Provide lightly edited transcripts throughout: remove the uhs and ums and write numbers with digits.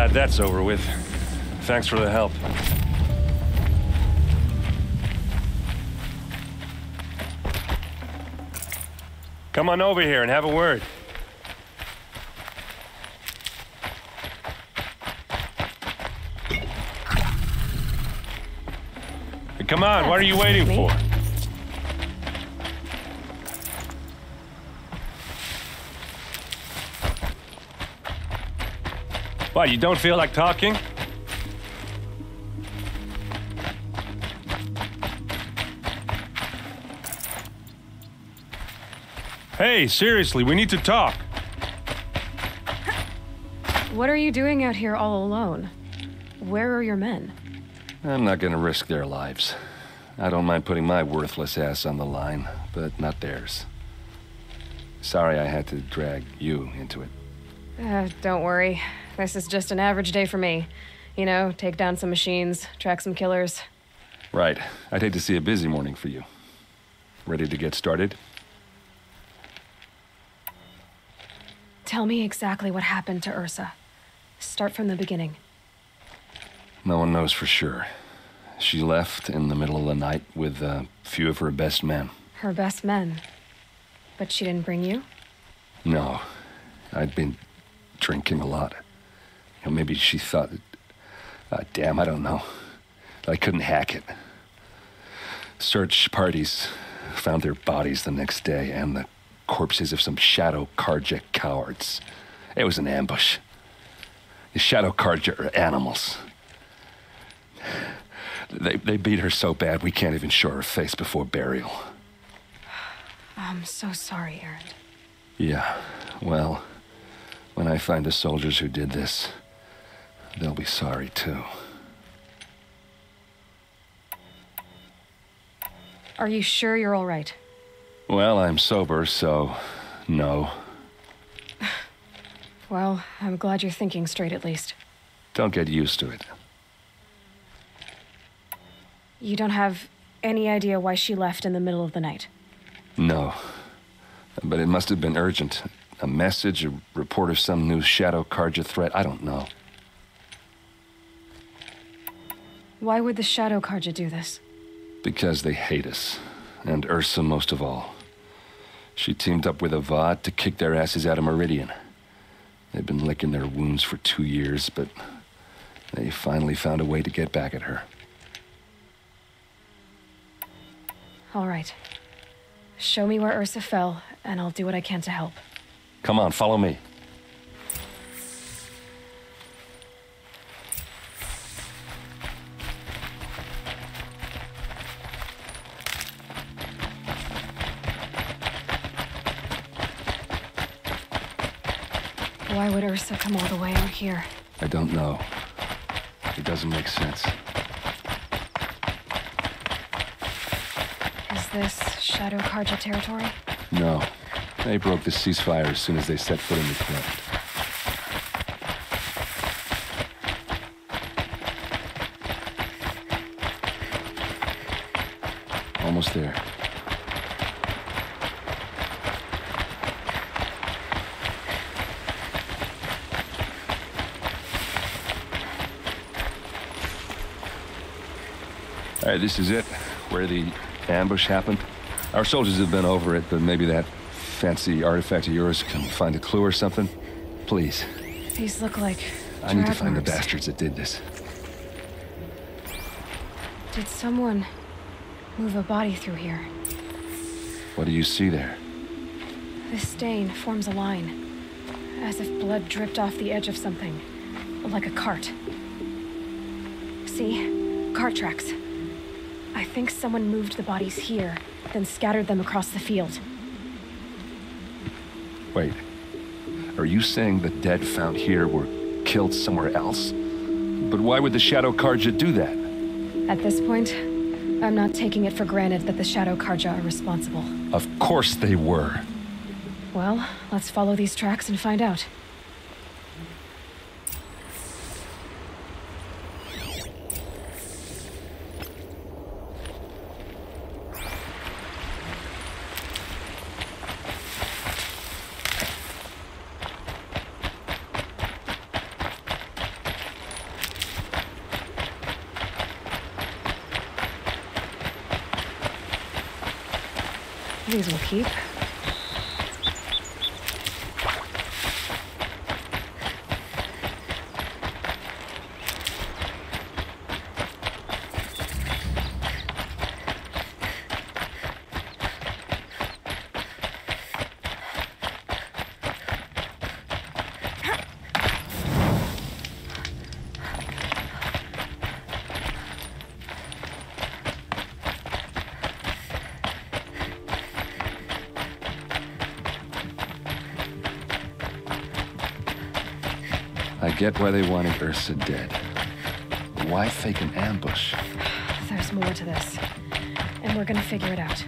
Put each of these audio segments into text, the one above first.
glad that's over with. Thanks for the help. Come on over here and have a word. Hey, come on, what are you waiting for? What, you don't feel like talking? Hey, seriously, we need to talk. What are you doing out here all alone? Where are your men? I'm not gonna risk their lives. I don't mind putting my worthless ass on the line, but not theirs. Sorry I had to drag you into it. Don't worry. This is just an average day for me. You know, take down some machines, track some killers. Right. I'd hate to see a busy morning for you. Ready to get started? Tell me exactly what happened to Ursa. Start from the beginning. No one knows for sure. She left in the middle of the night with a few of her best men. Her best men? But she didn't bring you? No. I'd been drinking a lot. You know, maybe she thought, damn, I don't know. I couldn't hack it. Search parties found their bodies the next day and the corpses of some Shadow Karja cowards. It was an ambush. The Shadow Karja are animals. They beat her so bad we can't even show her face before burial. I'm so sorry, Aaron. Yeah, well, when I find the soldiers who did this, they'll be sorry too. Are you sure you're all right? Well, I'm sober, so no. Well, I'm glad you're thinking straight at least. Don't get used to it. You don't have any idea why she left in the middle of the night? No. But it must have been urgent. A message, a report of some new Shadow Karja threat, I don't know. Why would the Shadow Karja do this? Because they hate us. And Ursa most of all. She teamed up with Avad to kick their asses out of Meridian. They've been licking their wounds for 2 years, but they finally found a way to get back at her. All right. Show me where Ursa fell, and I'll do what I can to help. Come on, follow me. Why would Ursa come all the way out here? I don't know. It doesn't make sense. Is this Shadow Karja territory? No. They broke the ceasefire as soon as they set foot in the cleft. Almost there. All right, this is it, where the ambush happened. Our soldiers have been over it, but maybe that fancy artifact of yours can find a clue or something. Please. These look like I need to drag find the marks. bastards that did this. Did someone move a body through here? What do you see there? This stain forms a line, as if blood dripped off the edge of something, like a cart. See? Cart tracks. I think someone moved the bodies here, then scattered them across the field. Wait. Are you saying the dead found here were killed somewhere else? But why would the Shadow Karja do that? At this point, I'm not taking it for granted that the Shadow Karja are responsible. Of course they were. Well, let's follow these tracks and find out. These will keep. I get why they wanted Ursa dead. But why fake an ambush? There's more to this. And we're gonna figure it out.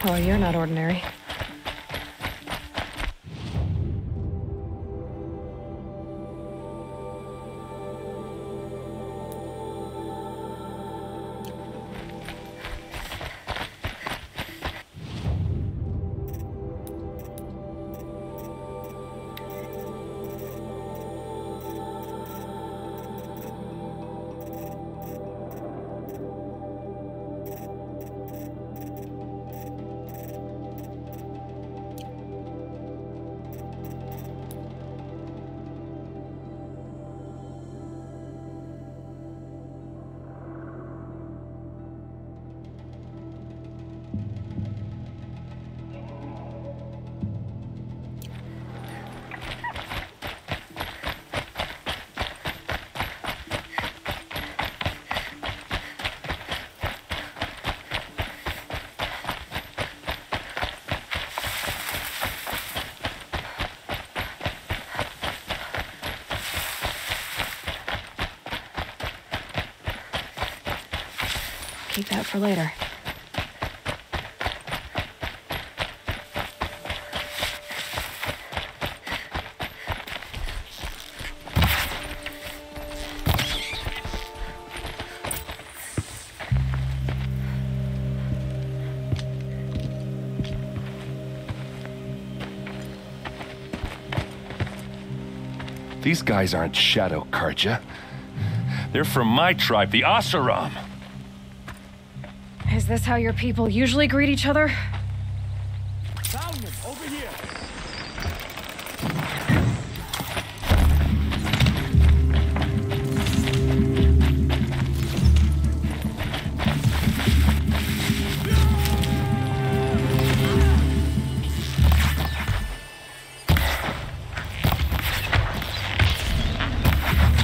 Oh, you're not ordinary. Keep that for later. These guys aren't Shadow Karja. They're from my tribe, the Asaram. Is this how your people usually greet each other? Found them over here.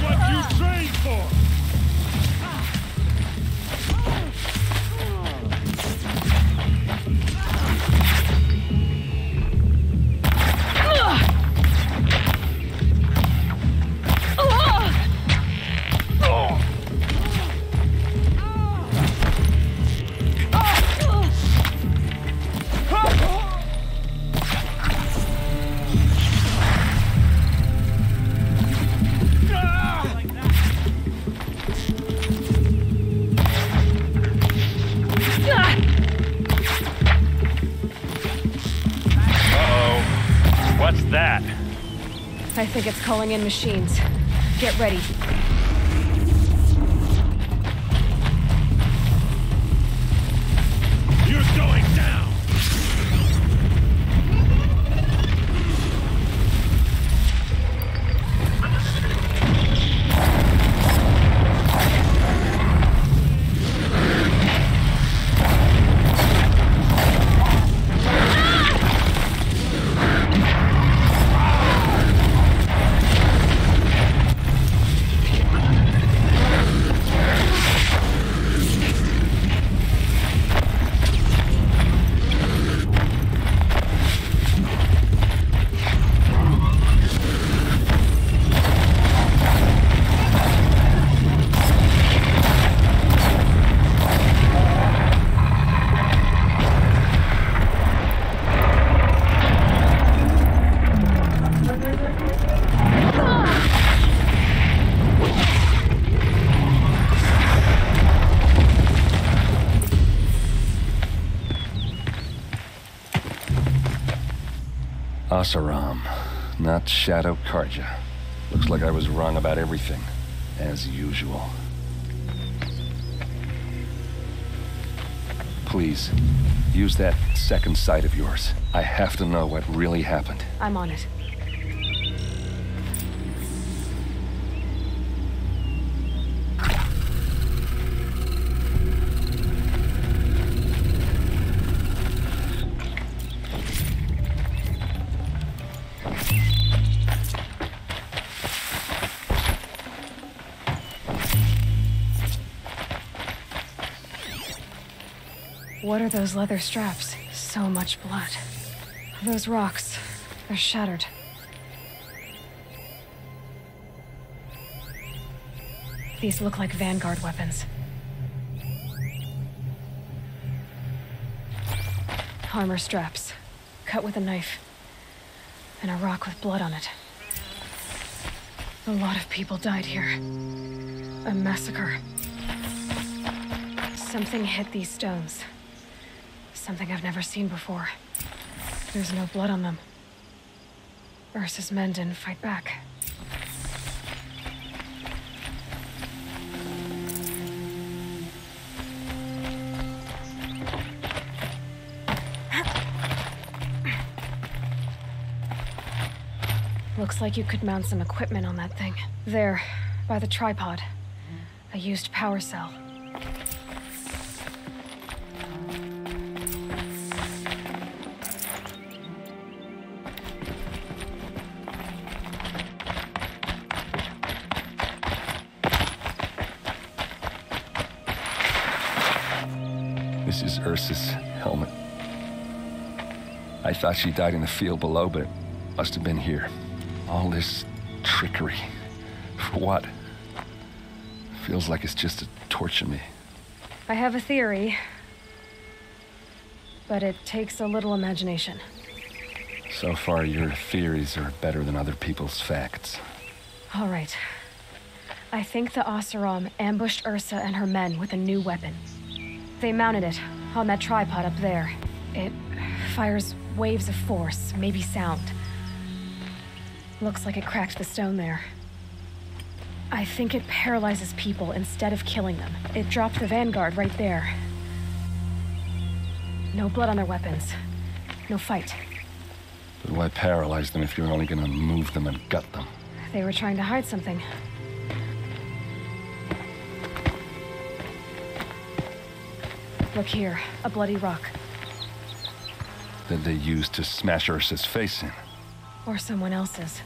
What you trained for? like it's calling in machines. Get ready. You're going down! Asaram, not Shadow Karja. Looks like I was wrong about everything, as usual. Please, use that second sight of yours. I have to know what really happened. I'm on it. What are those leather straps? So much blood. Those rocks, they're shattered. These look like Vanguard weapons. Armor straps, cut with a knife, and a rock with blood on it. A lot of people died here. A massacre. Something hit these stones. Something I've never seen before. There's no blood on them. Ursa's men didn't fight back. Looks like you could mount some equipment on that thing. There, by the tripod. A used power cell. This is Ursa's helmet. I thought she died in the field below, but it must have been here. All this trickery. For what? Feels like it's just to torture me. I have a theory, but it takes a little imagination. So far, your theories are better than other people's facts. All right. I think the Oseram ambushed Ursa and her men with a new weapon. They mounted it on that tripod up there. It fires waves of force, maybe sound. Looks like it cracked the stone there. I think it paralyzes people instead of killing them. It dropped the Vanguard right there. No blood on their weapons. No fight. But why paralyze them if you're only gonna move them and gut them? They were trying to hide something. Look here, a bloody rock. That they used to smash Ursa's face in. Or someone else's.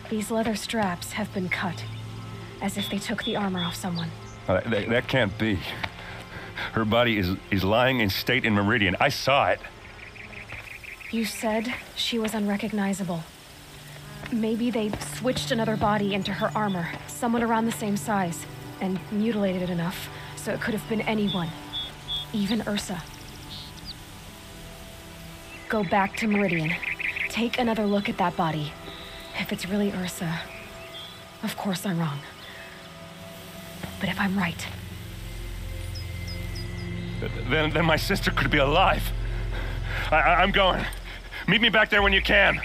These leather straps have been cut, as if they took the armor off someone. That can't be. Her body is lying in state in Meridian. I saw it. You said she was unrecognizable. Maybe they switched another body into her armor, someone around the same size, and mutilated it enough so it could have been anyone, even Ursa. Go back to Meridian. Take another look at that body. If it's really Ursa, of course I'm wrong. But if I'm right... Then my sister could be alive. I'm going. Meet me back there when you can.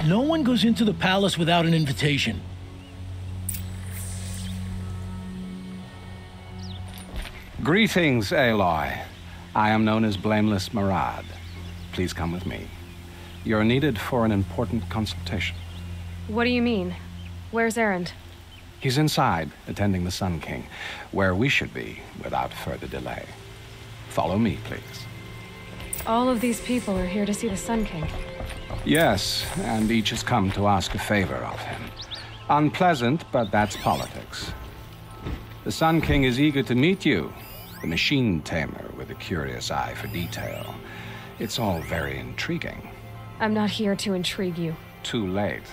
No one goes into the palace without an invitation. Greetings, Aloy. I am known as Blameless Murad. Please come with me. You're needed for an important consultation. What do you mean? Where's Erend? He's inside, attending the Sun King, where we should be without further delay. Follow me, please. All of these people are here to see the Sun King. Yes, and each has come to ask a favor of him. Unpleasant, but that's politics. The Sun King is eager to meet you, the machine tamer with a curious eye for detail. It's all very intriguing. I'm not here to intrigue you. Too late.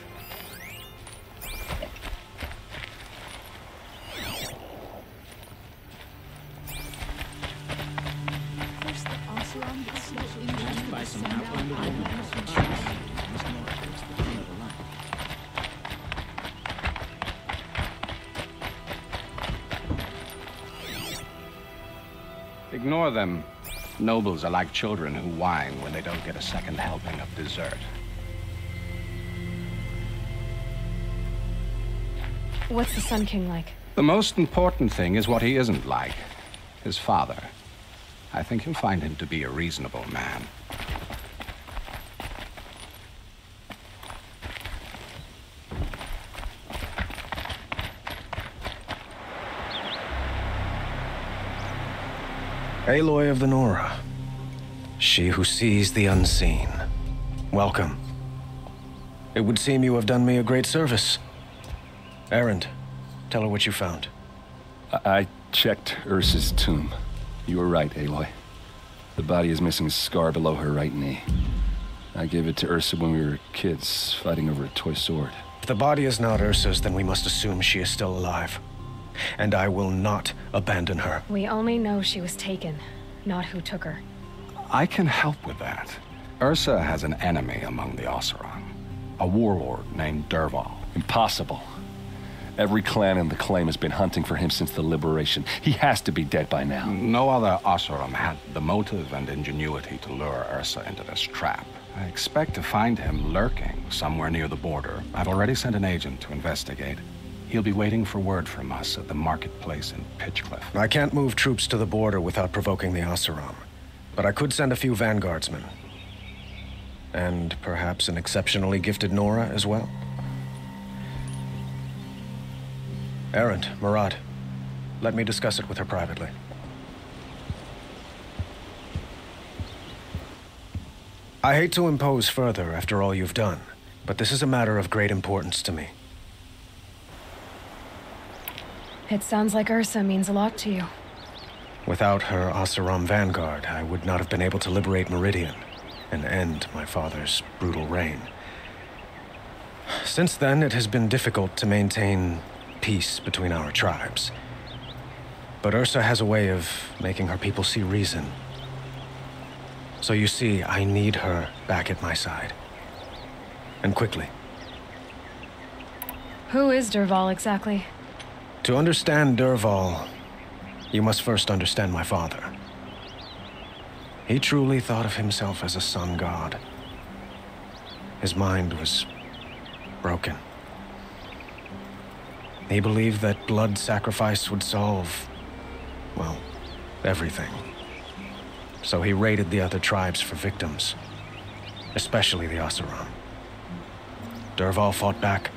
Ignore them. Nobles are like children who whine when they don't get a second helping of dessert. What's the Sun King like? The most important thing is what he isn't like. His father. I think you'll find him to be a reasonable man. Aloy of the Nora. She who sees the unseen. Welcome. It would seem you have done me a great service. Erend, tell her what you found. I checked Ursa's tomb. You were right, Aloy. The body is missing a scar below her right knee. I gave it to Ursa when we were kids, fighting over a toy sword. If the body is not Ursa's, then we must assume she is still alive. And I will not abandon her. We only know she was taken, not who took her. I can help with that. Ursa has an enemy among the Oseram. A warlord named Dervahl. Impossible. Every clan in the claim has been hunting for him since the liberation. He has to be dead by now. No other Oseram had the motive and ingenuity to lure Ursa into this trap. I expect to find him lurking somewhere near the border. I've already sent an agent to investigate. He'll be waiting for word from us at the marketplace in Pitchcliff. I can't move troops to the border without provoking the Oseram. But I could send a few vanguardsmen. And perhaps an exceptionally gifted Nora as well. Erend, Murad, let me discuss it with her privately. I hate to impose further after all you've done, but this is a matter of great importance to me. It sounds like Ursa means a lot to you. Without her Oseram vanguard, I would not have been able to liberate Meridian and end my father's brutal reign. Since then, it has been difficult to maintain peace between our tribes. But Ursa has a way of making her people see reason. So you see, I need her back at my side. And quickly. Who is Dervahl exactly? To understand Dervahl, you must first understand my father. He truly thought of himself as a sun god. His mind was broken. He believed that blood sacrifice would solve, well, everything. So he raided the other tribes for victims, especially the Oseram. Dervahl fought back.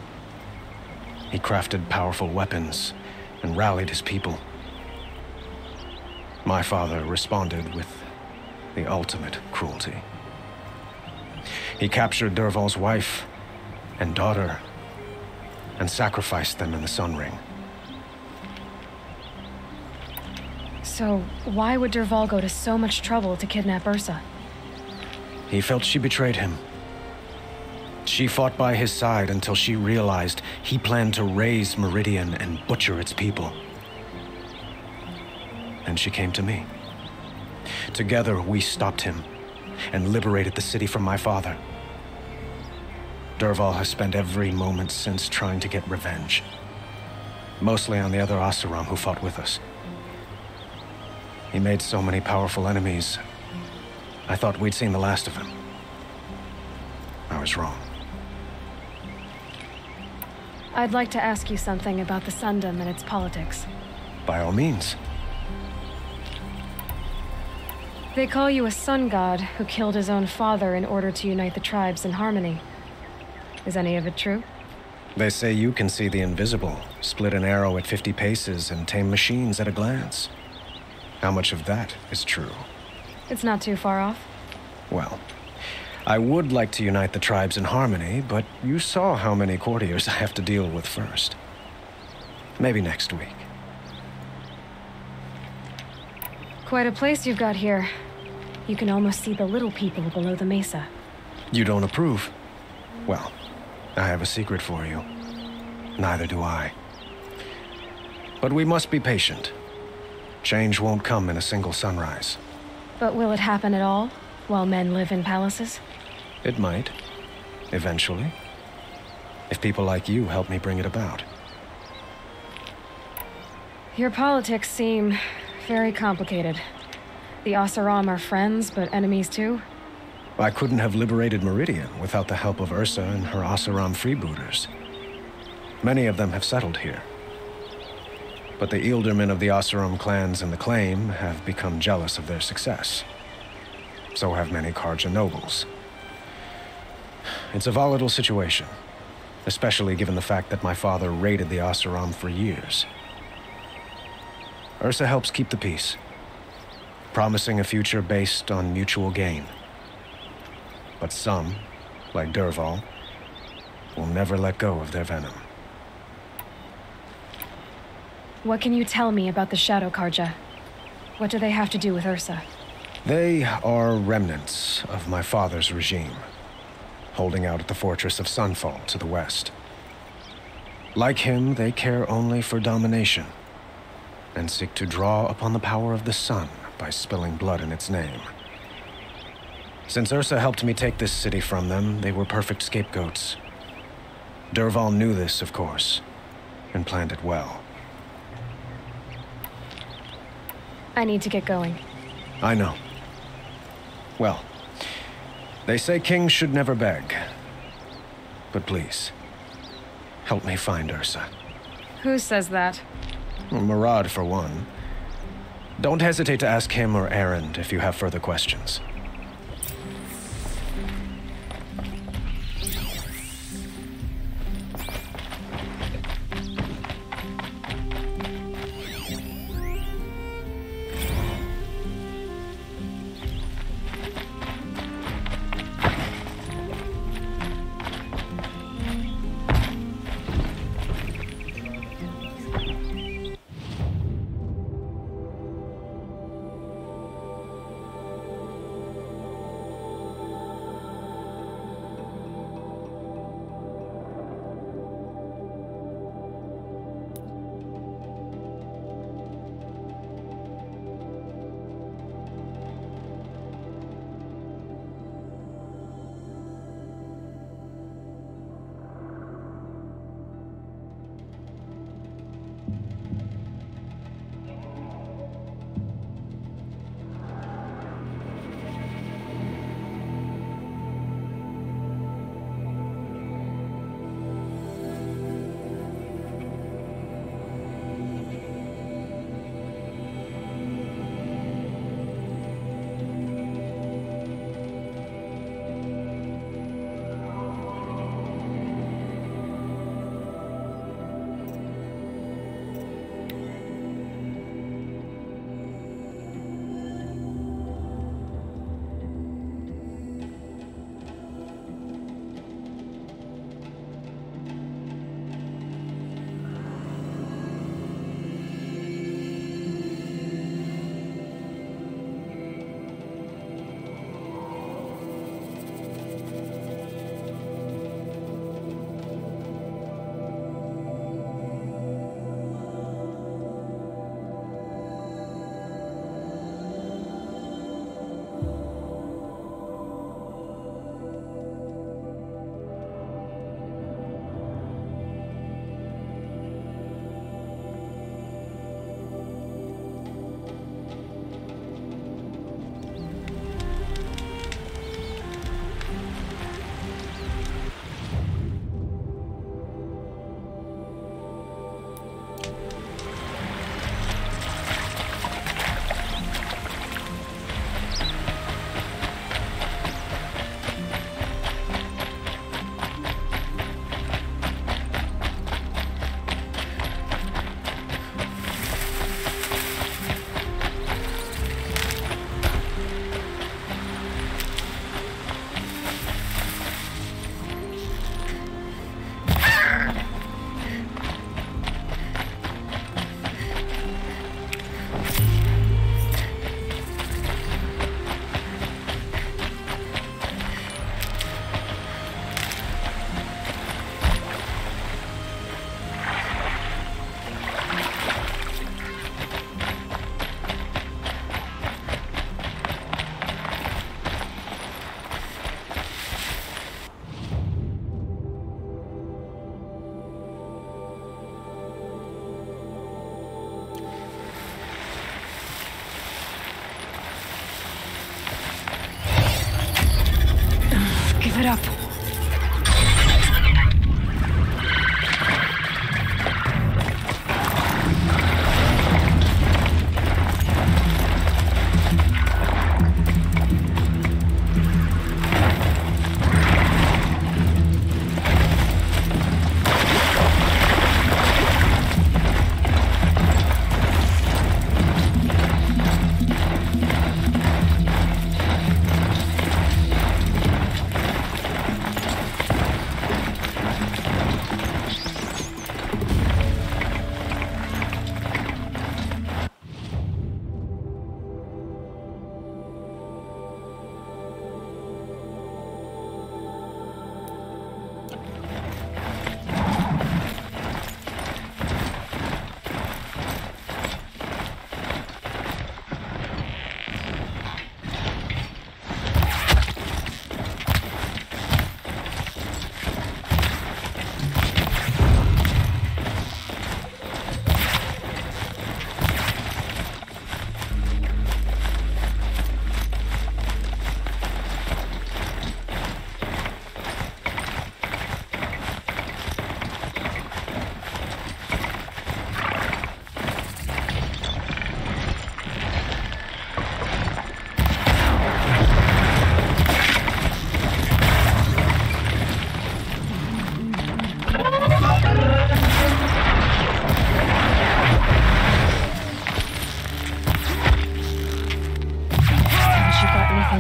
He crafted powerful weapons and rallied his people. My father responded with the ultimate cruelty. He captured Dervahl's wife and daughter and sacrificed them in the Sun Ring. So, why would Dervahl go to so much trouble to kidnap Ursa? He felt she betrayed him. She fought by his side until she realized he planned to raise Meridian and butcher its people. And she came to me. Together, we stopped him and liberated the city from my father. Dervahl has spent every moment since trying to get revenge. Mostly on the other Oseram who fought with us. He made so many powerful enemies, I thought we'd seen the last of him. I was wrong. I'd like to ask you something about the Sundom and its politics. By all means. They call you a sun god who killed his own father in order to unite the tribes in harmony. Is any of it true? They say you can see the invisible, split an arrow at 50 paces, and tame machines at a glance. How much of that is true? It's not too far off. Well, I would like to unite the tribes in harmony, but you saw how many courtiers I have to deal with first. Maybe next week. Quite a place you've got here. You can almost see the little people below the mesa. You don't approve? Well, I have a secret for you. Neither do I. But we must be patient. Change won't come in a single sunrise. But will it happen at all, while men live in palaces? It might. Eventually. If people like you help me bring it about. Your politics seem very complicated. The Oseram are friends, but enemies too? I couldn't have liberated Meridian without the help of Ursa and her Oseram freebooters. Many of them have settled here. But the Ealdormen of the Oseram clans in the Claim have become jealous of their success. So have many Karja nobles. It's a volatile situation, especially given the fact that my father raided the Oseram for years. Ursa helps keep the peace, promising a future based on mutual gain. But some, like Dervahl, will never let go of their venom. What can you tell me about the Shadow Karja? What do they have to do with Ursa? They are remnants of my father's regime, holding out at the fortress of Sunfall to the west. Like him, they care only for domination, and seek to draw upon the power of the sun by spilling blood in its name. Since Ursa helped me take this city from them, they were perfect scapegoats. Dervahl knew this, of course, and planned it well. I need to get going. I know. Well, they say kings should never beg. But please, help me find Ursa. Who says that? Well, Murad, for one. Don't hesitate to ask him or Erend if you have further questions. it up.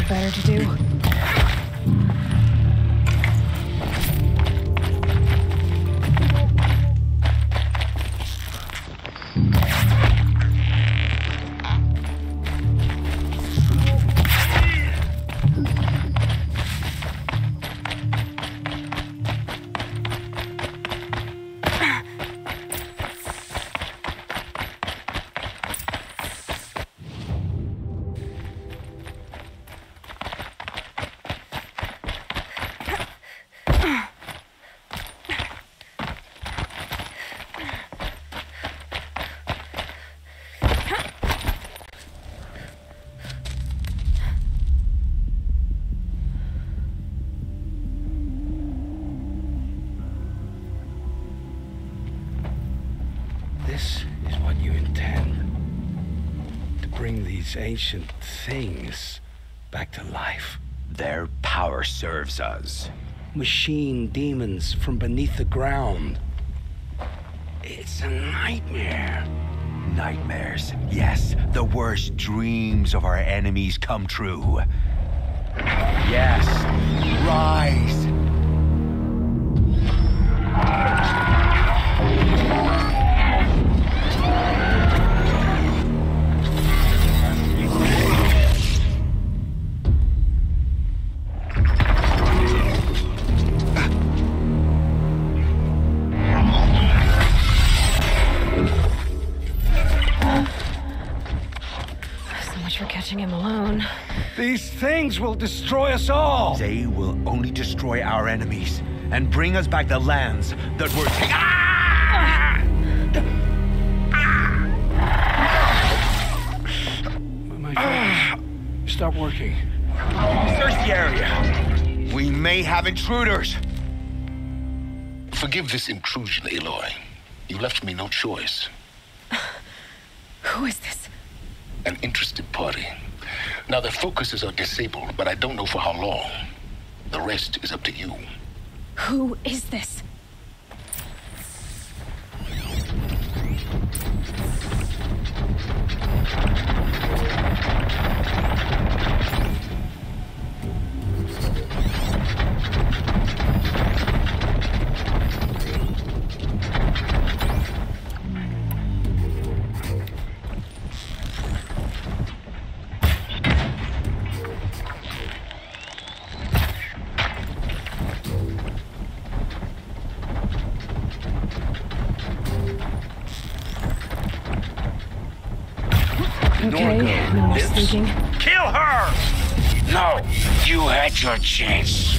Better to do. This is what you intend. To bring these ancient things back to life. Their power serves us. Machine demons from beneath the ground. It's a nightmare. Nightmares, yes. The worst dreams of our enemies come true. Yes, rise. For catching him alone. These things will destroy us all! They will only destroy our enemies and bring us back the lands that were My fingers stop working. Search the area. We may have intruders. Forgive this intrusion, Aloy. You left me no choice. Who is this? An interested party. Now, their focuses are disabled, but I don't know for how long. The rest is up to you. Who is this? Okay, no more speaking. Kill her! No, you had your chance.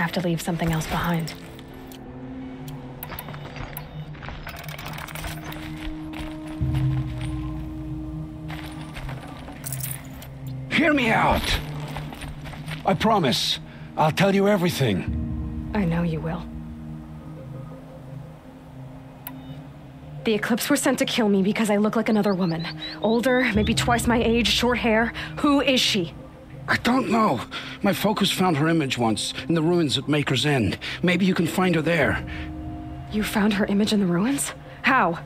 have to leave something else behind. Hear me out. I promise. I'll tell you everything. I know you will. The Eclipse were sent to kill me because I look like another woman. Older, maybe twice my age, short hair. Who is she? I don't know. My focus found her image once, in the ruins at Maker's End. Maybe you can find her there. You found her image in the ruins? How?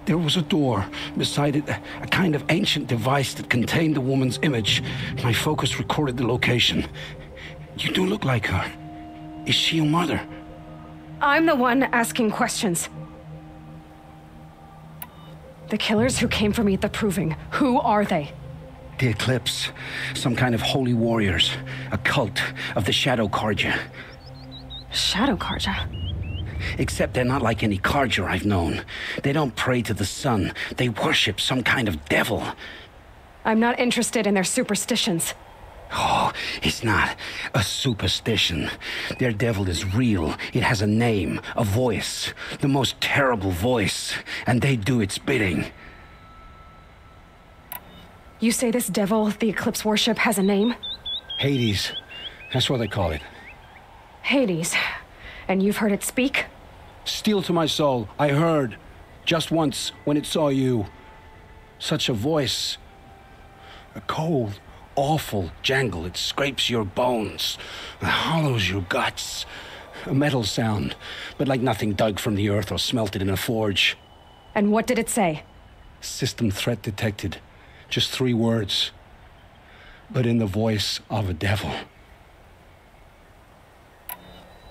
There was a door. Beside it, a kind of ancient device that contained the woman's image. My focus recorded the location. You do look like her. Is she your mother? I'm the one asking questions. The killers who came for me at the Proving, who are they? The Eclipse. Some kind of holy warriors. A cult of the Shadow Carja. Shadow Carja? Except they're not like any Carja I've known. They don't pray to the sun. They worship some kind of devil. I'm not interested in their superstitions. Oh, it's not a superstition. Their devil is real. It has a name, a voice, the most terrible voice, and they do its bidding. You say this devil the Eclipse worship has a name? Hades. That's what they call it. Hades. And you've heard it speak? Steel to my soul, I heard. Just once, when it saw you. Such a voice. A cold, awful jangle. It scrapes your bones. It hollows your guts. A metal sound, but like nothing dug from the earth or smelted in a forge. And what did it say? System threat detected. Just 3 words. But in the voice of a devil.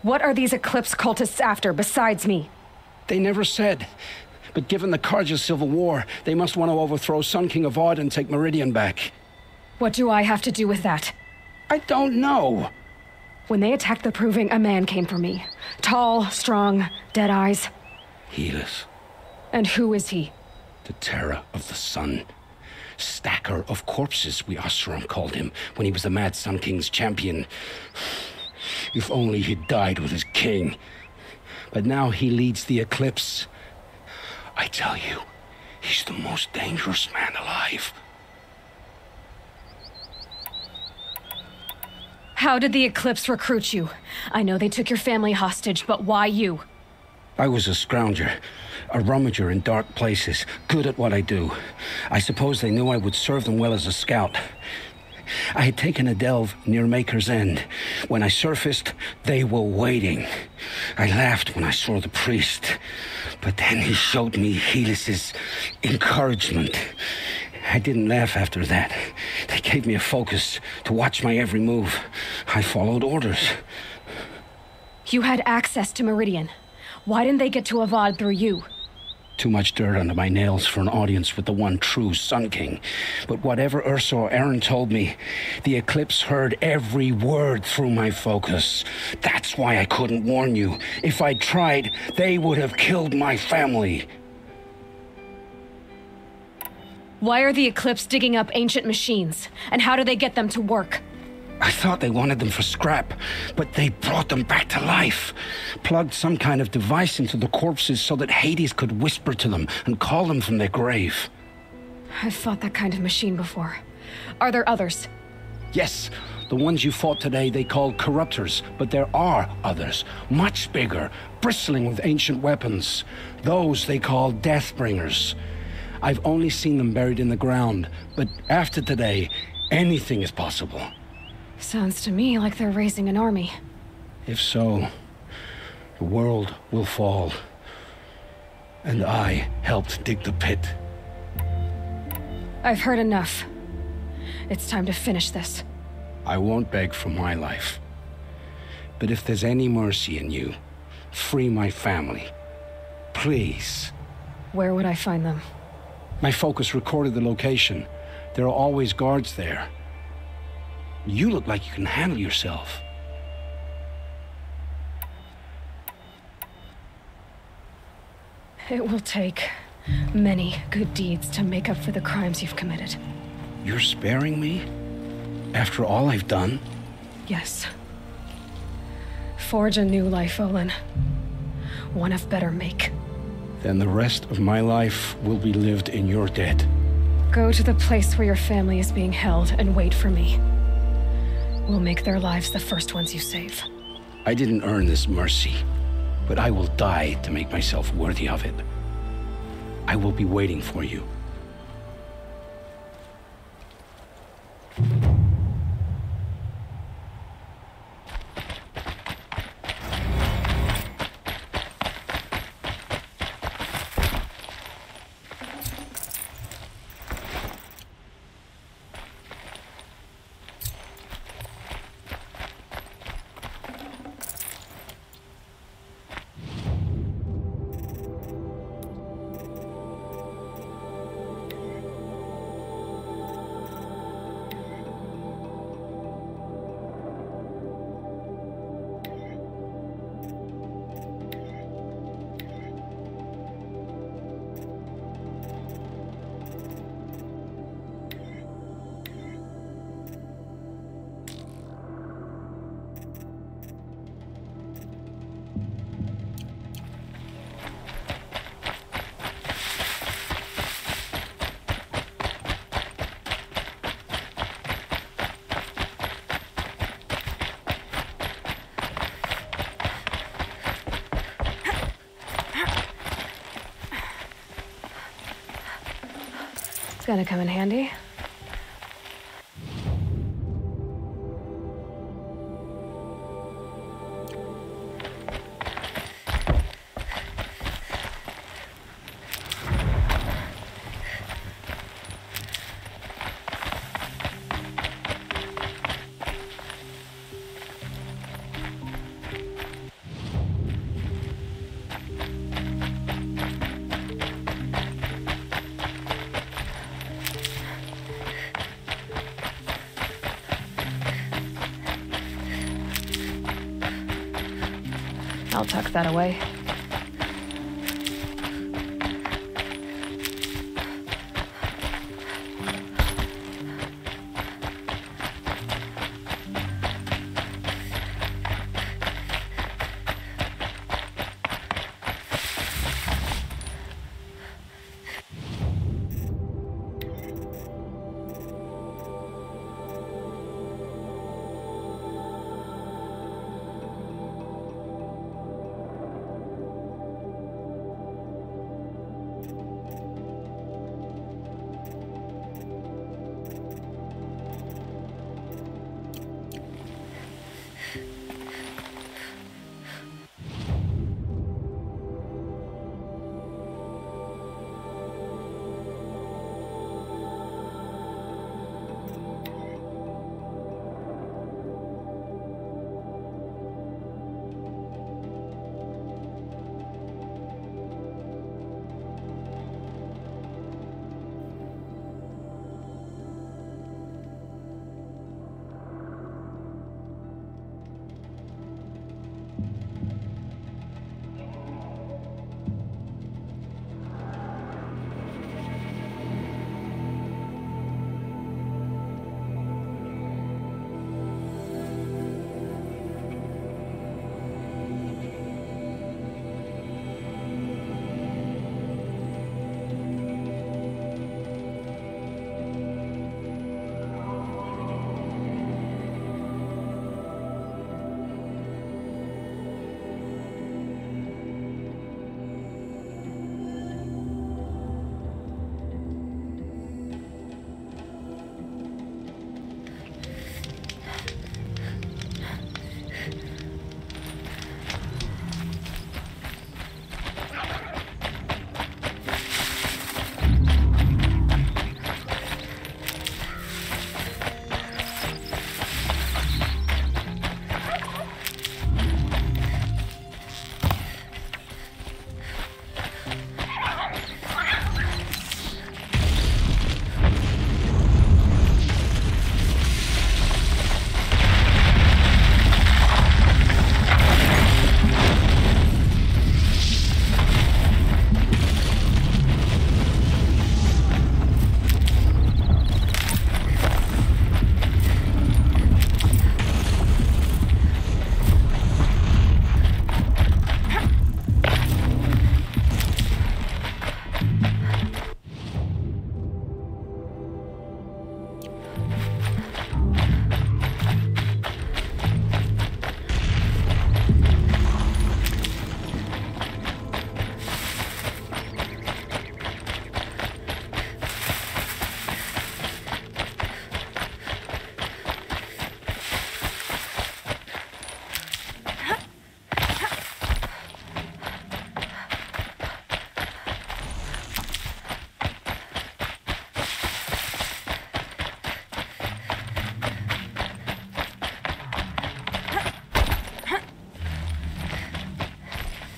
What are these Eclipse cultists after, besides me? They never said. But given the Carja civil war, they must want to overthrow Sun King Avad and take Meridian back. What do I have to do with that? I don't know. When they attacked the Proving, a man came for me. Tall, strong, dead eyes. Helis. And who is he? The terror of the sun. Stacker of corpses, we Oseram called him, when he was the Mad Sun King's champion. If only he'd died with his king. But now he leads the Eclipse. I tell you, he's the most dangerous man alive. How did the Eclipse recruit you? I know they took your family hostage, but why you? I was a scrounger, a rummager in dark places, good at what I do. I suppose they knew I would serve them well as a scout. I had taken a delve near Maker's End. When I surfaced, they were waiting. I laughed when I saw the priest, but then he showed me Helis's encouragement. I didn't laugh after that. They gave me a focus to watch my every move. I followed orders. You had access to Meridian. Why didn't they get to Avad through you? Too much dirt under my nails for an audience with the one true Sun King. But whatever Ursa or Aaron told me, the Eclipse heard every word through my focus. That's why I couldn't warn you. If I'd tried, they would have killed my family. Why are the Eclipse digging up ancient machines? And how do they get them to work? I thought they wanted them for scrap, but they brought them back to life. Plugged some kind of device into the corpses so that Hades could whisper to them and call them from their grave. I've fought that kind of machine before. Are there others? Yes, the ones you fought today they called corruptors, but there are others, much bigger, bristling with ancient weapons. Those they call Deathbringers. I've only seen them buried in the ground, but after today, anything is possible. Sounds to me like they're raising an army. If so, the world will fall. And I helped dig the pit. I've heard enough. It's time to finish this. I won't beg for my life. But if there's any mercy in you, free my family. Please. Where would I find them? My focus recorded the location. There are always guards there. You look like you can handle yourself. It will take many good deeds to make up for the crimes you've committed. You're sparing me? After all I've done? Yes. forge a new life, Olin. One of better make. Then the rest of my life will be lived in your debt. Go to the place where your family is being held and wait for me. We'll make their lives the first ones you save. I didn't earn this mercy, but I will die to make myself worthy of it. I will be waiting for you. It's gonna come in handy. I'll tuck that away.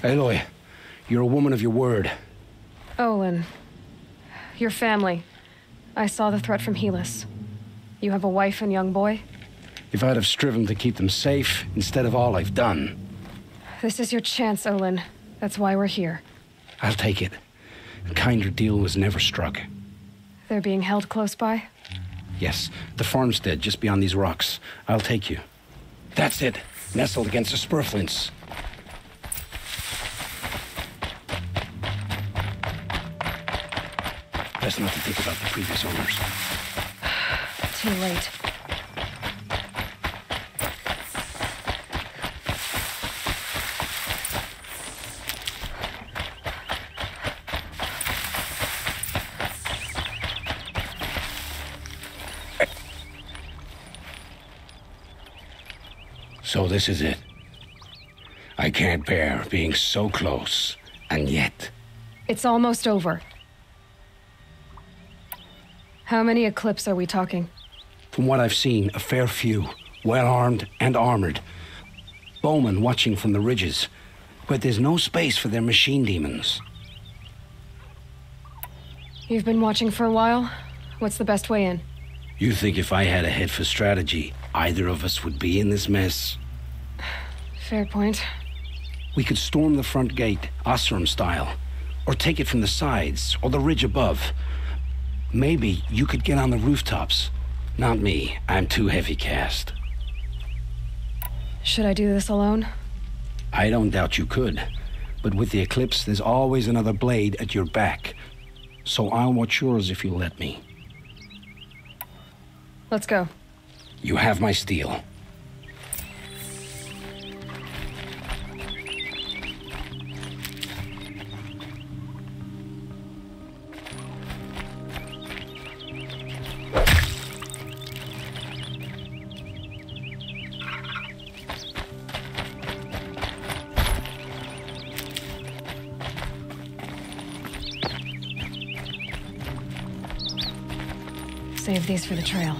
Aloy, you're a woman of your word. Olin. Your family. I saw the threat from Helis. You have a wife and young boy? If I'd have striven to keep them safe instead of all I've done. This is your chance, Olin. That's why we're here. I'll take it. A kinder deal was never struck. They're being held close by? Yes, the farmstead just beyond these rocks. I'll take you. That's it. Nestled against the spurflints. Best not to think about the previous owners. Too late. So this is it. I can't bear being so close, and yet... It's almost over. How many Eclipse are we talking? From what I've seen, a fair few. Well-armed and armored. Bowmen watching from the ridges. But there's no space for their machine demons. You've been watching for a while? What's the best way in? You think if I had a head for strategy, either of us would be in this mess? Fair point. We could storm the front gate, Osram style. Or take it from the sides, or the ridge above. Maybe you could get on the rooftops. Not me. I'm too heavy cast. Should I do this alone? I don't doubt you could. But with the Eclipse, there's always another blade at your back. So I'll watch yours if you'll let me. Let's go. You have my steel. Save these for the trail.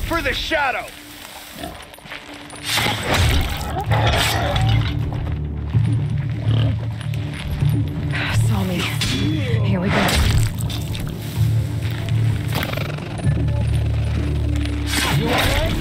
For the shadow! Saw me. Here we go. You all right?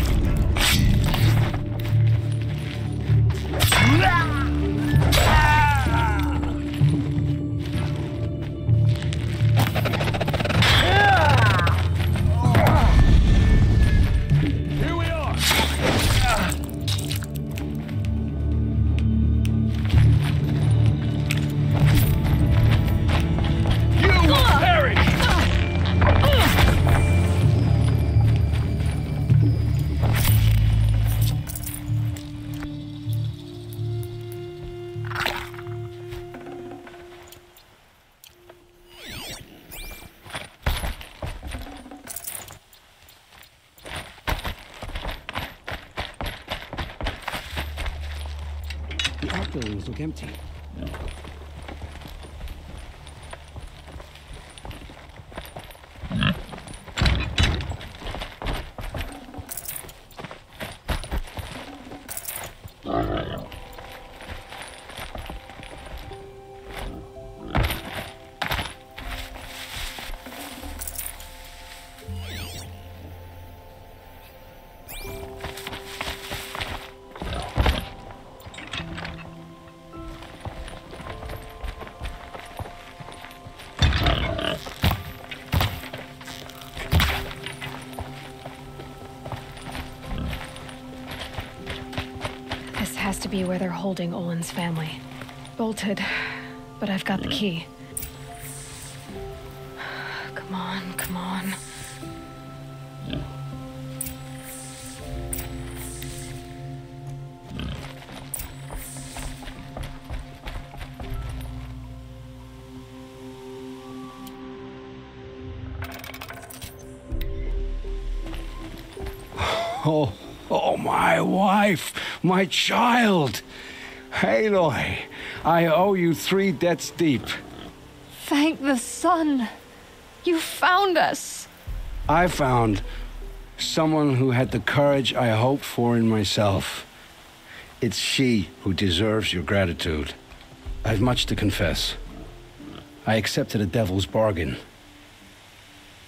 The outbuildings look empty. This has to be where they're holding Olin's family. Bolted, but I've got the key. Come on, come on. Oh, my wife, my child. Aloy, I owe you 3 debts deep. Thank the sun. You found us. I found someone who had the courage I hoped for in myself. It's she who deserves your gratitude. I've much to confess. I accepted a devil's bargain,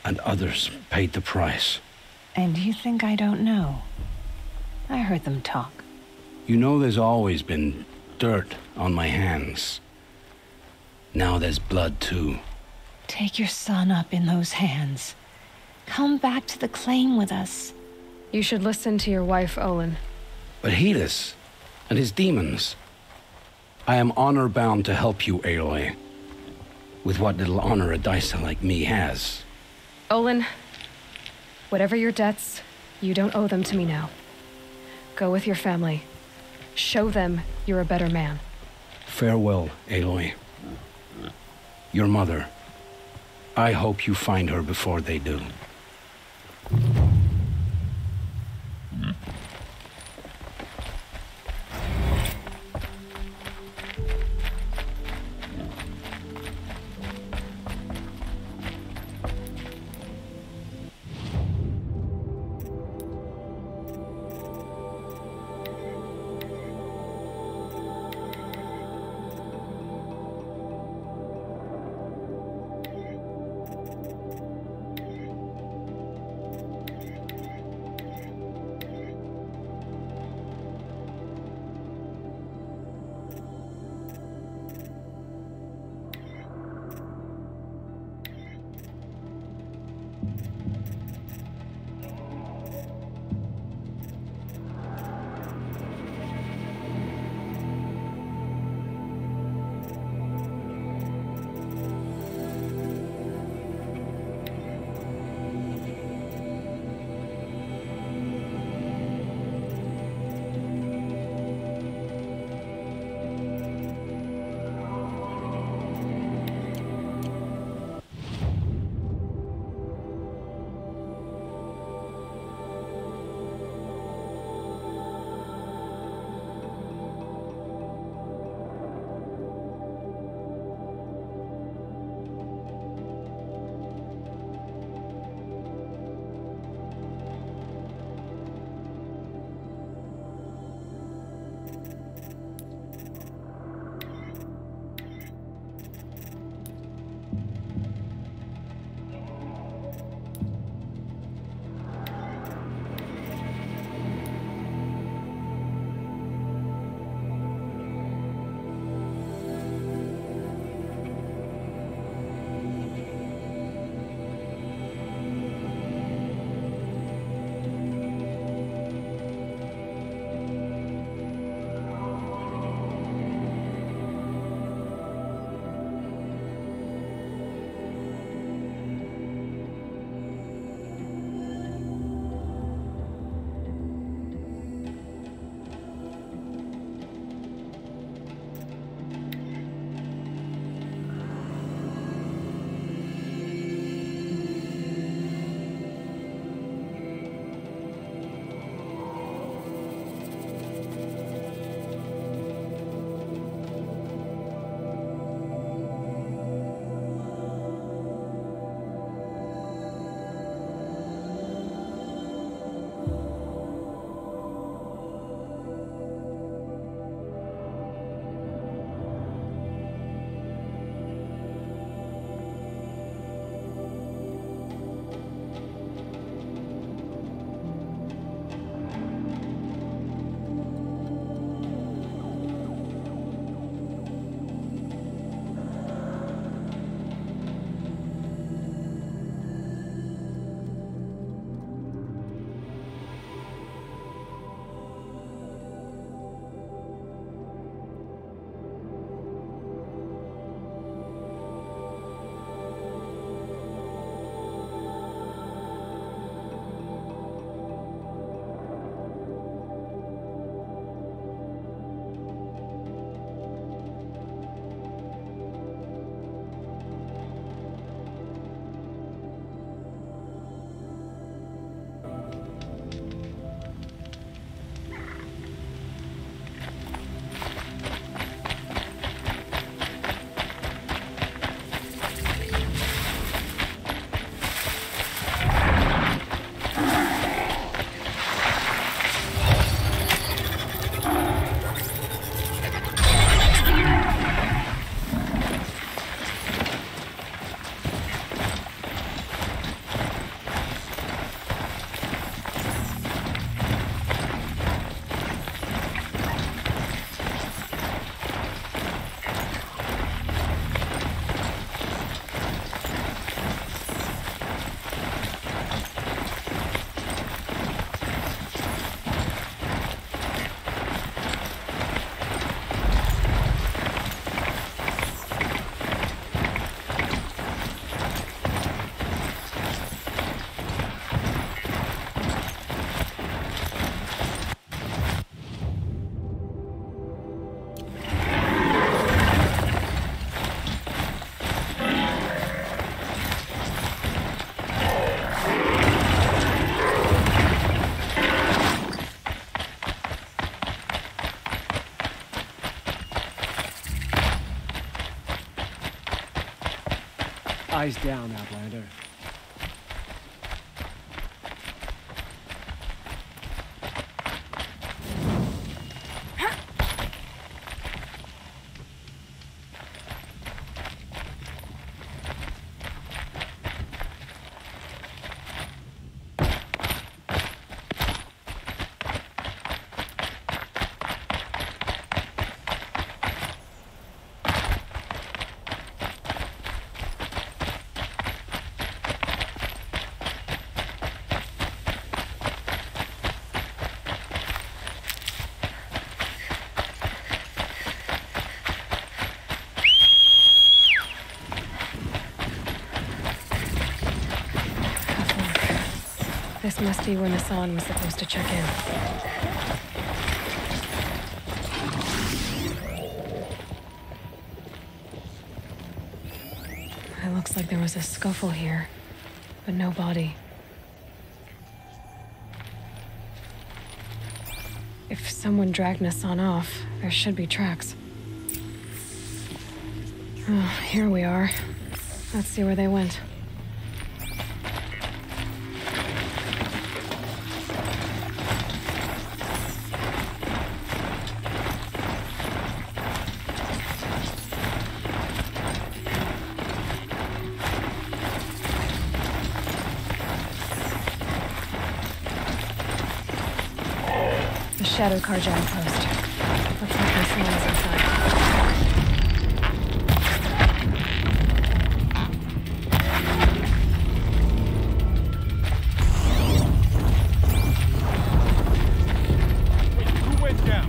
and others paid the price. And you think I don't know? I heard them talk. You know there's always been dirt on my hands. Now there's blood, too. Take your son up in those hands. Come back to the claim with us. You should listen to your wife, Olin. But Helis and his demons. I am honor-bound to help you, Aloy. With what little honor a Dysa like me has. Olin, whatever your debts, you don't owe them to me now. Go with your family. Show them you're a better man. Farewell, Aloy. Your mother. I hope you find her before they do. Eyes down, Outlander. This must be where Nassan was supposed to check in. It looks like there was a scuffle here, but no body. If someone dragged Nassan off, there should be tracks. Oh, here we are. Let's see where they went. Shadow carjack post. Looks like Nassan is inside. Who went down?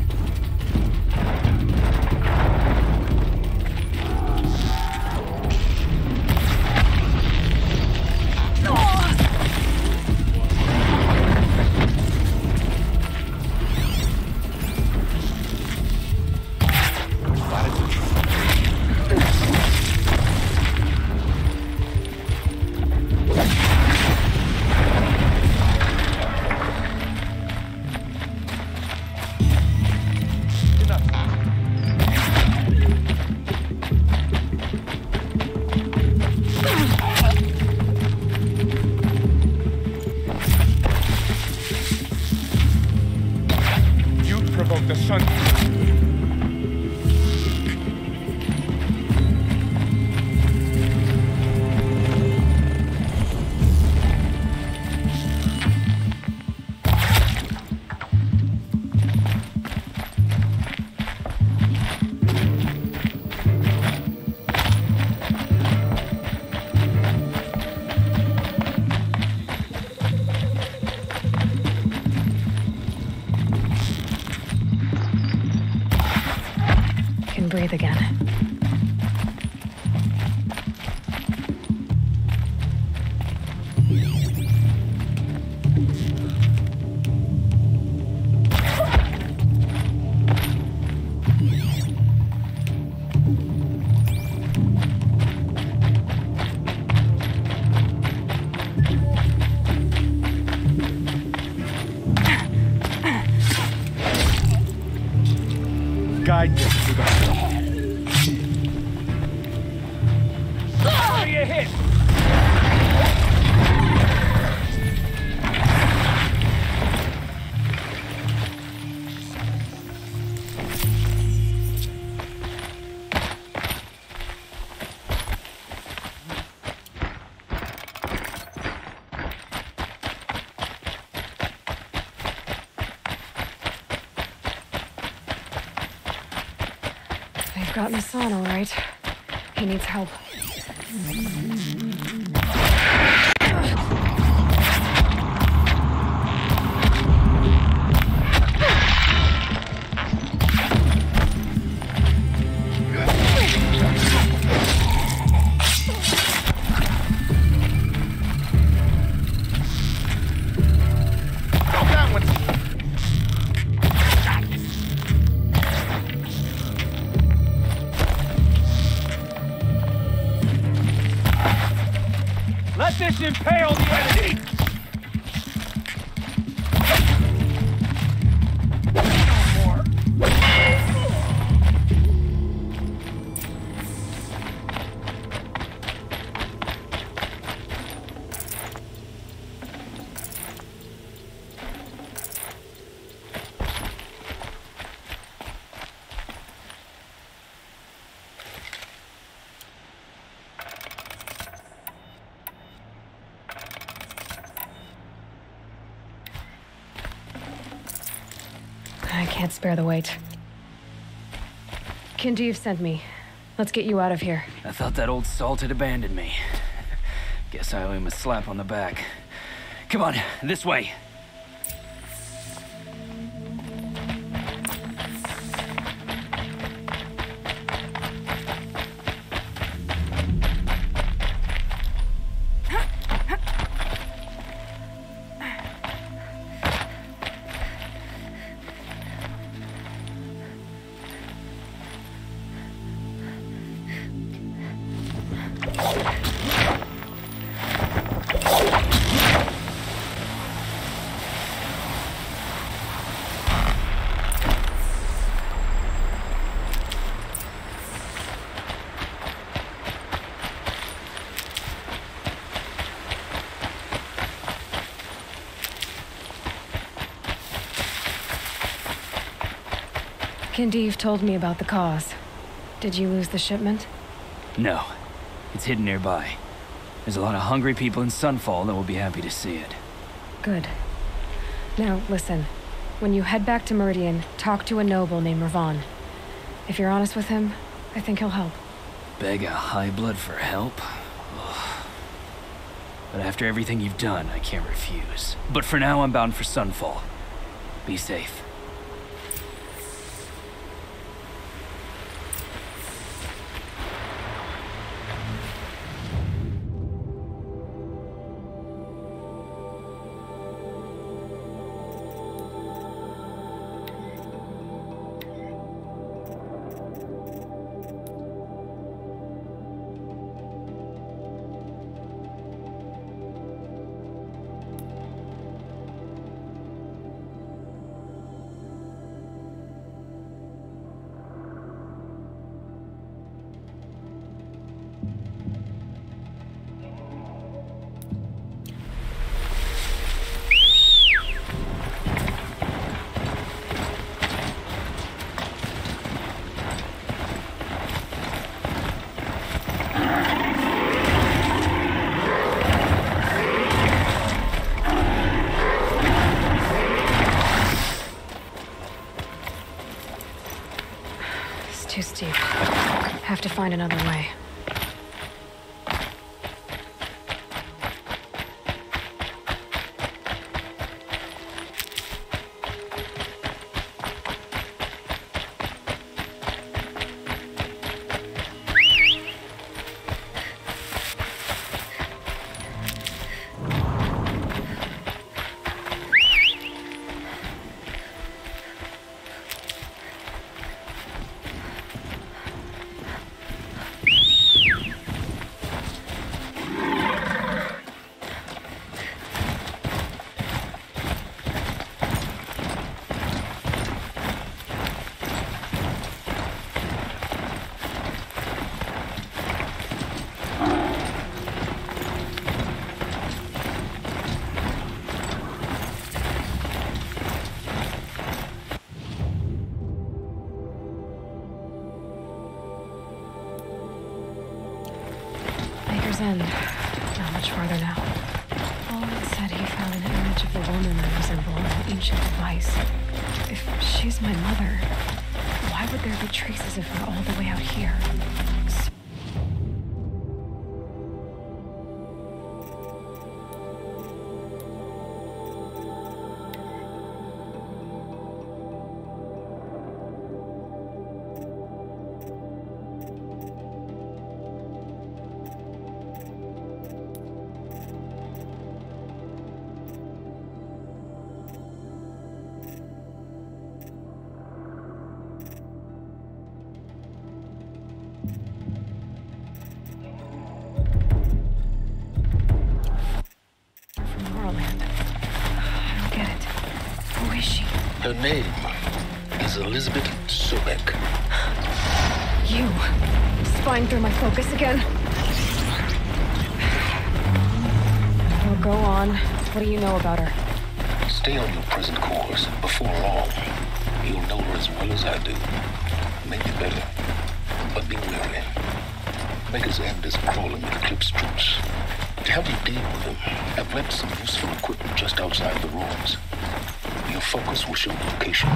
The sun. Breathe again. Guide this to the hole. Where you hit? They've got Nassan, all right. He needs help. Let this impale the enemy! No more. can't spare the weight. Kindeev sent me. Let's get you out of here. I thought that old salt had abandoned me. Guess I owe him a slap on the back. Come on, this way. Kindeev told me about the cause. Did you lose the shipment? No. It's hidden nearby. There's a lot of hungry people in Sunfall that will be happy to see it. Good. Now, listen. When you head back to Meridian, talk to a noble named Ravan. If you're honest with him, I think he'll help. Beg a high blood for help? Ugh. But after everything you've done, I can't refuse. But for now, I'm bound for Sunfall. Be safe. Too steep. Have to find another way. End. Not much farther now. Owen said he found an image of a woman that resembled an ancient device. If she's my mother, why would there be traces of her all the way out here? Her name is Elizabeth Sobek. You spying through my focus again? Well, go on. What do you know about her? Stay on your present course. Before long, you'll know her as well as I do. Maybe better, but be wary. Maker's End is crawling with Eclipse troops. To help you deal with them, I've left some useful equipment just outside the ruins. Your focus will show the location.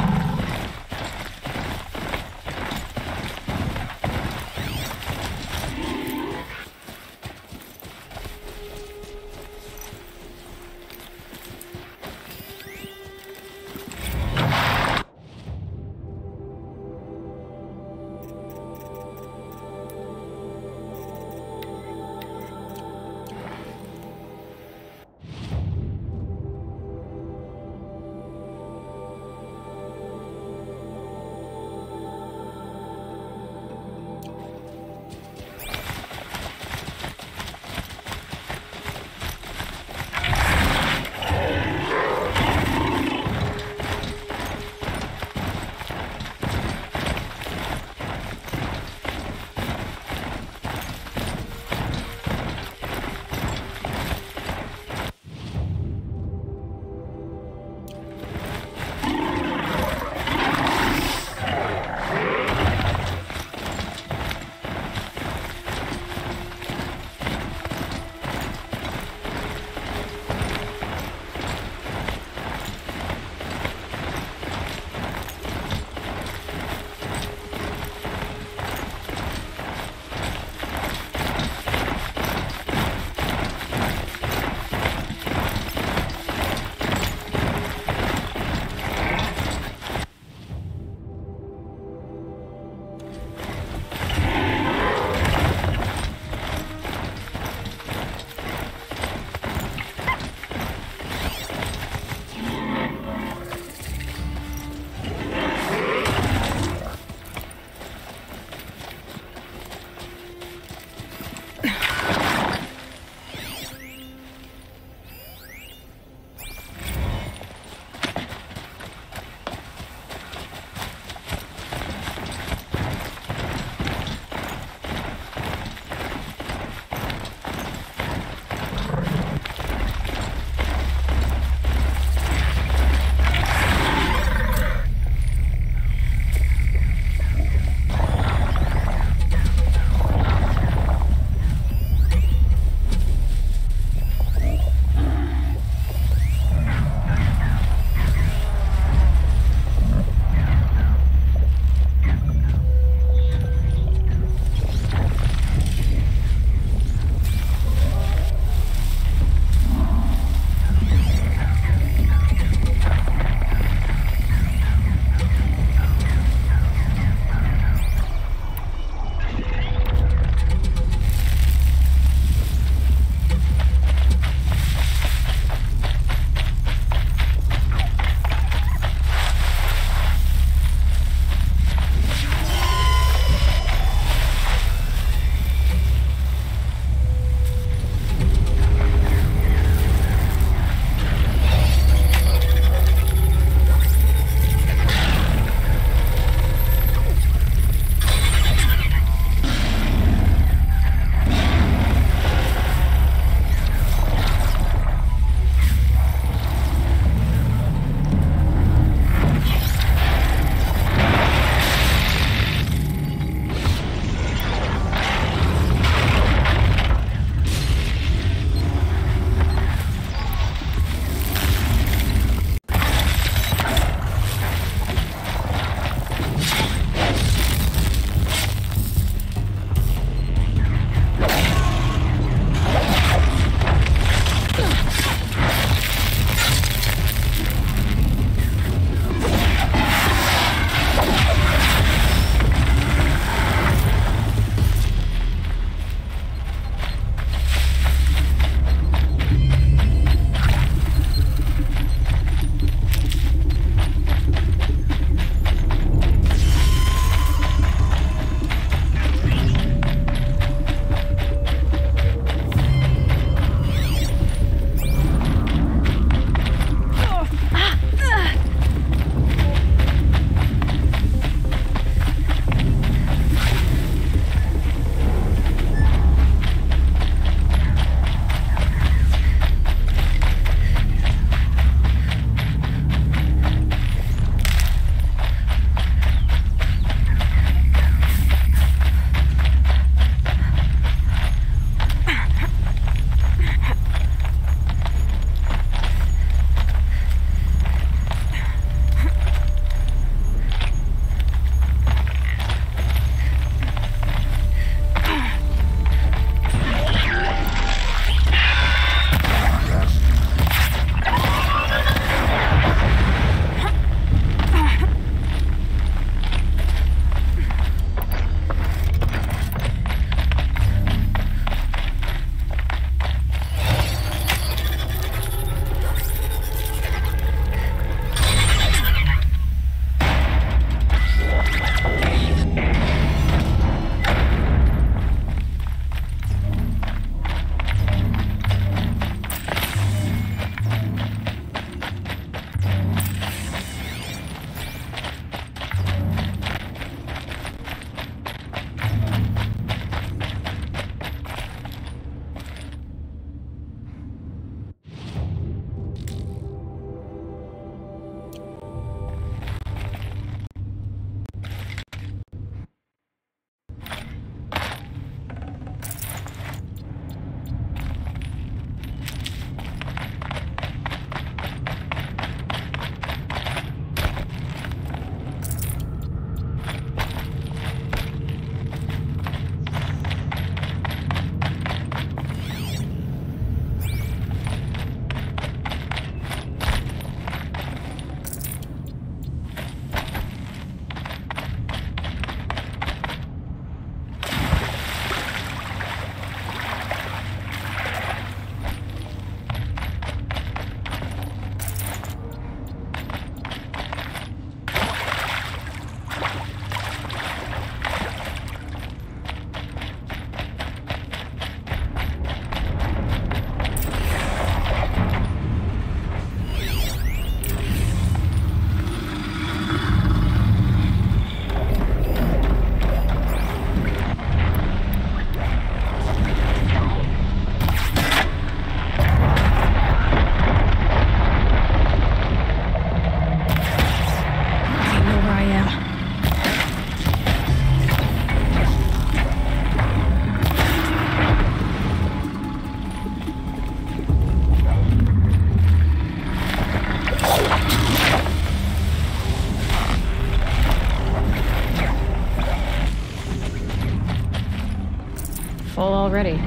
Full already.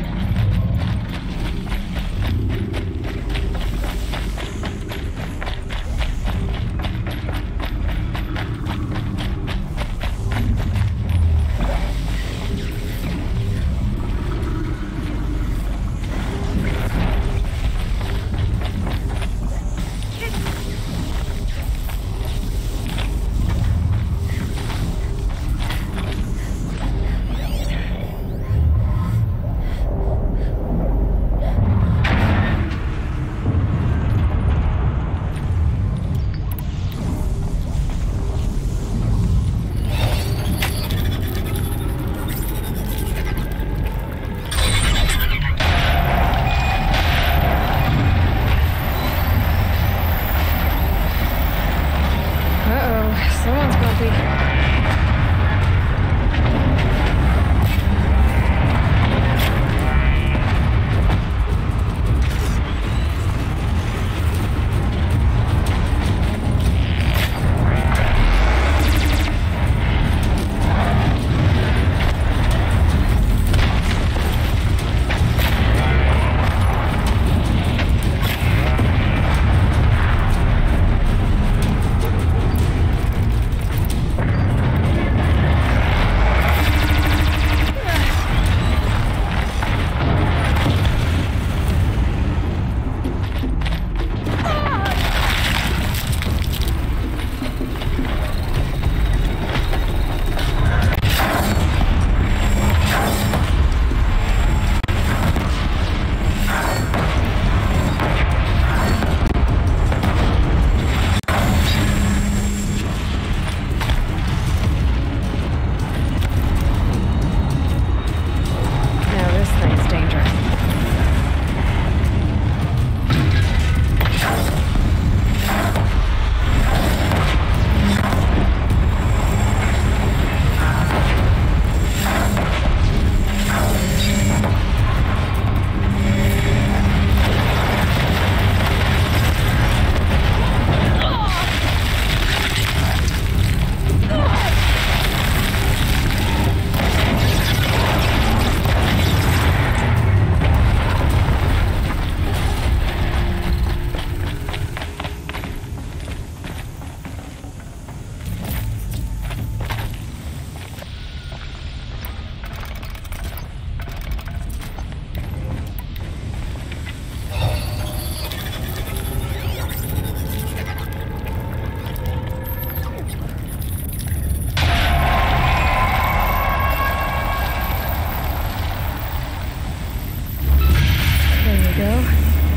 Someone's grumpy.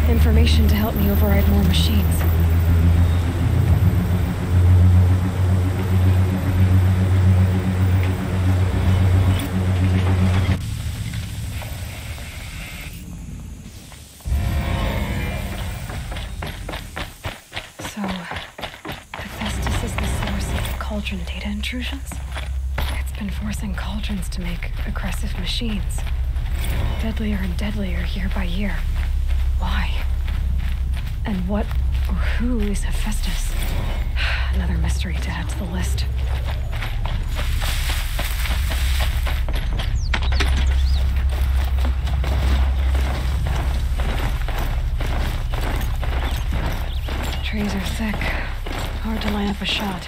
Information to help me override more machines. So, Hephaestus is the source of cauldron data intrusions? It's been forcing cauldrons to make aggressive machines. Deadlier and deadlier year by year. Why? And what or who is Hephaestus? Another mystery to add to the list. Trees are thick. Hard to line up a shot.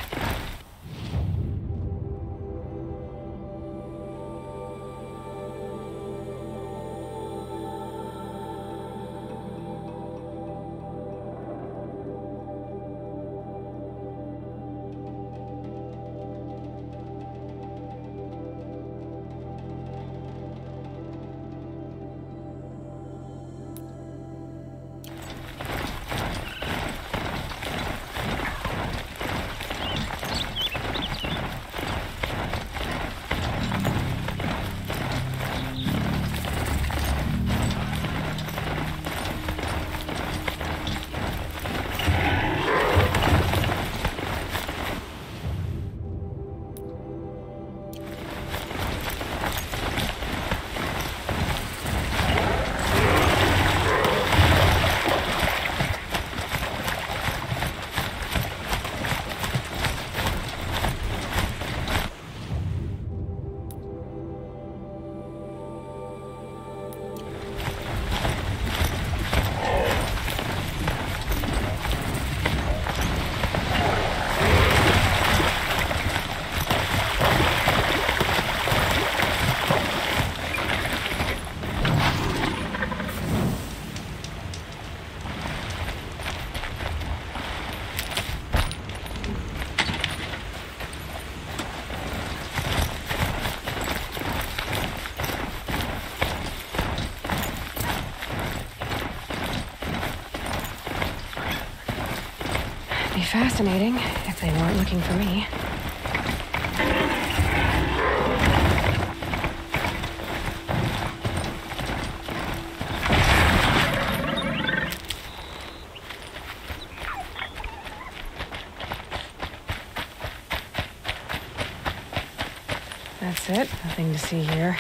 fascinating, if they weren't looking for me. That's it. Nothing to see here.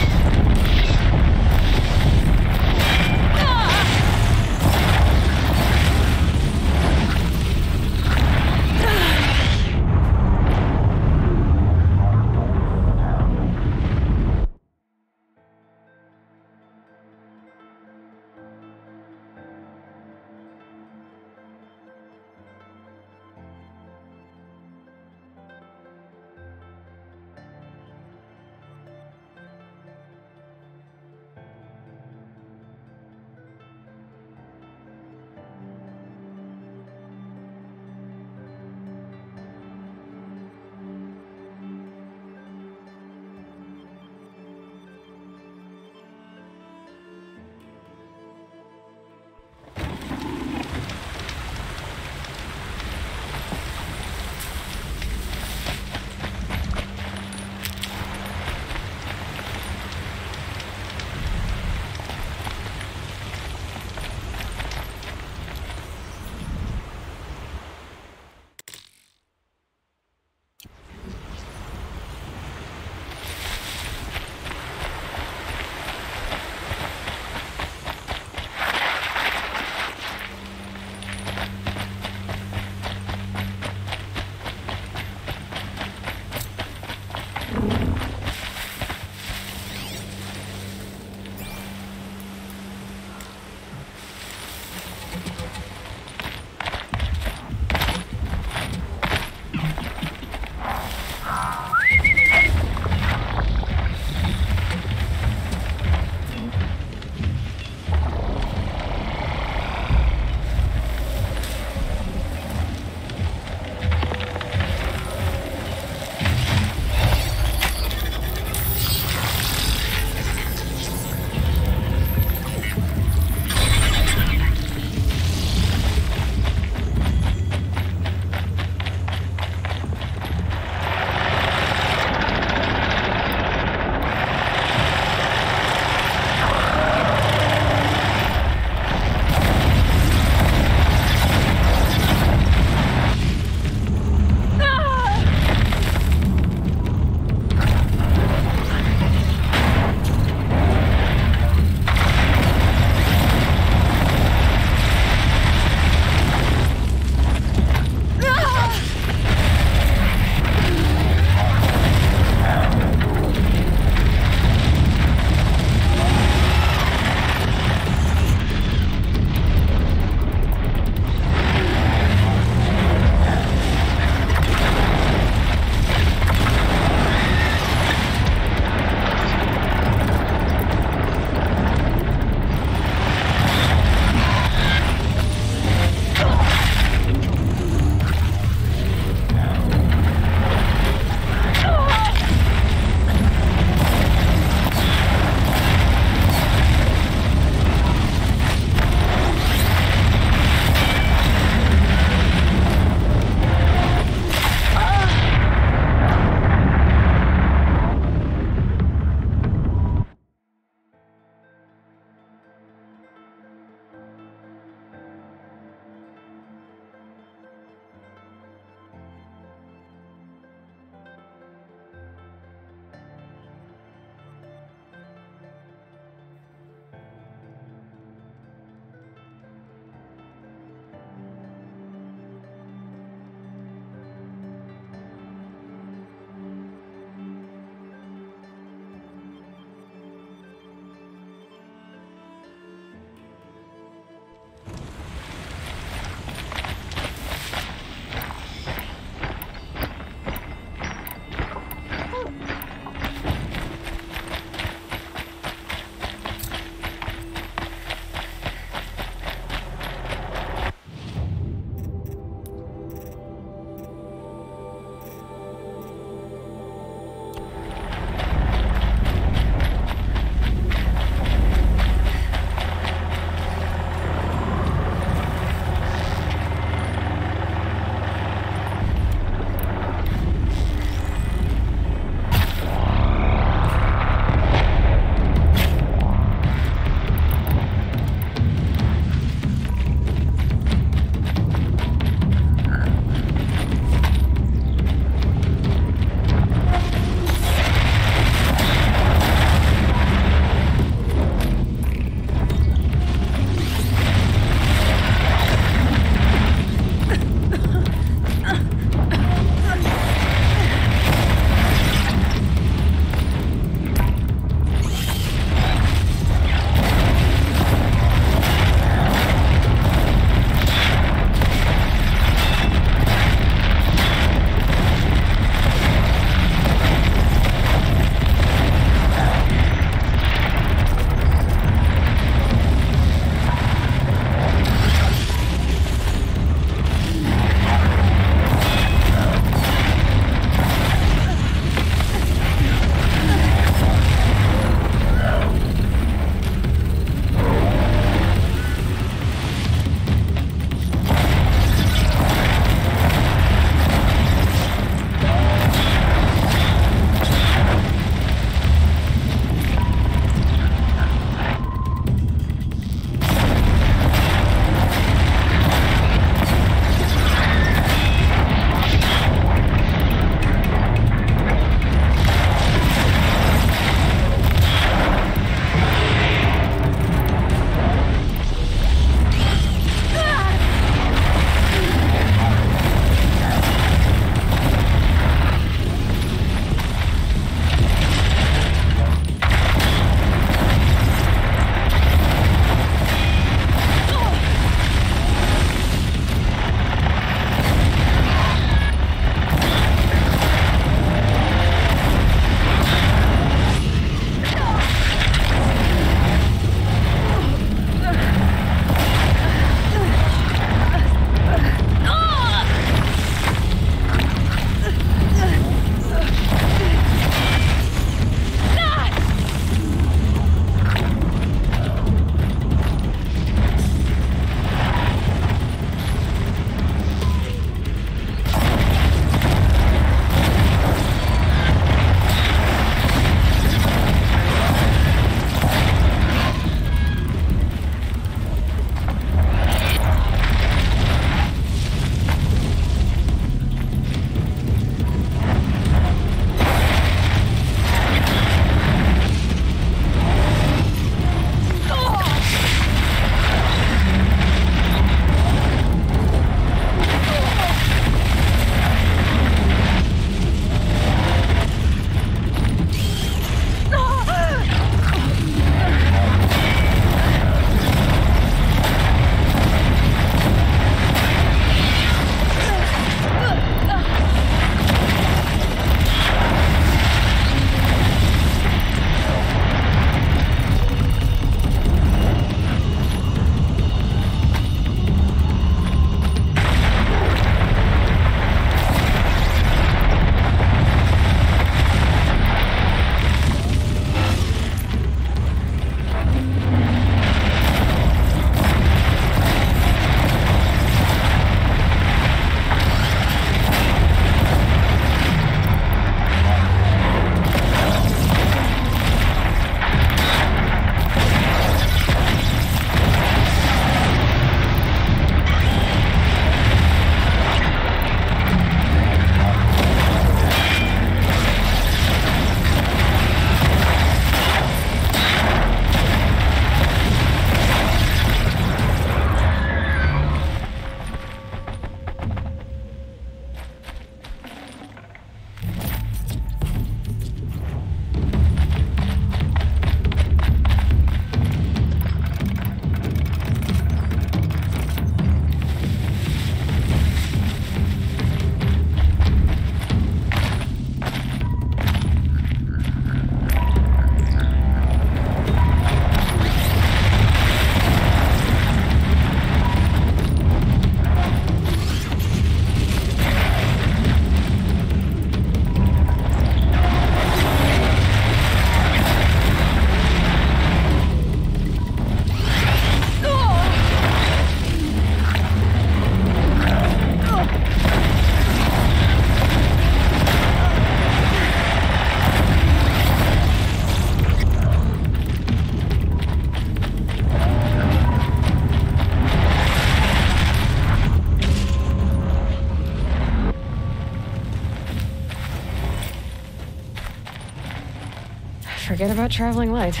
Forget about traveling light.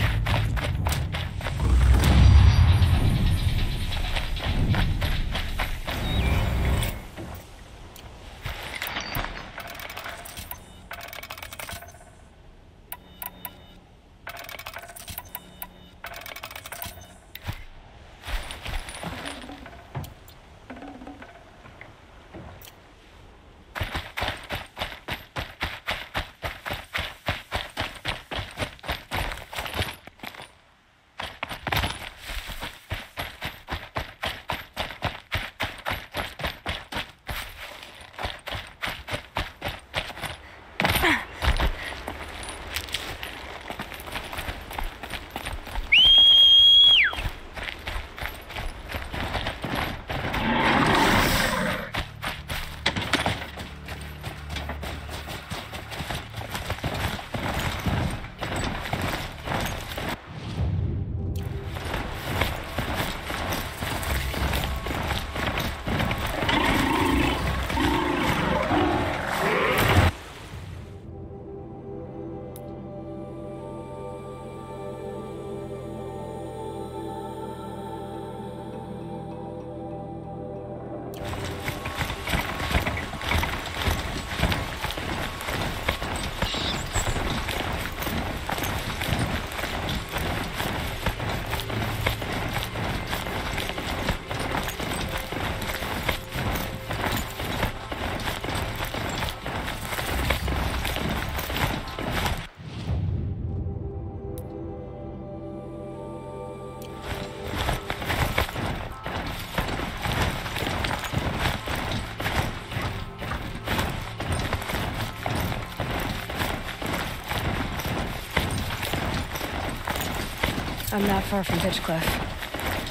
I'm not far from Pitchcliff.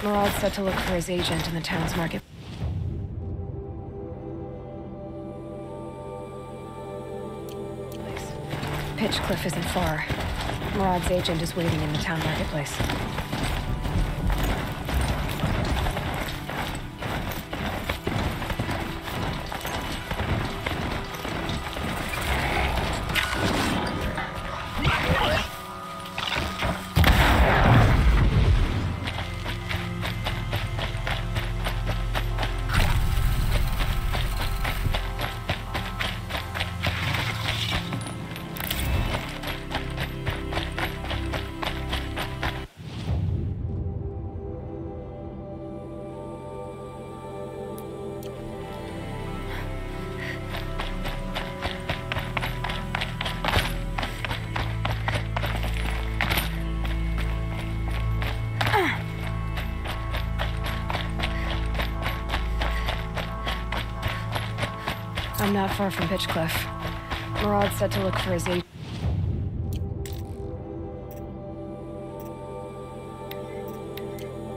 Murad said to look for his agent in the town's market. Pitchcliff isn't far. Murad's agent is waiting in the town marketplace. I'm not far from Pitchcliff. Murad said to look for his agent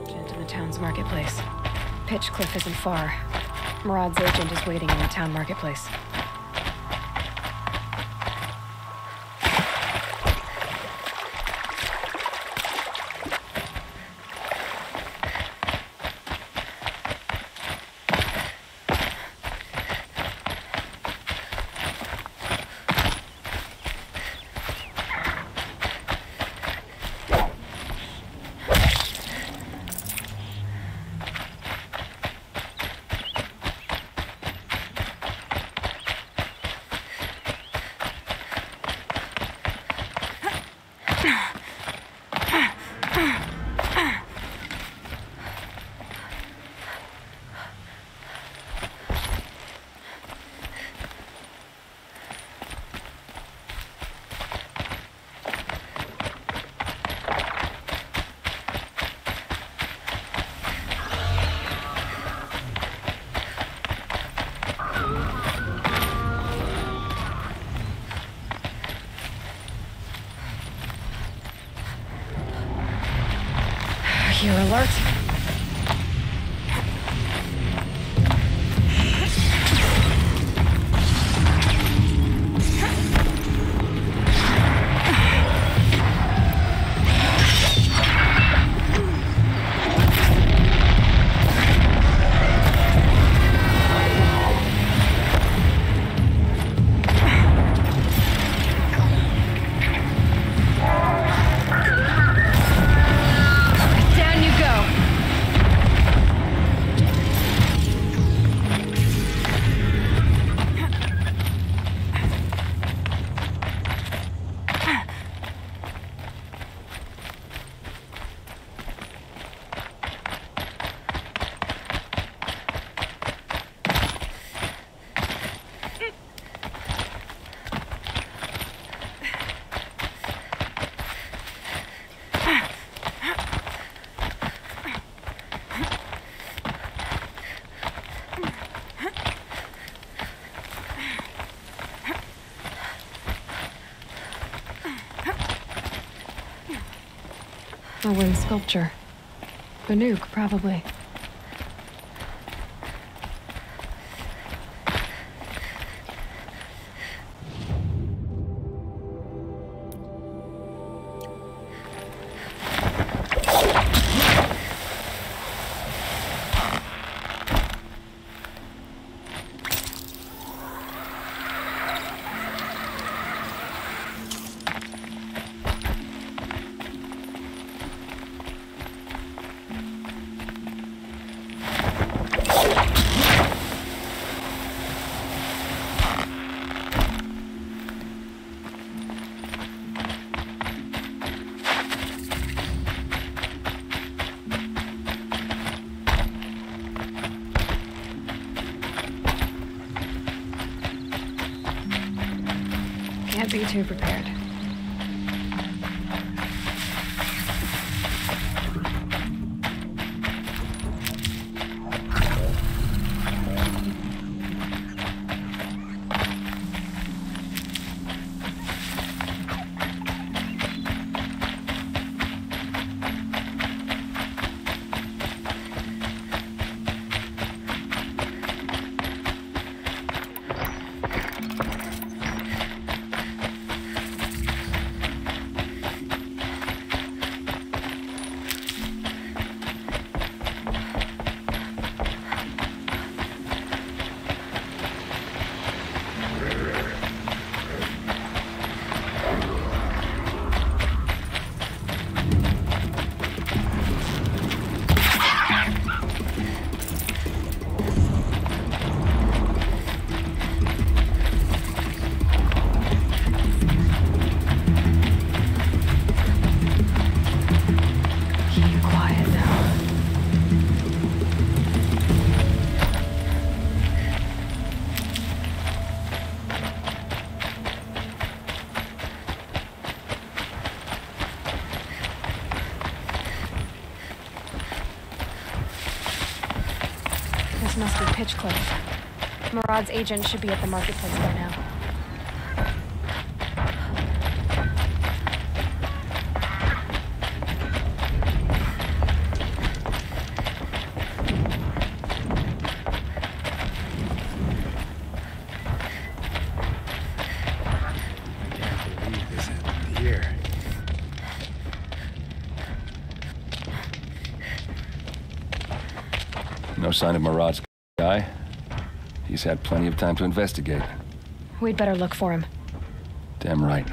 in the town's marketplace. Pitchcliff isn't far. Murad's agent is waiting in the town marketplace. You're alert. A wooden sculpture. A nuke, probably. Can't be too prepared. This must be Pitchcliff. Murad's agent should be at the marketplace by now. No sign of Murad's guy. He's had plenty of time to investigate. We'd better look for him. Damn right.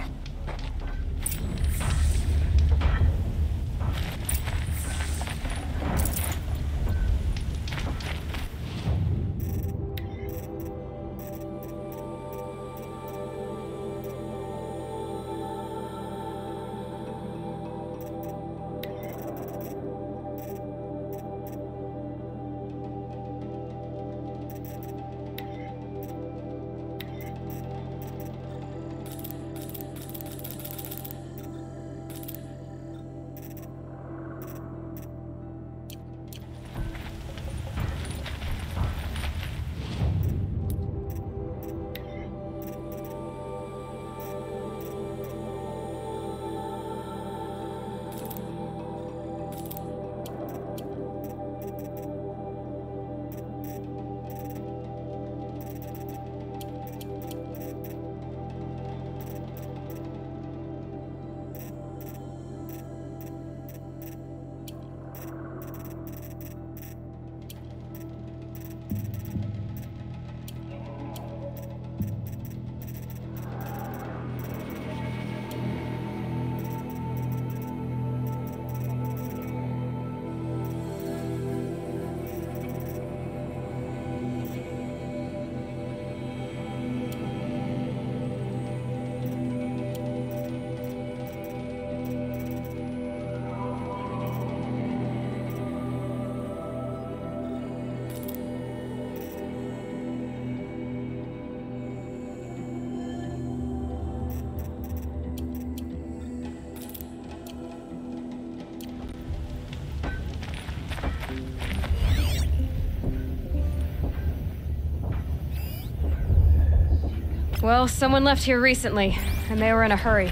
Well, someone left here recently, and they were in a hurry.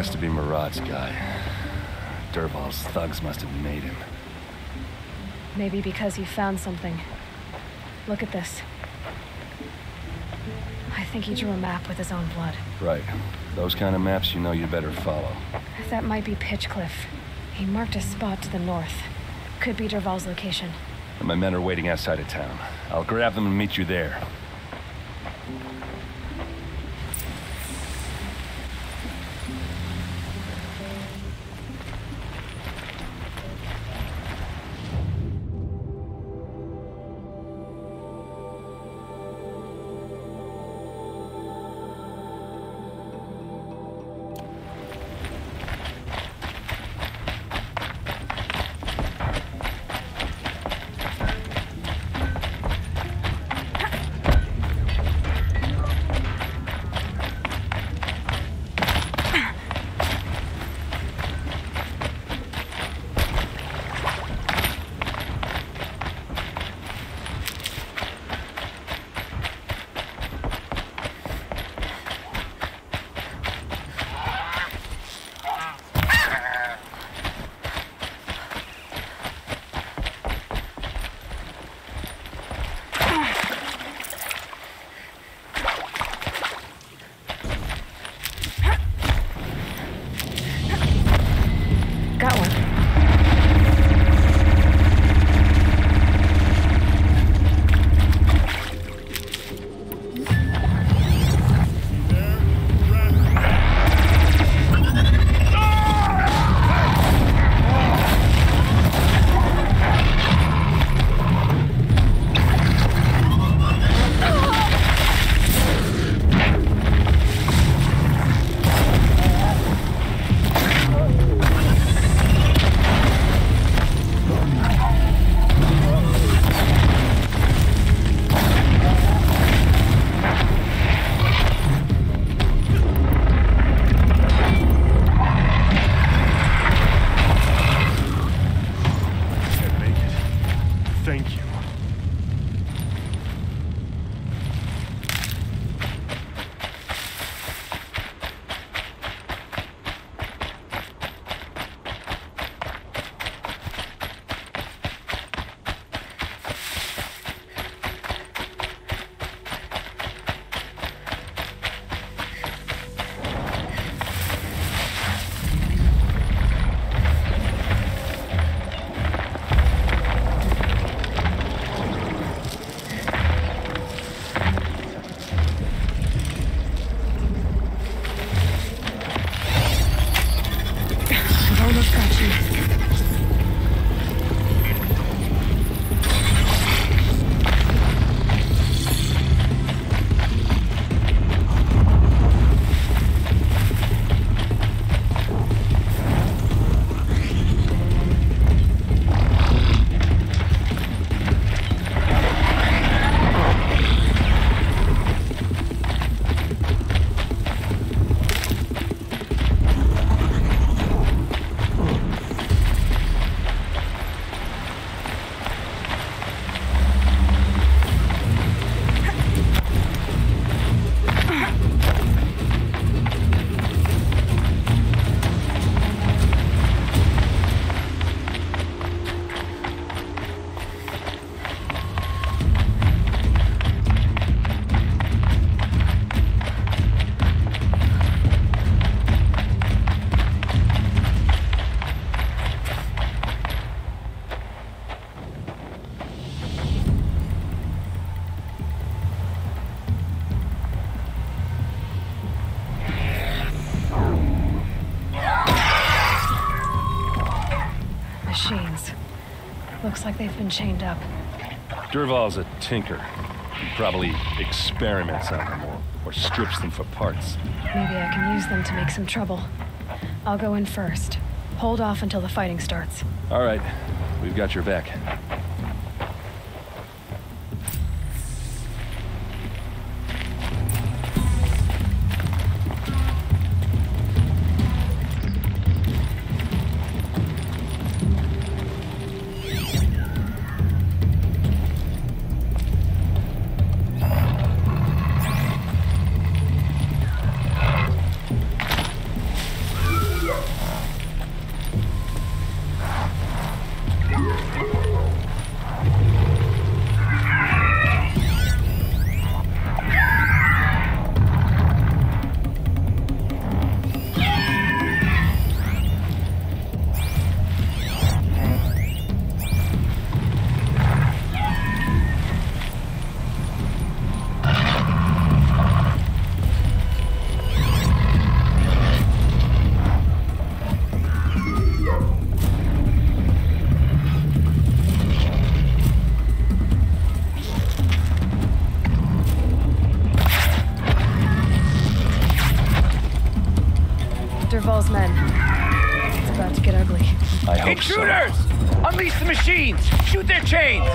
has to be Murad's guy. Dervahl's thugs must have made him. Maybe because he found something. Look at this. I think he drew a map with his own blood. Right. Those kind of maps you know you better follow. That might be Pitchcliff. He marked a spot to the north. Could be Dervahl's location. And my men are waiting outside of town. I'll grab them and meet you there. Got one. Thank you. Machines. Looks like they've been chained up. Dervahl's a tinker. He probably experiments on them or strips them for parts. Maybe I can use them to make some trouble. I'll go in first. Hold off until the fighting starts. All right. We've got your back. Dervahl's men. It's about to get ugly. I hope Intruders! Unleash the machines! Shoot their chains!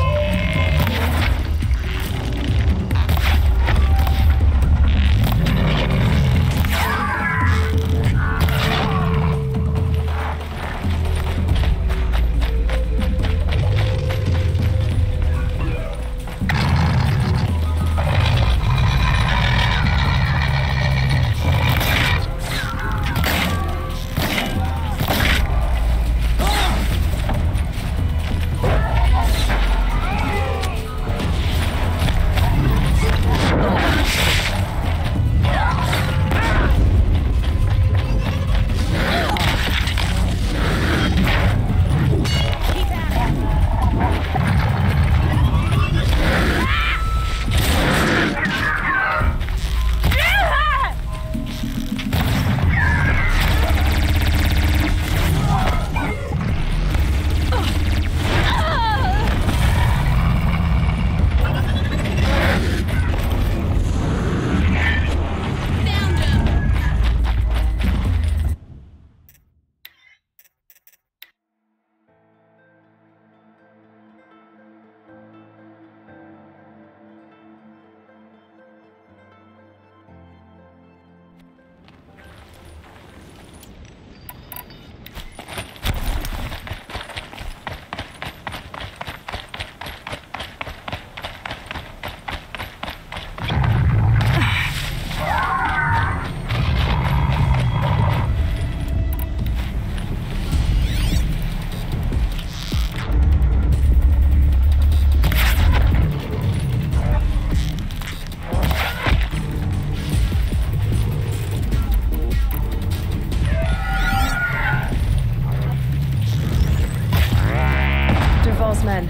Men.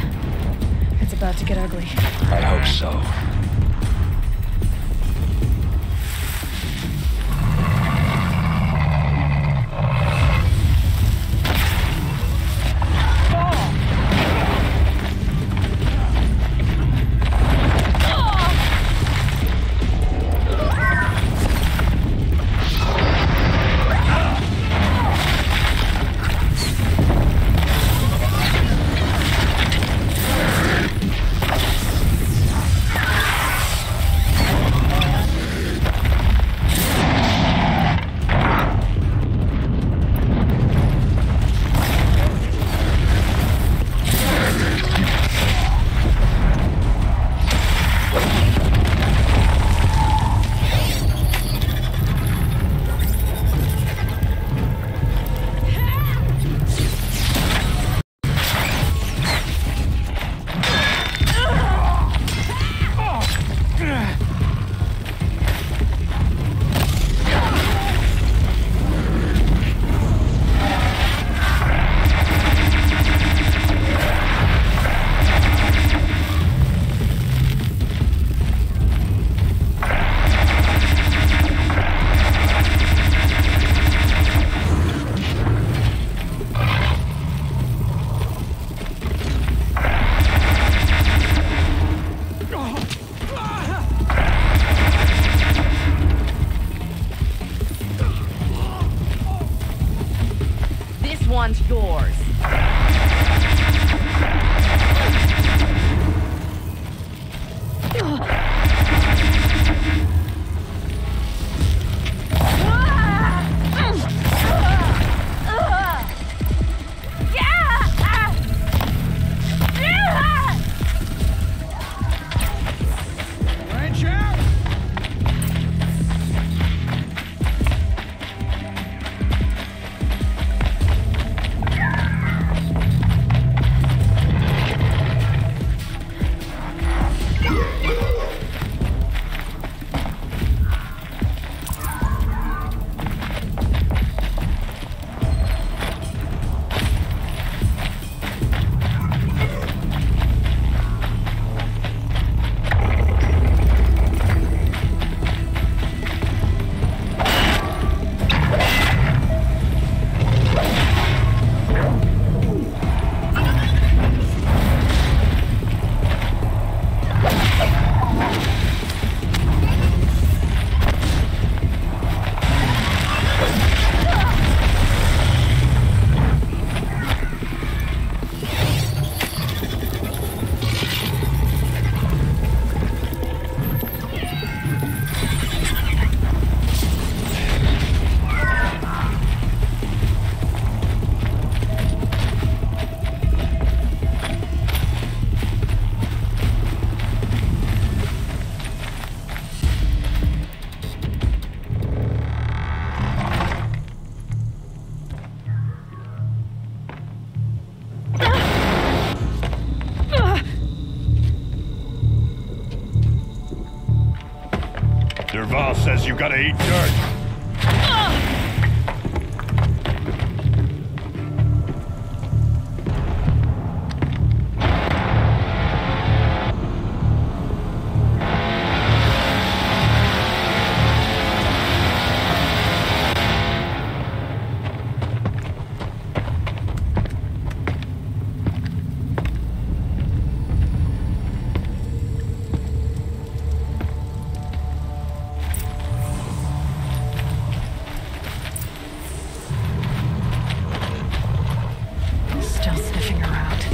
It's about to get ugly. I hope so. says you gotta eat dirt. Still sniffing around.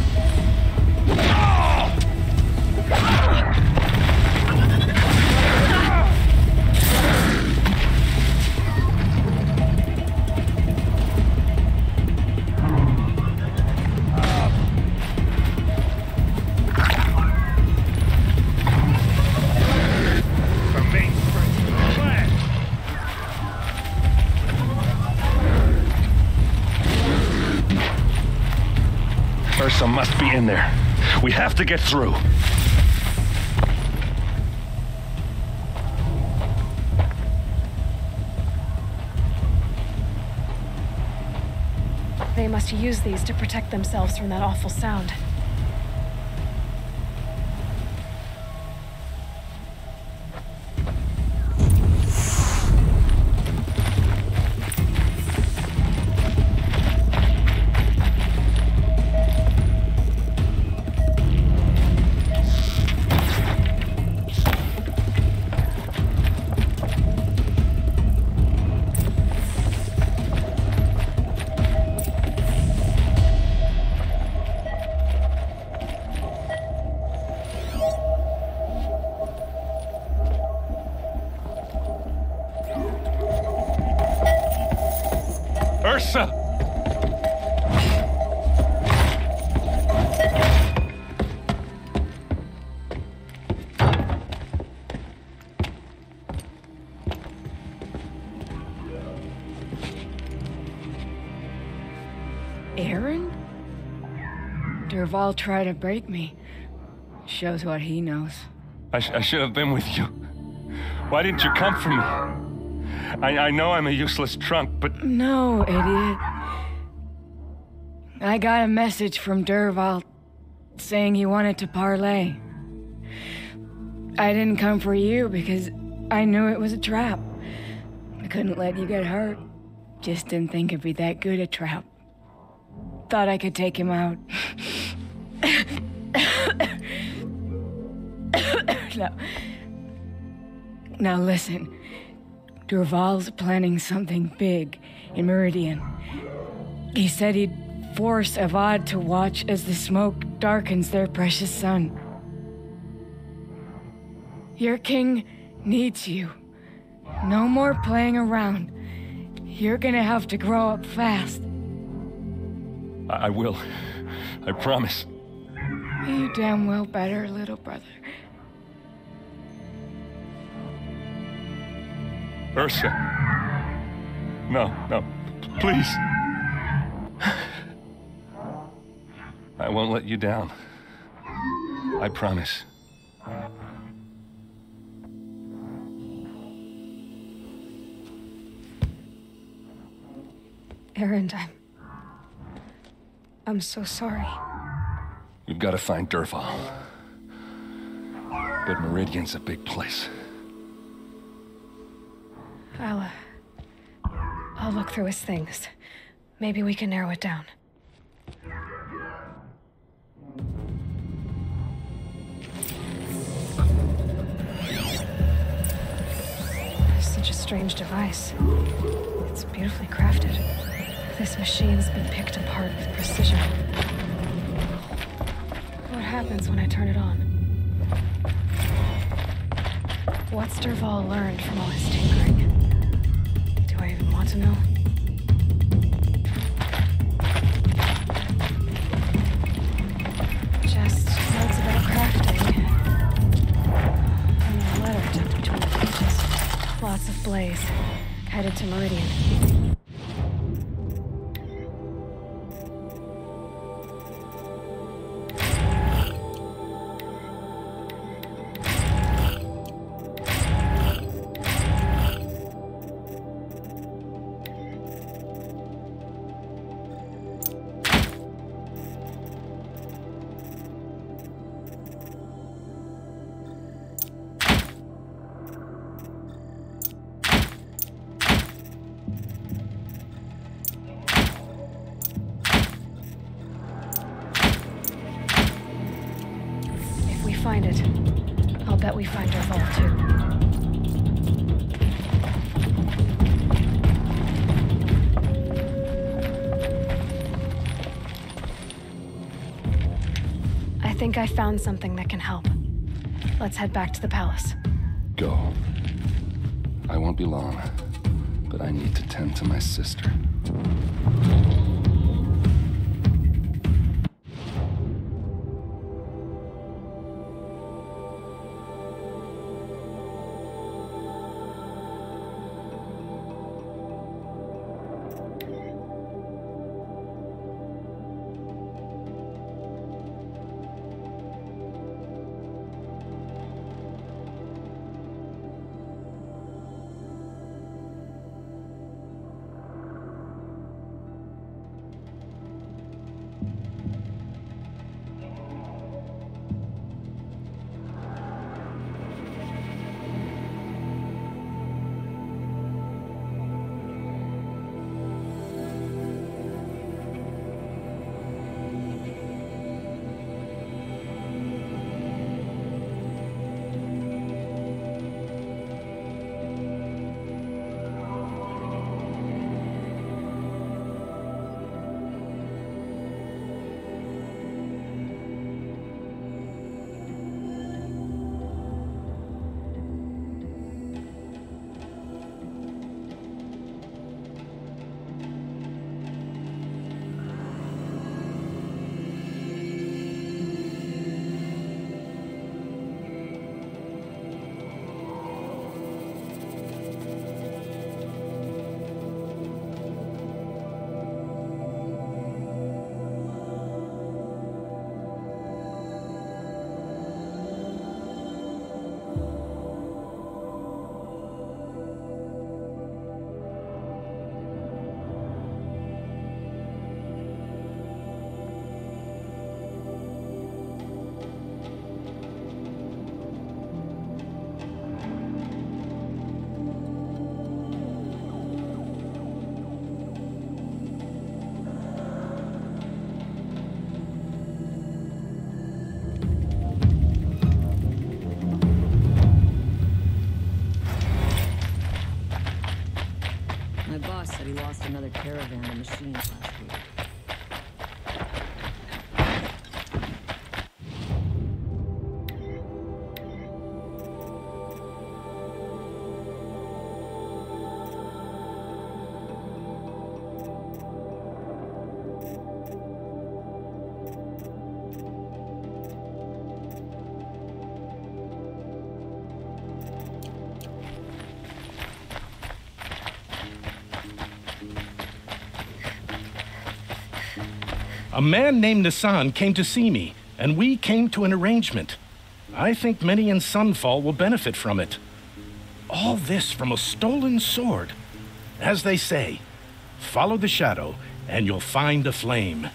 Ursa must be in there. We have to get through. They must use these to protect themselves from that awful sound. Ursa! Aaron? Dervahl tried to break me. Shows what he knows. I should have been with you. Why didn't you come for me? I know I'm a useless trunk, but... No, idiot. I got a message from Dervahl saying he wanted to parlay. I didn't come for you because I knew it was a trap. I couldn't let you get hurt. Just didn't think it'd be that good a trap. Thought I could take him out. Now listen. Dervahl's planning something big in Meridian. He said he'd force Avad to watch as the smoke darkens their precious sun. Your king needs you. No more playing around. You're gonna have to grow up fast. I will. I promise. You damn well better, little brother. Ursa. No, please. I won't let you down. I promise. Aaron, I'm so sorry. We've got to find Dervahl. But Meridian's a big place. I'll look through his things. Maybe we can narrow it down. Such a strange device. It's beautifully crafted. This machine's been picked apart with precision. What happens when I turn it on? What's Dervahl learned from all his tinkering? Do I even want to know? Just notes about crafting. And a letter tucked between the pages. Lots of blaze. Headed to Meridian. find it, I'll bet we find Dervahl too. I think I found something that can help. Let's head back to the palace. Go. I won't be long, but I need to tend to my sister. My boss said he lost another caravan of machines last week. A man named Nissan came to see me, and we came to an arrangement. I think many in Sunfall will benefit from it. All this from a stolen sword. As they say, follow the shadow, and you'll find a flame.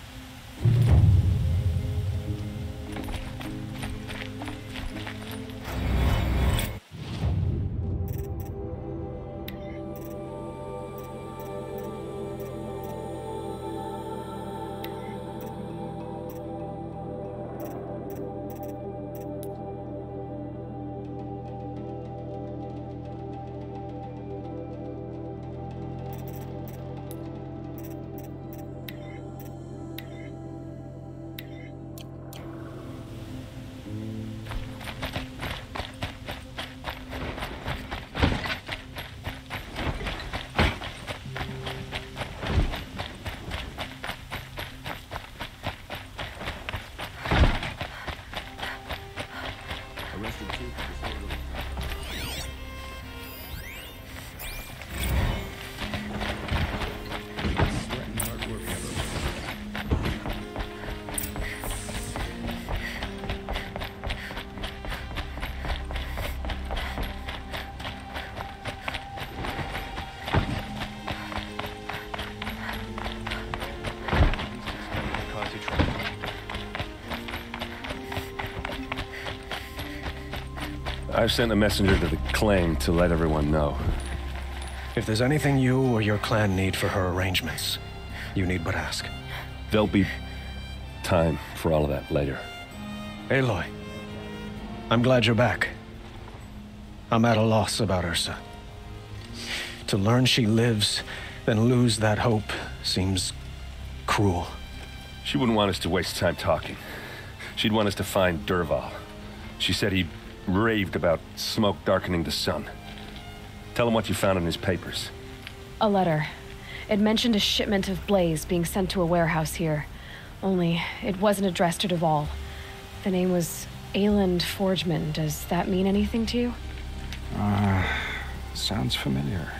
I've sent a messenger to the claim to let everyone know. If there's anything you or your clan need for her arrangements, you need but ask. There'll be time for all of that later. Aloy, I'm glad you're back. I'm at a loss about Ursa. To learn she lives, then lose that hope seems cruel. She wouldn't want us to waste time talking. She'd want us to find Dervahl. She said he raved about smoke darkening the sun. Tell him what you found in his papers. A letter. It mentioned a shipment of blaze being sent to a warehouse here. Only, it wasn't addressed to Dervahl. The name was Ayland Forgeman. Does that mean anything to you? Sounds familiar.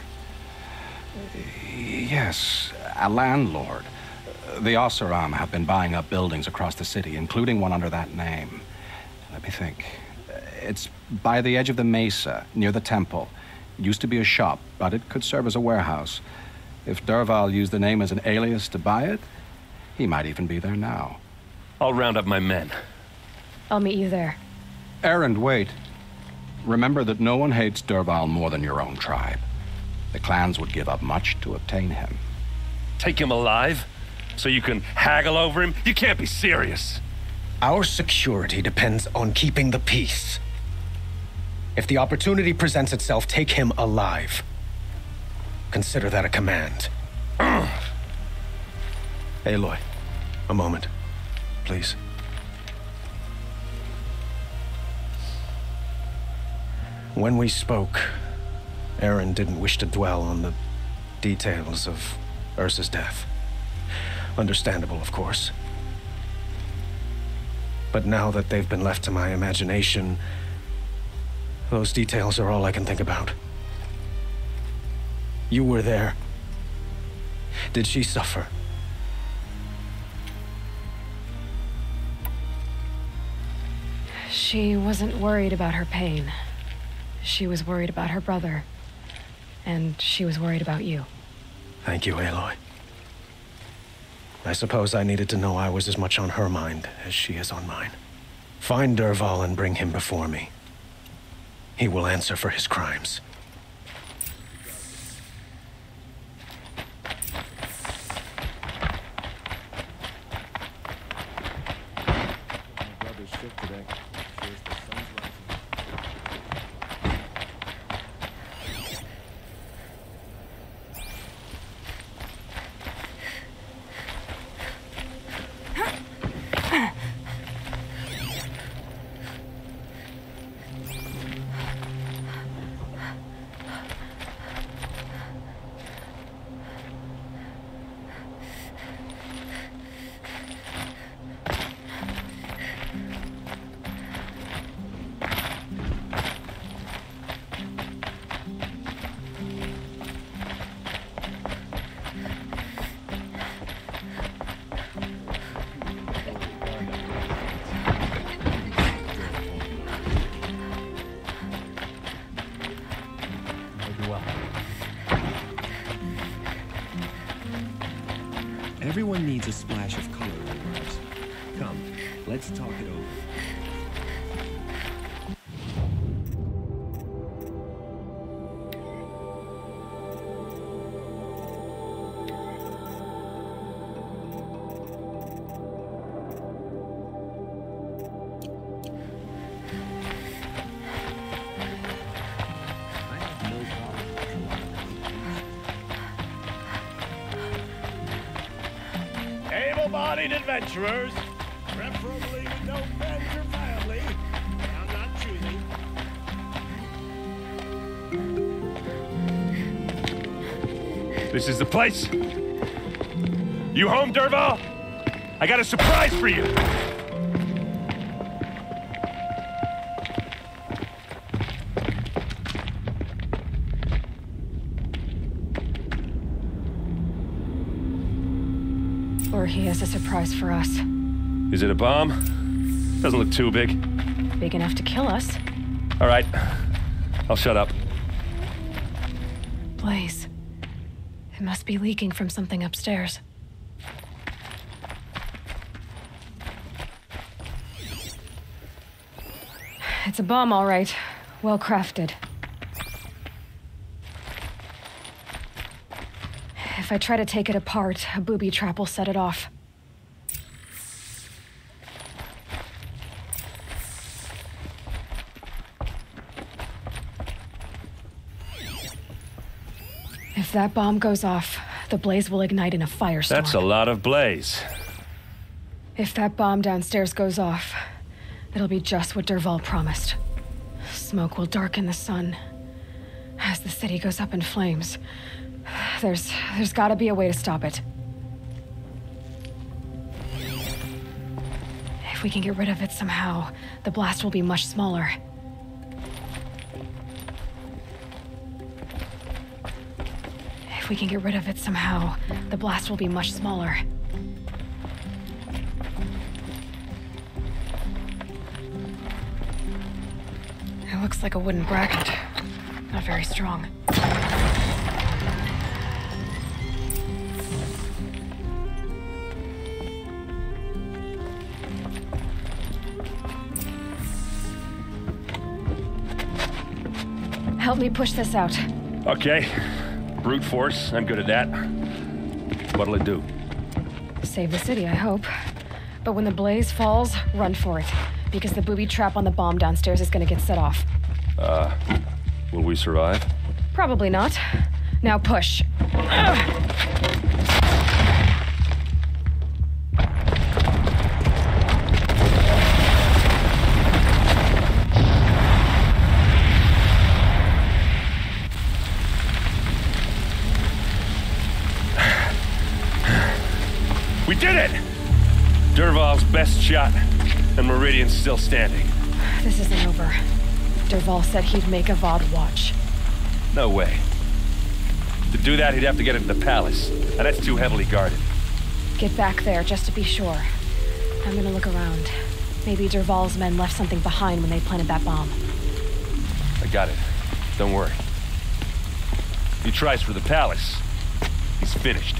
Yes, a landlord. The Oseram have been buying up buildings across the city, including one under that name. Let me think. It's by the edge of the mesa, near the temple. It used to be a shop, but it could serve as a warehouse. If Dervahl used the name as an alias to buy it, he might even be there now. I'll round up my men. I'll meet you there. Erend, wait. Remember that no one hates Dervahl more than your own tribe. The clans would give up much to obtain him. Take him alive? So you can haggle over him? You can't be serious. Our security depends on keeping the peace. If the opportunity presents itself, take him alive. Consider that a command. Aloy, a moment, please. When we spoke, Erend didn't wish to dwell on the details of Ursa's death. Understandable, of course. But now that they've been left to my imagination, those details are all I can think about. You were there. Did she suffer? She wasn't worried about her pain. She was worried about her brother. And she was worried about you. Thank you, Aloy. I suppose I needed to know I was as much on her mind as she is on mine. Find Dervahl and bring him before me. He will answer for his crimes. Everyone needs a splash of color in their lives. Come, let's talk it over. Able-bodied adventurers, preferably with no friends or family. I'm not choosing. This is the place? You home, Dervahl? I got a surprise for you. Or he has a surprise for us. Is it a bomb? Doesn't look too big. Big enough to kill us. All right. I'll shut up. Blaze. It must be leaking from something upstairs. It's a bomb, all right. Well crafted. If I try to take it apart, a booby trap will set it off. If that bomb goes off, the blaze will ignite in a firestorm. That's a lot of blaze. If that bomb downstairs goes off, it'll be just what Dervahl promised. Smoke will darken the sun. As the city goes up in flames, there's gotta be a way to stop it. If we can get rid of it somehow, the blast will be much smaller. If we can get rid of it somehow, the blast will be much smaller. It looks like a wooden bracket. Not very strong. Help me push this out. Okay. Brute force, I'm good at that. What'll it do? Save the city, I hope. But when the blaze falls, run for it. Because the booby trap on the bomb downstairs is gonna get set off. Will we survive? Probably not. Now push. We did it! Dervahl's best shot, and Meridian's still standing. This isn't over. Dervahl said he'd make Avad watch. No way. To do that, he'd have to get into the palace, and that's too heavily guarded. Get back there, just to be sure. I'm gonna look around. Maybe Dervahl's men left something behind when they planted that bomb. I got it. Don't worry. If he tries for the palace, he's finished.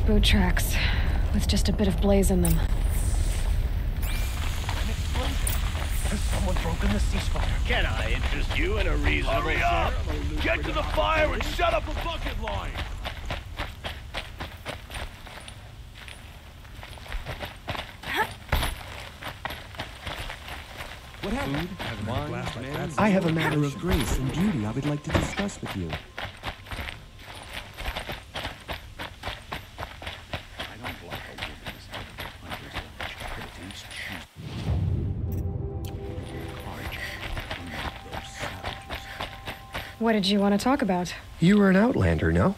Boot tracks, with just a bit of blaze in them. Has someone broken the ceasefire? Can I interest you in a reasonable... Hurry up! Get to the fire and shut up a bucket line! What happened? I have a matter of grace and beauty I would like to discuss with you. What did you want to talk about? You were an outlander, no?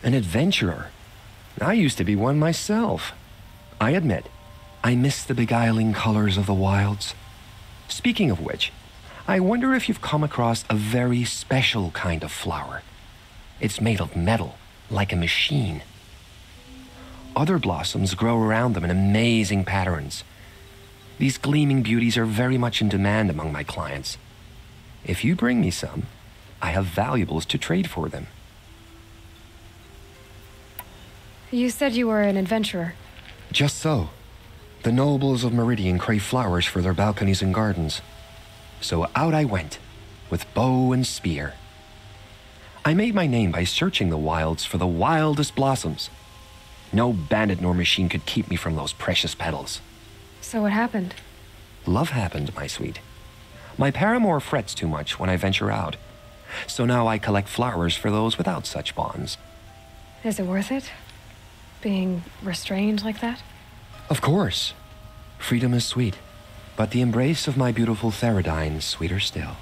An adventurer. I used to be one myself. I admit, I miss the beguiling colors of the wilds. Speaking of which, I wonder if you've come across a very special kind of flower. It's made of metal, like a machine. Other blossoms grow around them in amazing patterns. These gleaming beauties are very much in demand among my clients. If you bring me some, I have valuables to trade for them. You said you were an adventurer. Just so. The nobles of Meridian crave flowers for their balconies and gardens. So out I went, with bow and spear. I made my name by searching the wilds for the wildest blossoms. No bandit nor machine could keep me from those precious petals. So what happened? Love happened, my sweet. My paramour frets too much when I venture out. So now I collect flowers for those without such bonds. Is it worth it? Being restrained like that? Of course. Freedom is sweet, but the embrace of my beautiful Theradine is sweeter still.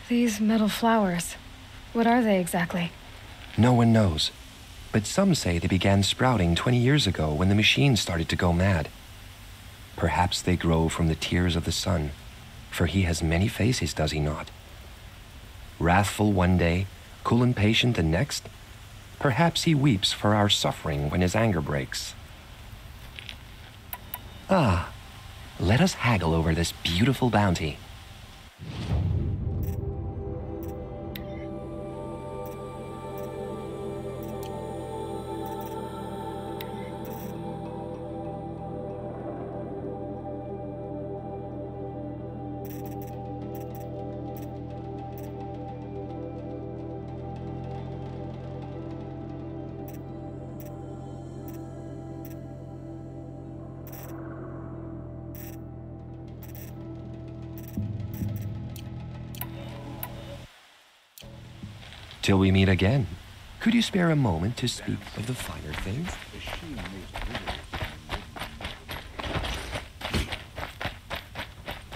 These metal flowers, what are they exactly? No one knows, but some say they began sprouting 20 years ago when the machine started to go mad. Perhaps they grow from the tears of the sun, for he has many faces, does he not? Wrathful one day, cool and patient the next. Perhaps he weeps for our suffering when his anger breaks. Ah, let us haggle over this beautiful bounty. Till we meet again. Could you spare a moment to speak of the finer things?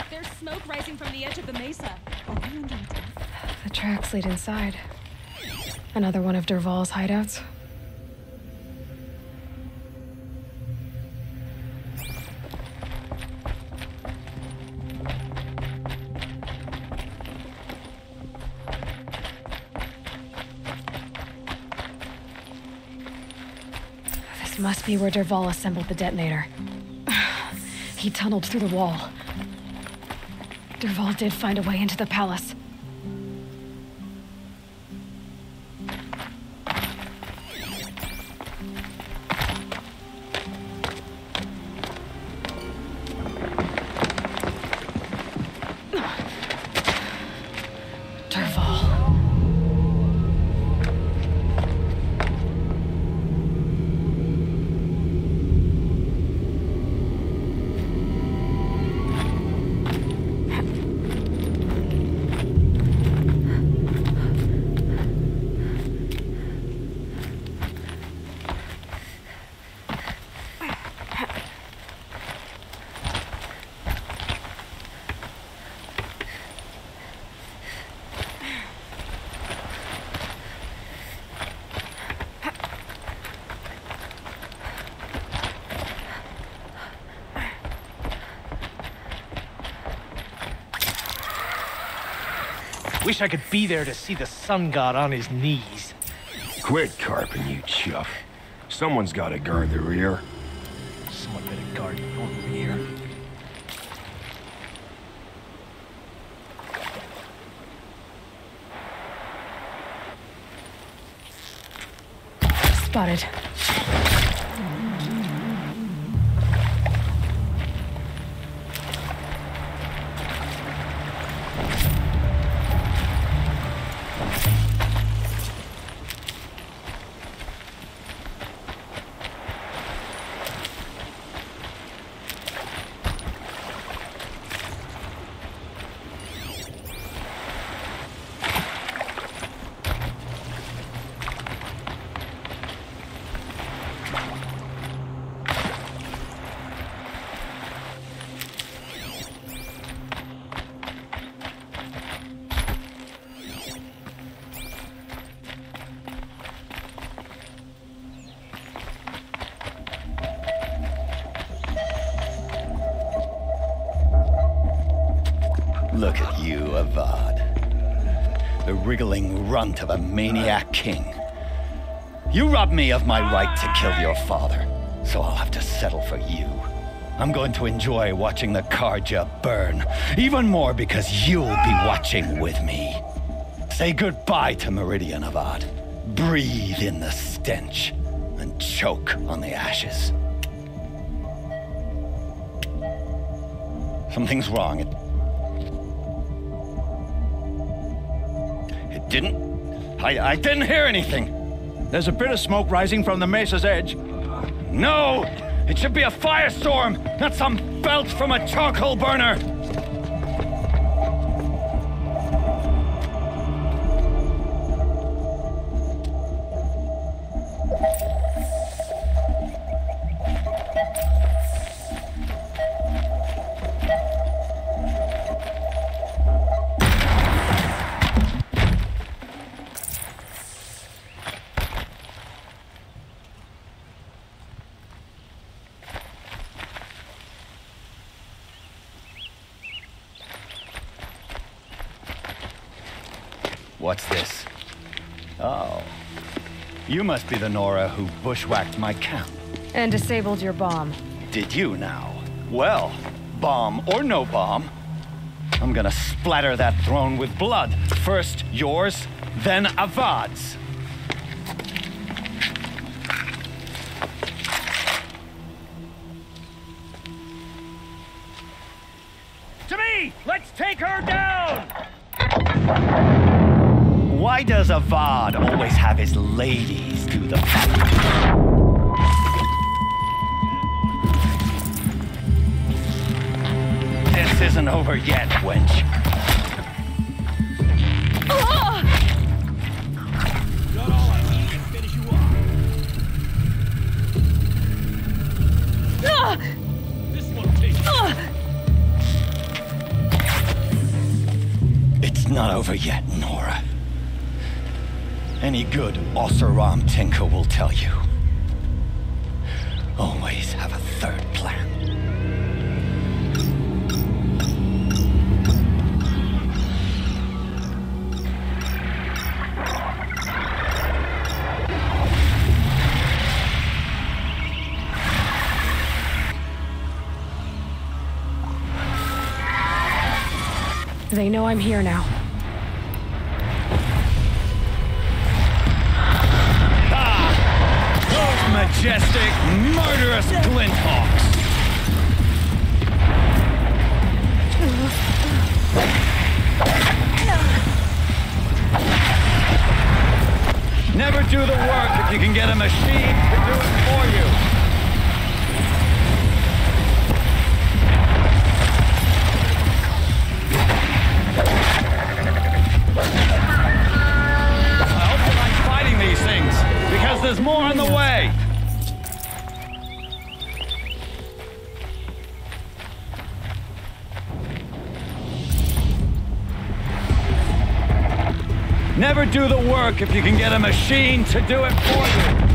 There's smoke rising from the edge of the mesa. The tracks lead inside. Another one of Dervahl's hideouts. This must be where Dervahl assembled the detonator. He tunneled through the wall. Dervahl did find a way into the palace. Wish I could be there to see the sun god on his knees. Quit carping, you chuff. Someone's got to guard the rear. Someone better guard your rear. Spotted. Look at you, Avad. The wriggling runt of a maniac king. You robbed me of my right to kill your father, so I'll have to settle for you. I'm going to enjoy watching the Karja burn, even more because you'll be watching with me. Say goodbye to Meridian, Avad. Breathe in the stench and choke on the ashes. Something's wrong. It didn't... I didn't hear anything. There's a bit of smoke rising from the mesa's edge. No! It should be a firestorm, not some belch from a charcoal burner! What's this? Oh. You must be the Nora who bushwhacked my camp. And disabled your bomb. Did you now? Well, bomb or no bomb, I'm gonna splatter that throne with blood. First yours, then Avad's. To me! Let's take her down! Why does Avad always have his ladies do the fighting? This isn't over yet, wench. over yet, Nora. Any good Oseram tinker will tell you. Always have a third plan. They know I'm here now. Those majestic, murderous glinthawks! Never do the work if you can get a machine to do it for you. These things, because there's more on the way. Never do the work if you can get a machine to do it for you.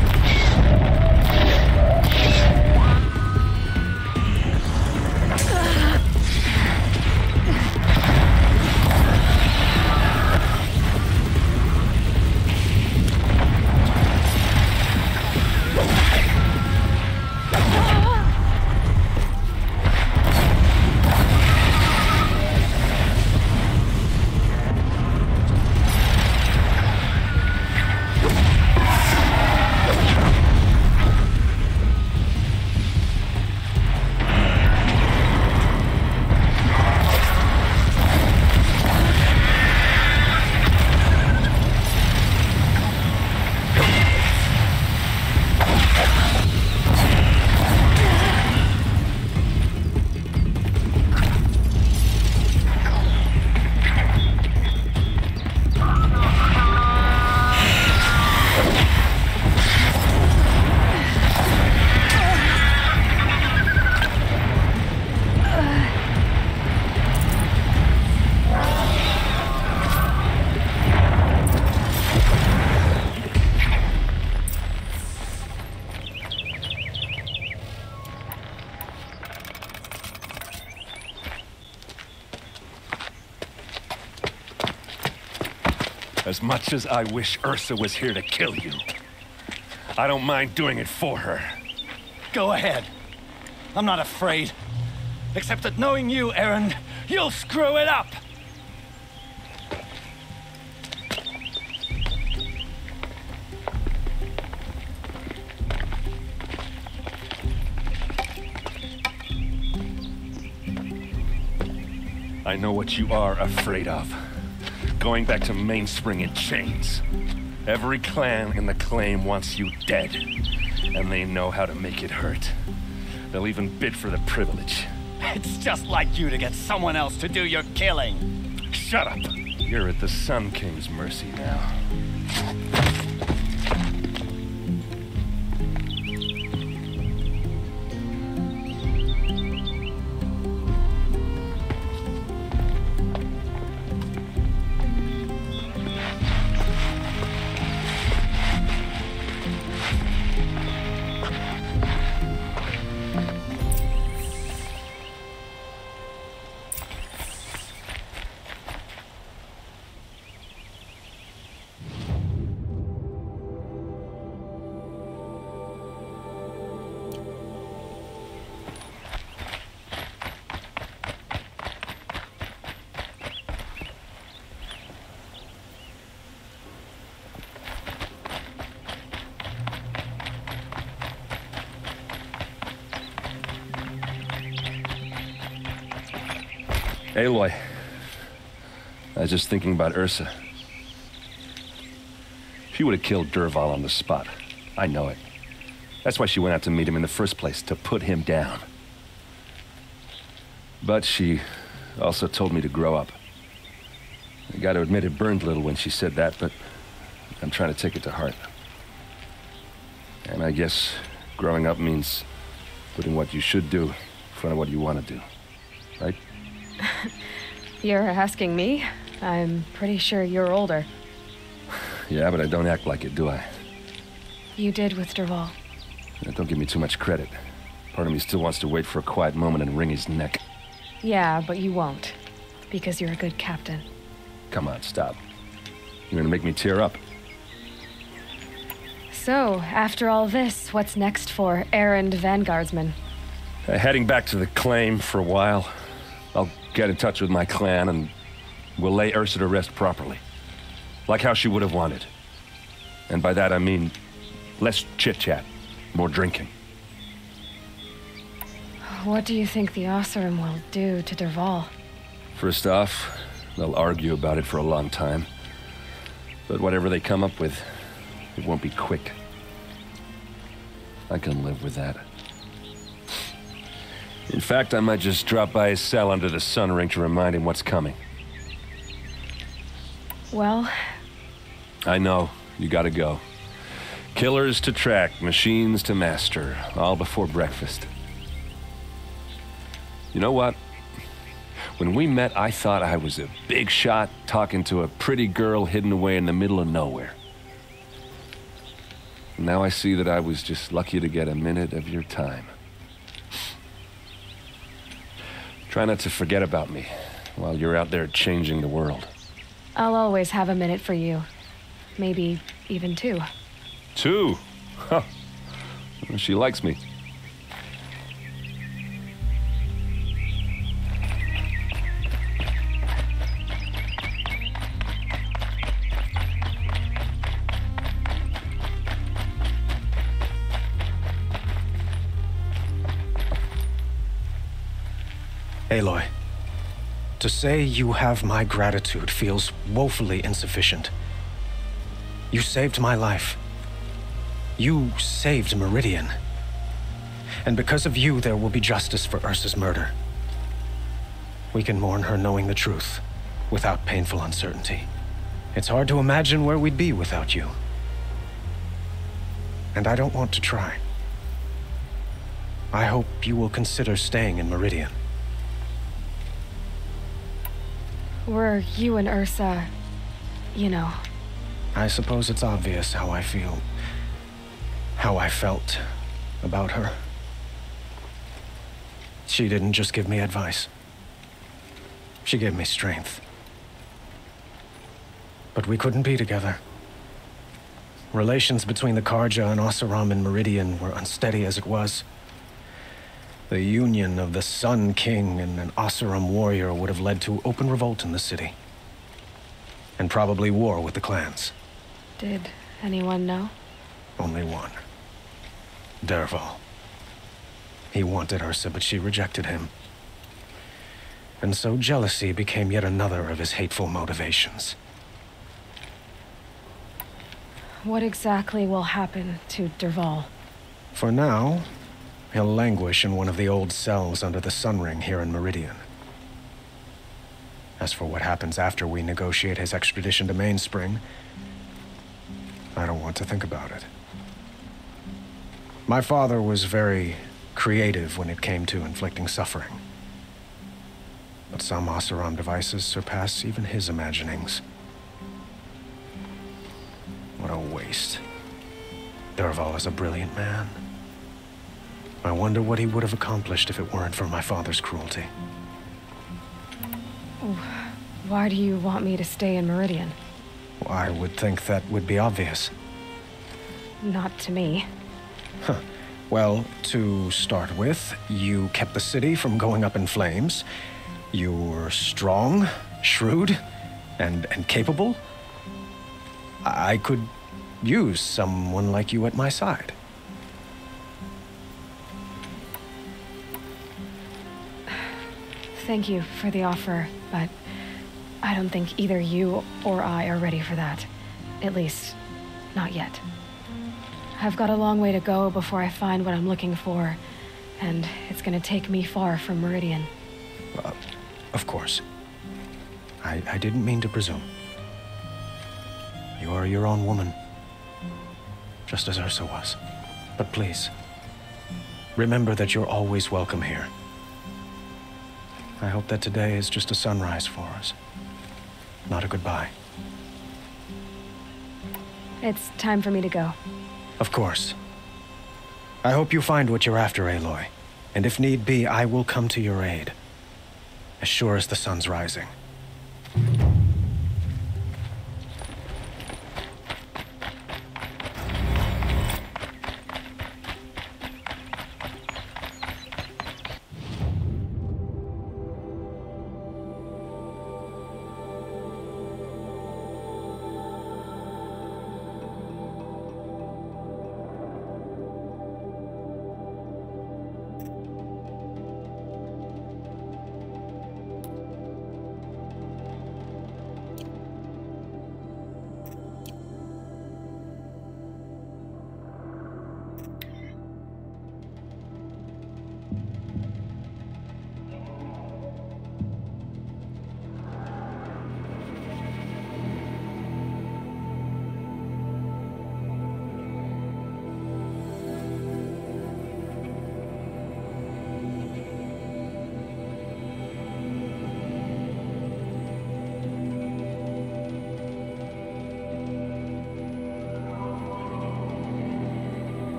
As much as I wish Ursa was here to kill you, I don't mind doing it for her. Go ahead. I'm not afraid. Except that knowing you, Aaron, you'll screw it up! I know what you are afraid of. Going back to Mainspring in chains. Every clan in the claim wants you dead, and they know how to make it hurt. They'll even bid for the privilege. It's just like you to get someone else to do your killing. Shut up! You're at the Sun King's mercy now. Aloy, I was just thinking about Ursa. She would have killed Dervahl on the spot. I know it. That's why she went out to meet him in the first place, to put him down. But she also told me to grow up. I gotta admit it burned a little when she said that, but I'm trying to take it to heart. And I guess growing up means putting what you should do in front of what you want to do. Right? You're asking me? I'm pretty sure you're older. Yeah, but I don't act like it, do I? You did with Dervahl. Don't give me too much credit. Part of me still wants to wait for a quiet moment and wring his neck. Yeah, but you won't. Because you're a good captain. Come on, stop. You're gonna make me tear up. So, after all this, what's next for errand vanguardsman? Heading back to the claim for a while. I'll get in touch with my clan and we'll lay Ursa to rest properly. Like how she would have wanted. And by that I mean less chit-chat, more drinking. What do you think the Oseram will do to Dervahl? First off, they'll argue about it for a long time. But whatever they come up with, it won't be quick. I can live with that. In fact, I might just drop by his cell under the sun ring to remind him what's coming. Well... I know. You gotta go. Killers to track, machines to master, all before breakfast. You know what? When we met, I thought I was a big shot talking to a pretty girl hidden away in the middle of nowhere. Now I see that I was just lucky to get a minute of your time. Try not to forget about me while you're out there changing the world. I'll always have a minute for you. Maybe even 2. 2? Huh. She likes me. Aloy, to say you have my gratitude feels woefully insufficient. You saved my life. You saved Meridian. And because of you, there will be justice for Ursa's murder. We can mourn her knowing the truth, without painful uncertainty. It's hard to imagine where we'd be without you. And I don't want to try. I hope you will consider staying in Meridian. Were you and Ursa, you know... I suppose it's obvious how I feel. How I felt about her. She didn't just give me advice. She gave me strength. But we couldn't be together. Relations between the Karja and Oseram and Meridian were unsteady as it was. The union of the Sun King and an Oseram warrior would have led to open revolt in the city. And probably war with the clans. Did anyone know? Only one. Dervahl. He wanted Ursa, but she rejected him. And so jealousy became yet another of his hateful motivations. What exactly will happen to Dervahl? For now, he'll languish in one of the old cells under the Sun Ring here in Meridian. As for what happens after we negotiate his extradition to Mainspring, I don't want to think about it. My father was very creative when it came to inflicting suffering. But some Oseram devices surpass even his imaginings. What a waste. Dervahl is a brilliant man. I wonder what he would have accomplished if it weren't for my father's cruelty. Why do you want me to stay in Meridian? I would think that would be obvious. Not to me. Huh. Well, to start with, you kept the city from going up in flames. You were strong, shrewd, and capable. I could use someone like you at my side. Thank you for the offer, but I don't think either you or I are ready for that. At least, not yet. I've got a long way to go before I find what I'm looking for, and it's gonna take me far from Meridian. Of course. I didn't mean to presume. You are your own woman, just as Ursa was. But please, remember that you're always welcome here. I hope that today is just a sunrise for us. not a goodbye. It's time for me to go. Of course. I hope you find what you're after, Aloy. And if need be, I will come to your aid. As sure as the sun's rising.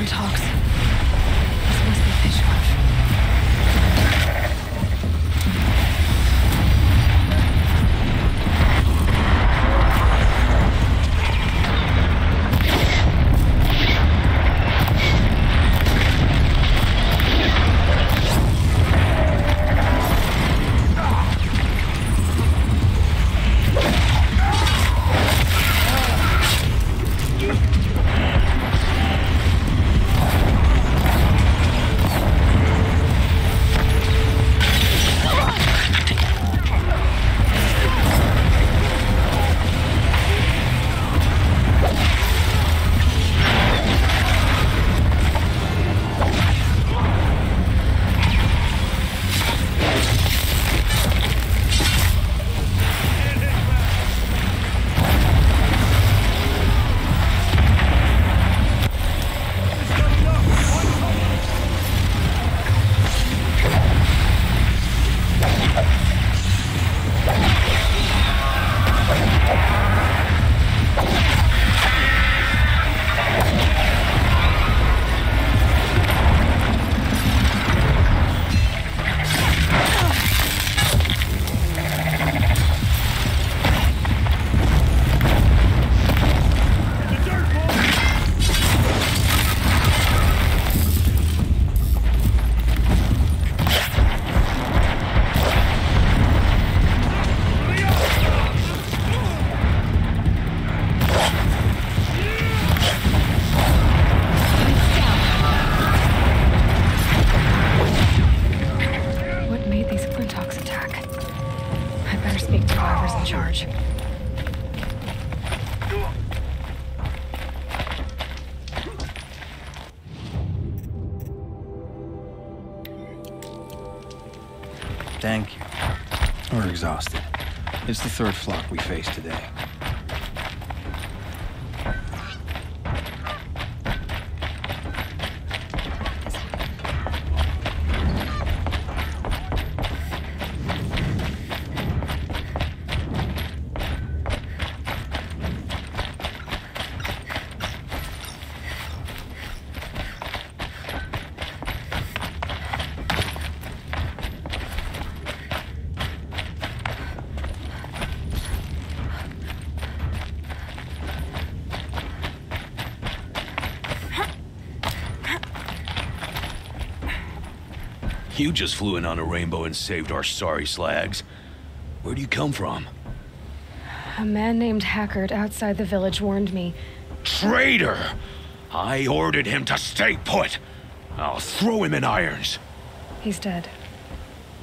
Talks. This must be Fishwife. Thank you. We're exhausted. It's the third flock we faced today. You just flew in on a rainbow and saved our sorry slags. Where do you come from? A man named Hackard outside the village warned me. Traitor! I ordered him to stay put. I'll throw him in irons. He's dead.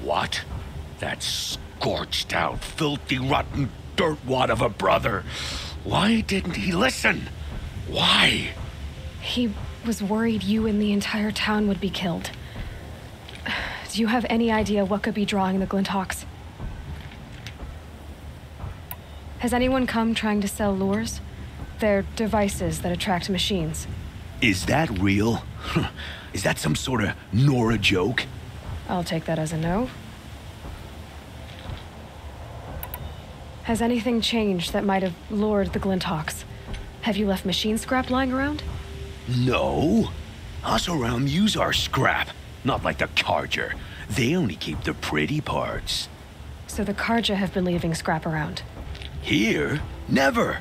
What? That scorched out, filthy, rotten dirtwad of a brother. Why didn't he listen? Why? He was worried you and the entire town would be killed. Do you have any idea what could be drawing the Glinthawks? Has anyone come trying to sell lures? They're devices that attract machines. Is that real? Is that some sort of Nora joke? I'll take that as a no. Has anything changed that might have lured the Glinthawks? Have you left machine scrap lying around? No. Us around use our scrap. Not like the Carja. They only keep the pretty parts. So the Carja have been leaving scrap around? Here? Never.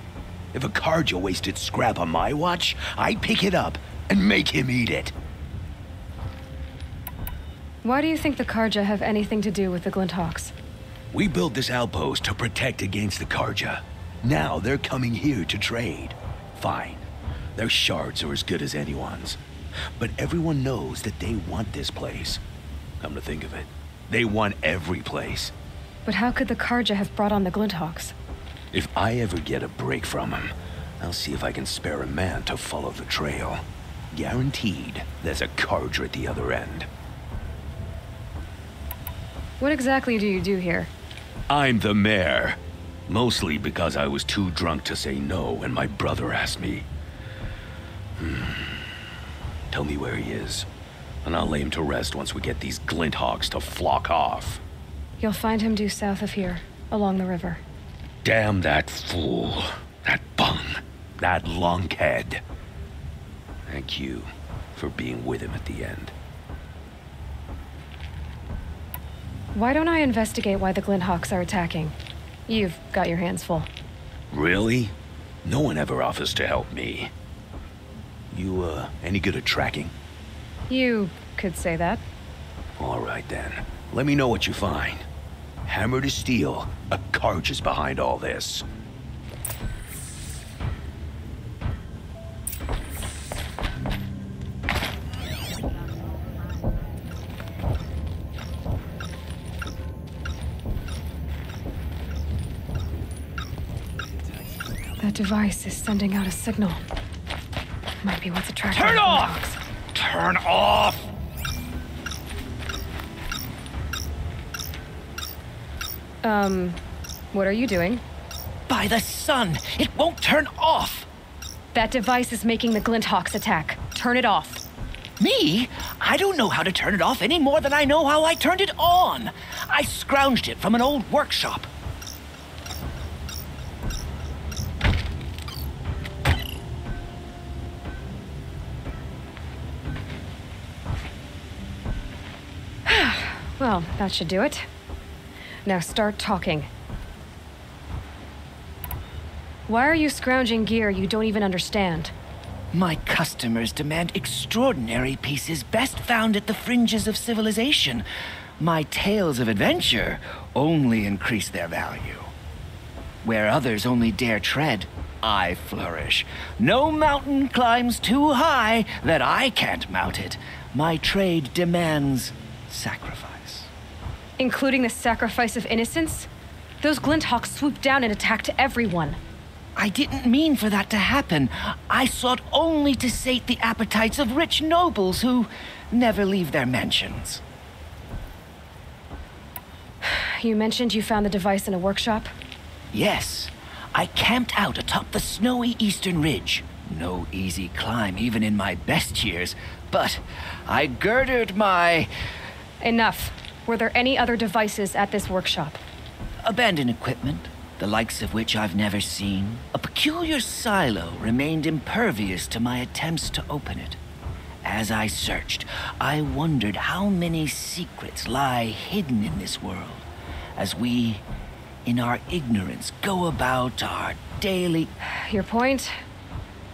If a Carja wasted scrap on my watch, I'd pick it up and make him eat it. Why do you think the Carja have anything to do with the Glinthawks? We built this outpost to protect against the Carja. Now they're coming here to trade. Fine. Their shards are as good as anyone's. But everyone knows that they want this place. Come to think of it, they want every place. But how could the Carja have brought on the Glinthawks? If I ever get a break from them, I'll see if I can spare a man to follow the trail. Guaranteed, there's a Carja at the other end. What exactly do you do here? I'm the mayor. Mostly because I was too drunk to say no when my brother asked me. Tell me where he is, and I'll lay him to rest once we get these Glinthawks to flock off. You'll find him due south of here, along the river. Damn that fool. That bung. That lunkhead. Thank you for being with him at the end. Why don't I investigate why the Glinthawks are attacking? You've got your hands full. Really? No one ever offers to help me. You, any good at tracking? You could say that. All right, then. Let me know what you find. Hammer to steel, a Carja is behind all this. That device is sending out a signal. Might be what's attracting Turn the off! Glinthawks. Turn off! What are you doing? By the sun! It won't turn off! That device is making the Glinthawks attack. Turn it off. Me? I don't know how to turn it off any more than I know how I turned it on. I scrounged it from an old workshop. Well, that should do it. Now start talking. Why are you scrounging gear you don't even understand? My customers demand extraordinary pieces best found at the fringes of civilization. My tales of adventure only increase their value. Where others only dare tread, I flourish. No mountain climbs too high that I can't mount it. My trade demands sacrifice. Including the sacrifice of innocence? Those Glinthawks swooped down and attacked everyone. I didn't mean for that to happen. I sought only to sate the appetites of rich nobles who never leave their mansions. You mentioned you found the device in a workshop? Yes. I camped out atop the snowy eastern ridge. No easy climb, even in my best years. But I girded my... Enough. Were there any other devices at this workshop? Abandoned equipment, the likes of which I've never seen. A peculiar silo remained impervious to my attempts to open it. As I searched, I wondered how many secrets lie hidden in this world, as we, in our ignorance, go about our daily... Your point?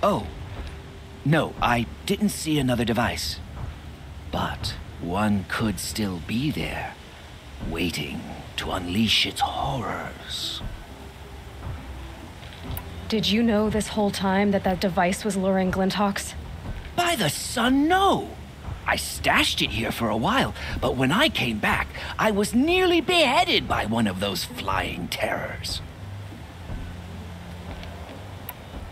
Oh, no, I didn't see another device. But one could still be there, waiting to unleash its horrors. Did you know this whole time that that device was luring Glinthawks? By the sun, no! I stashed it here for a while, but when I came back, I was nearly beheaded by one of those flying terrors.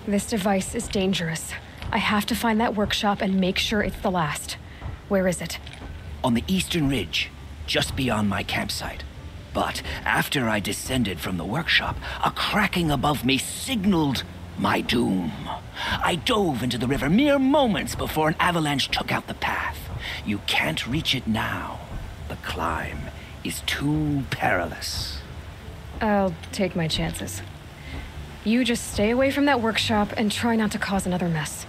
This device is dangerous. I have to find that workshop and make sure it's the last. Where is it? On the eastern ridge, just beyond my campsite. But after I descended from the workshop, a cracking above me signaled my doom. I dove into the river mere moments before an avalanche took out the path. You can't reach it now. The climb is too perilous. I'll take my chances. You just stay away from that workshop and try not to cause another mess.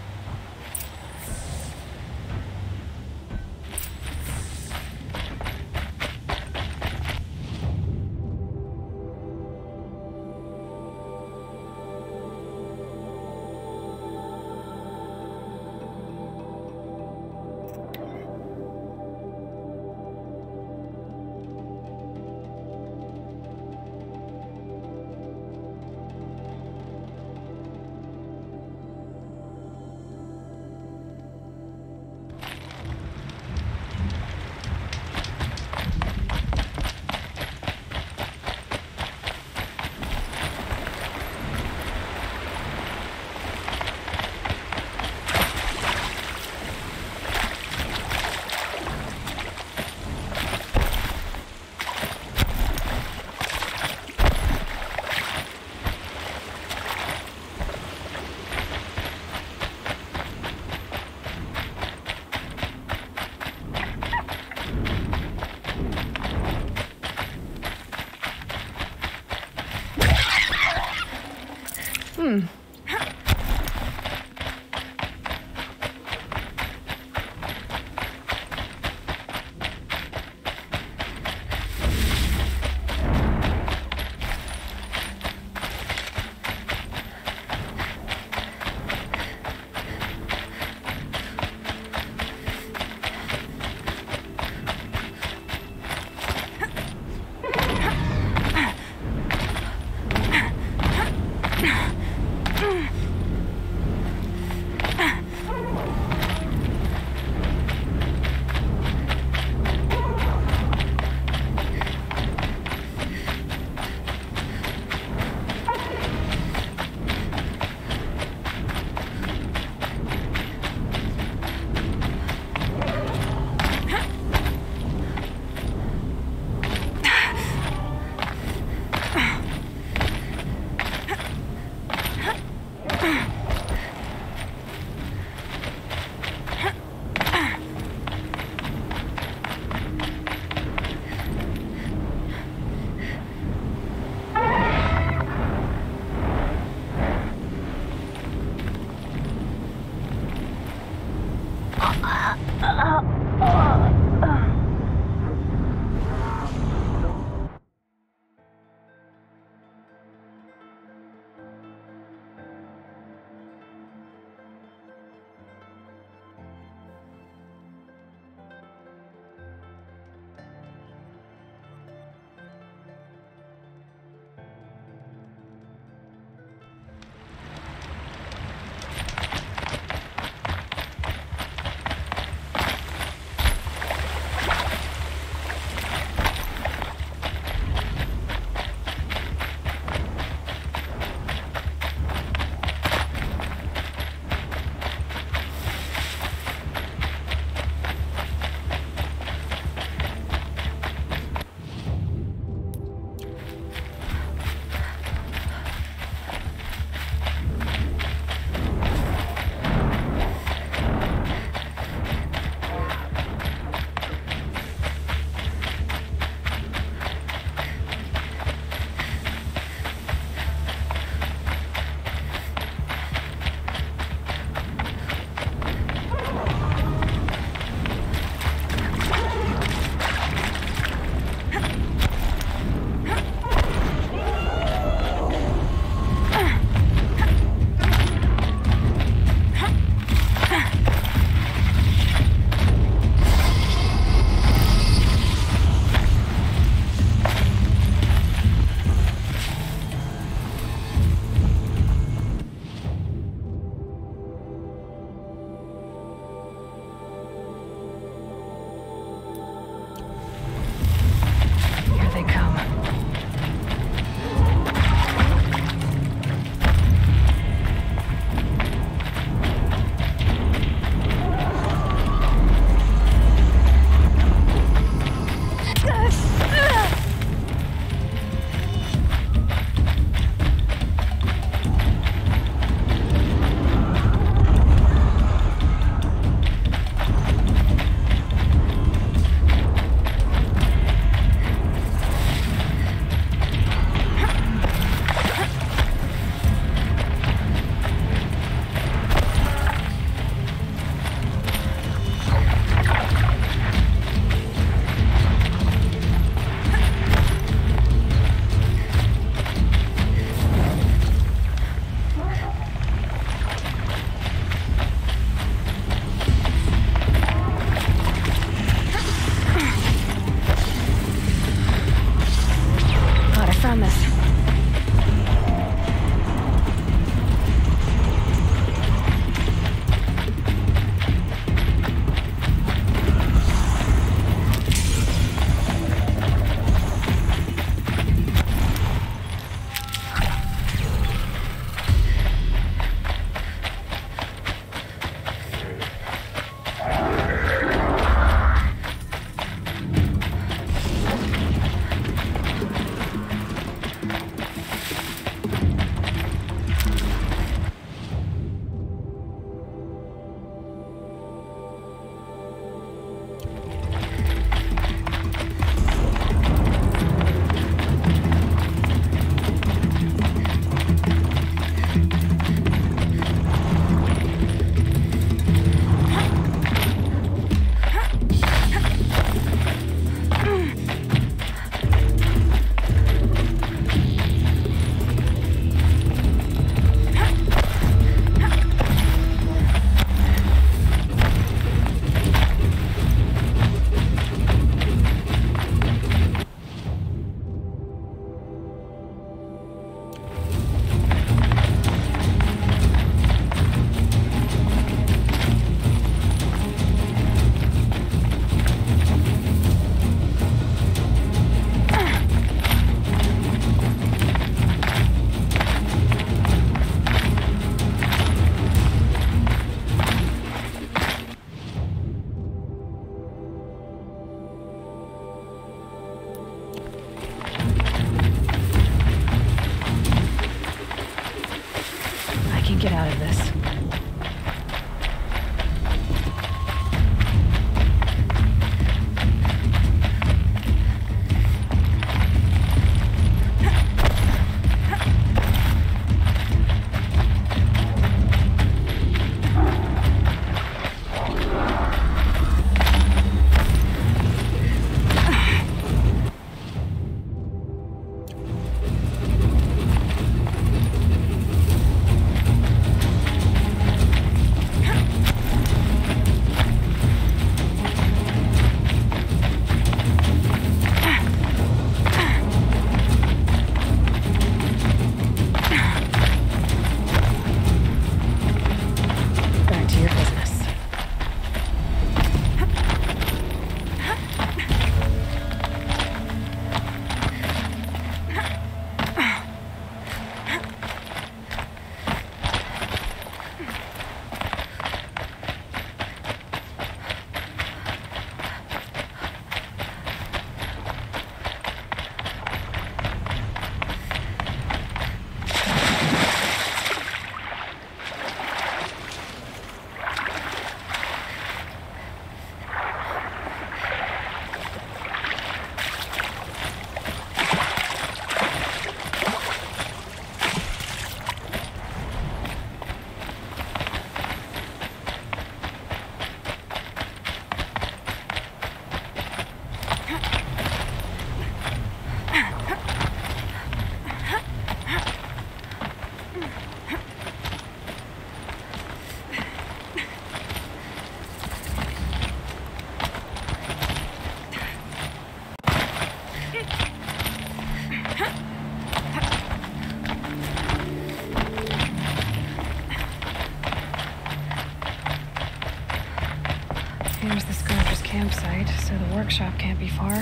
Here's the Scourge's campsite, so the workshop can't be far.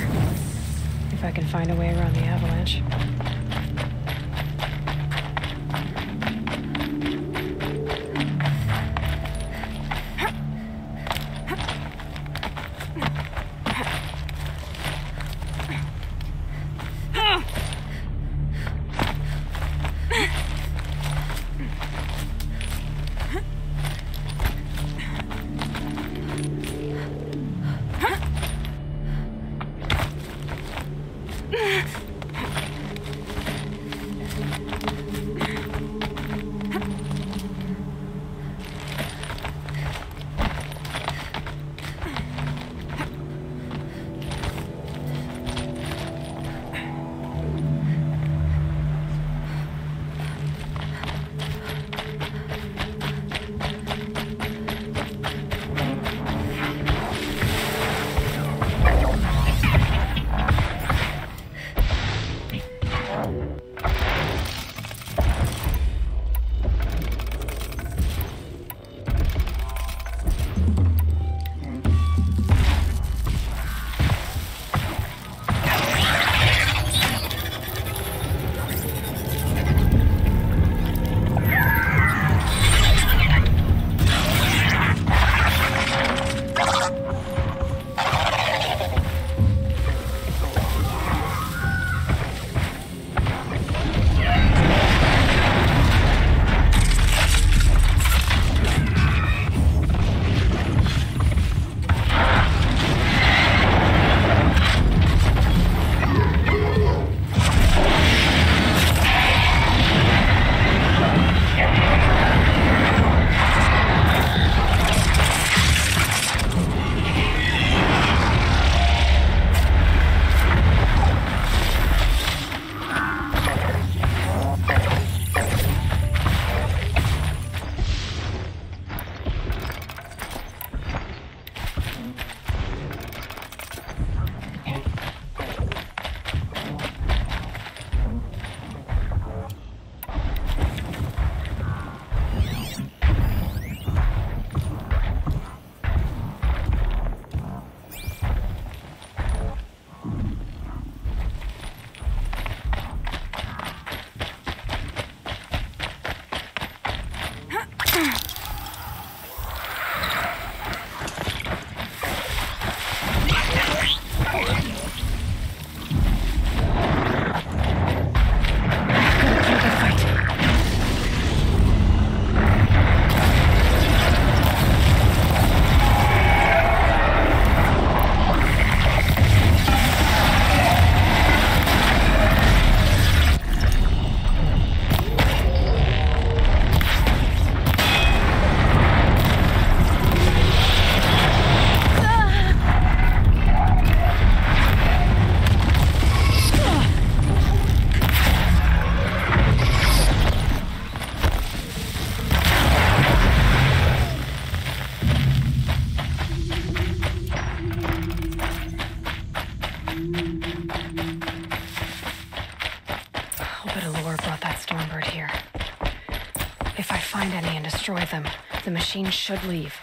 If I can find a way around the avalanche. If I find any and destroy them, the machine should leave.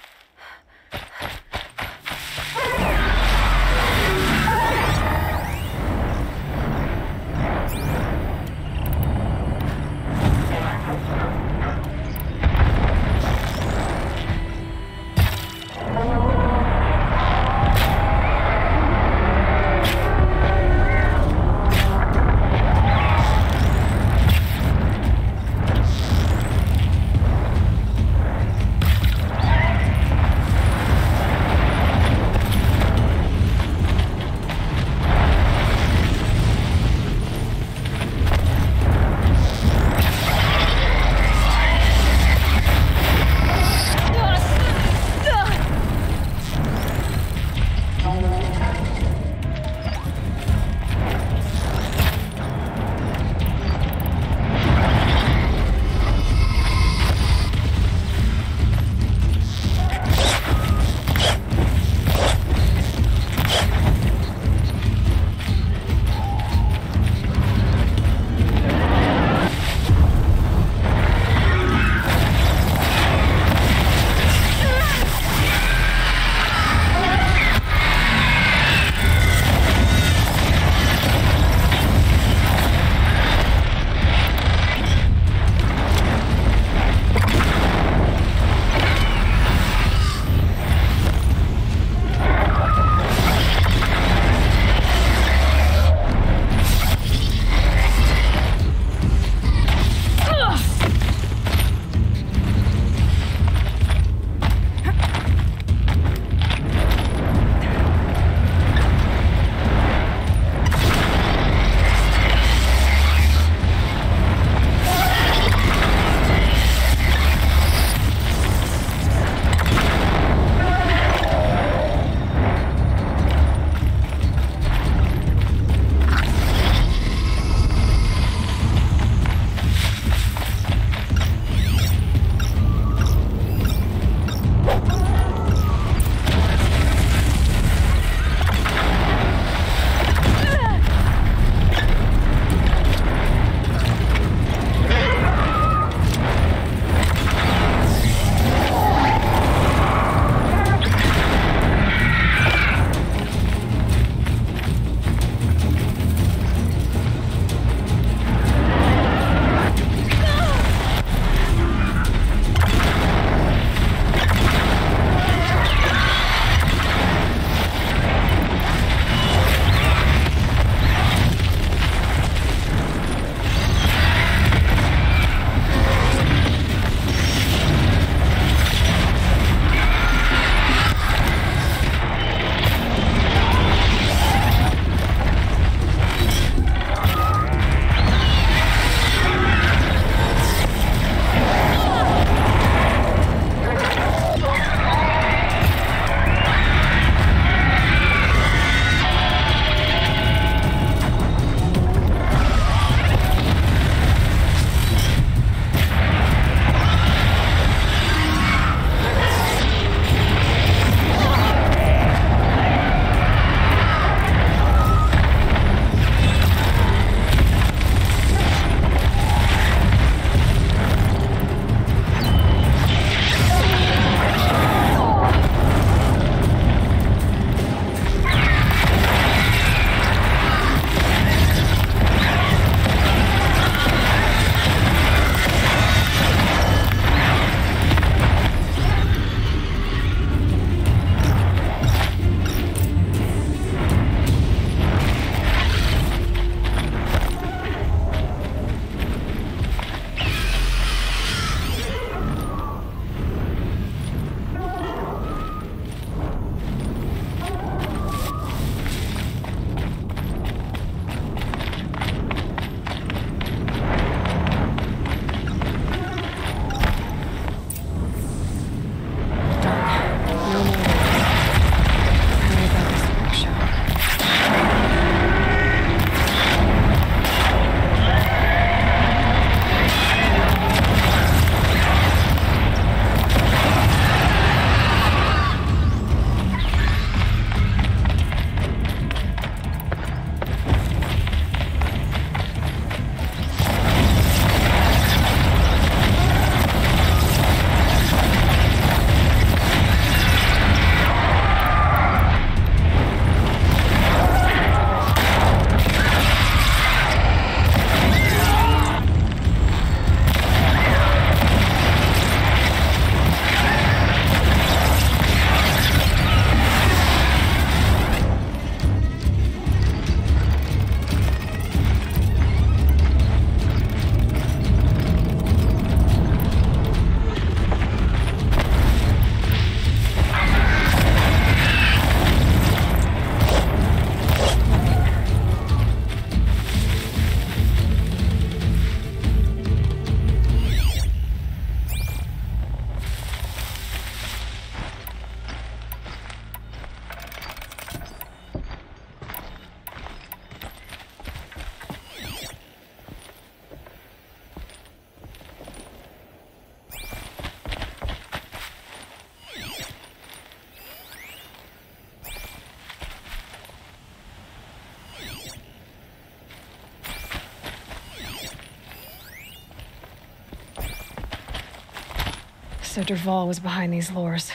So Dervahl was behind these lures.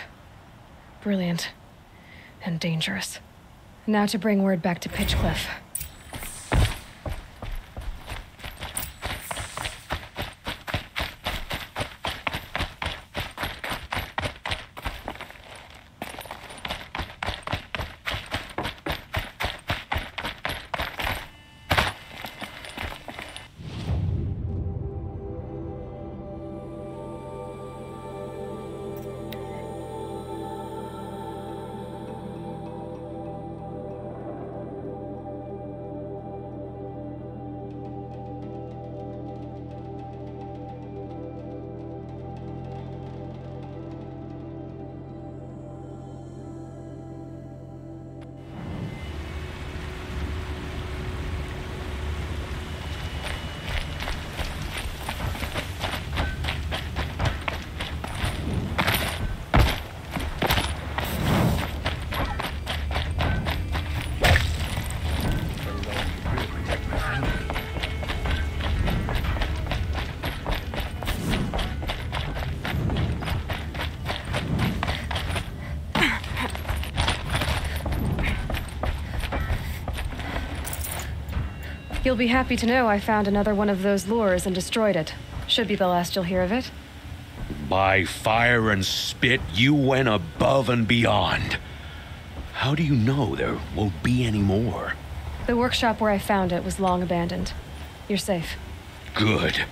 Brilliant. And dangerous. Now to bring word back to Pitchcliff. You'll be happy to know I found another one of those lures and destroyed it. Should be the last you'll hear of it. By fire and spit, you went above and beyond. How do you know there won't be any more? The workshop where I found it was long abandoned. You're safe. Good.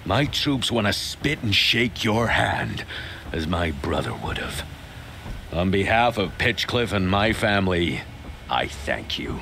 My troops want to spit and shake your hand, as my brother would have. On behalf of Pitchcliff and my family, I thank you.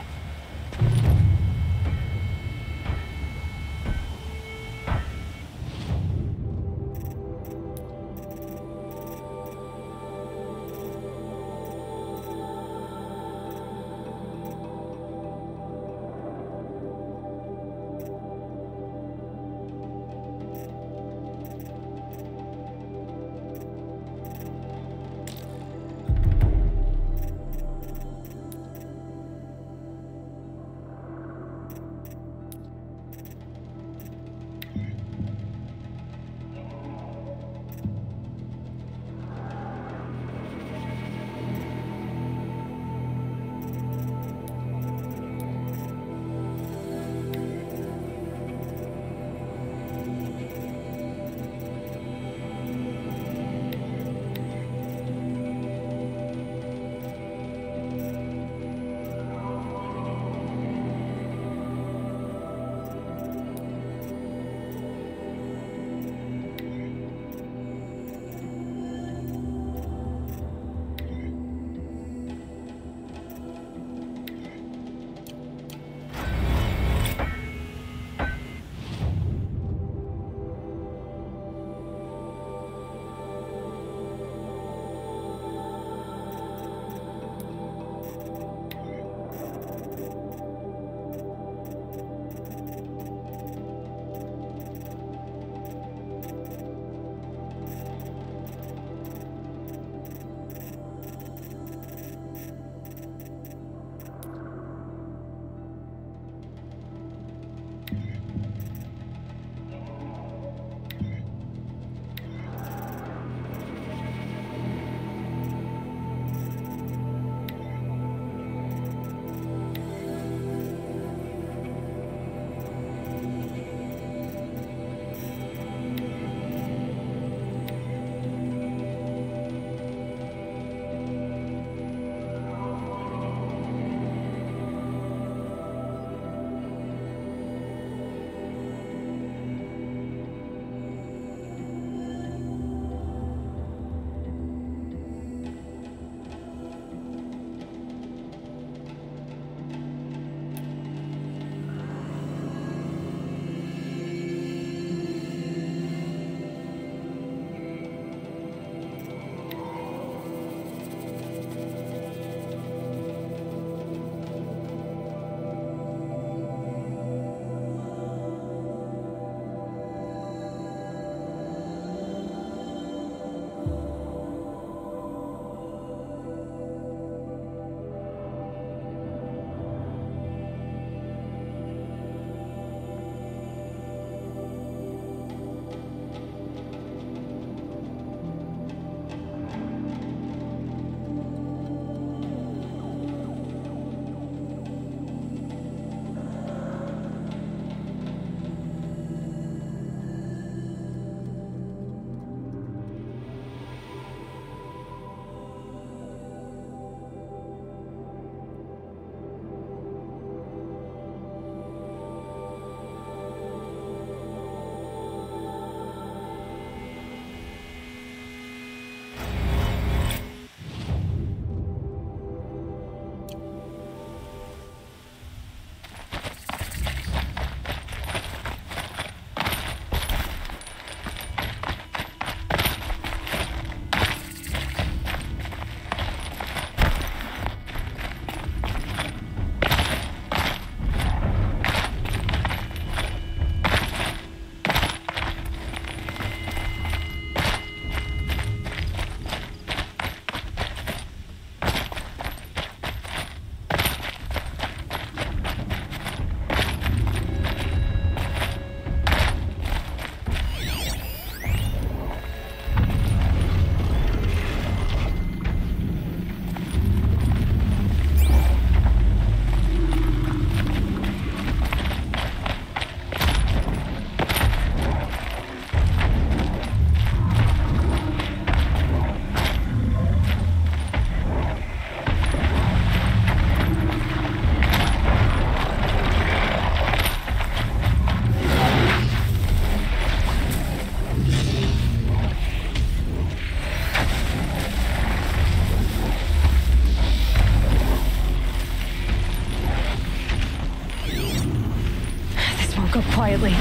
Go quietly.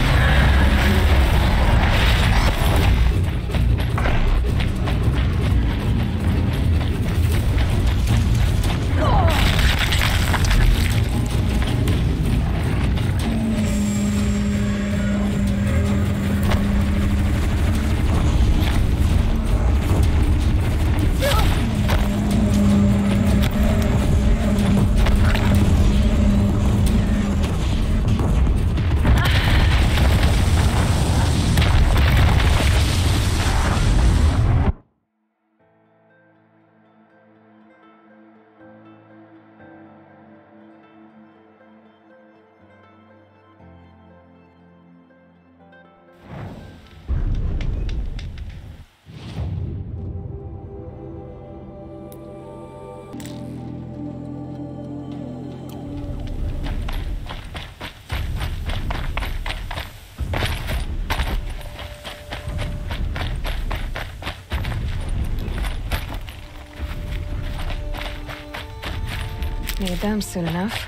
Need them soon enough.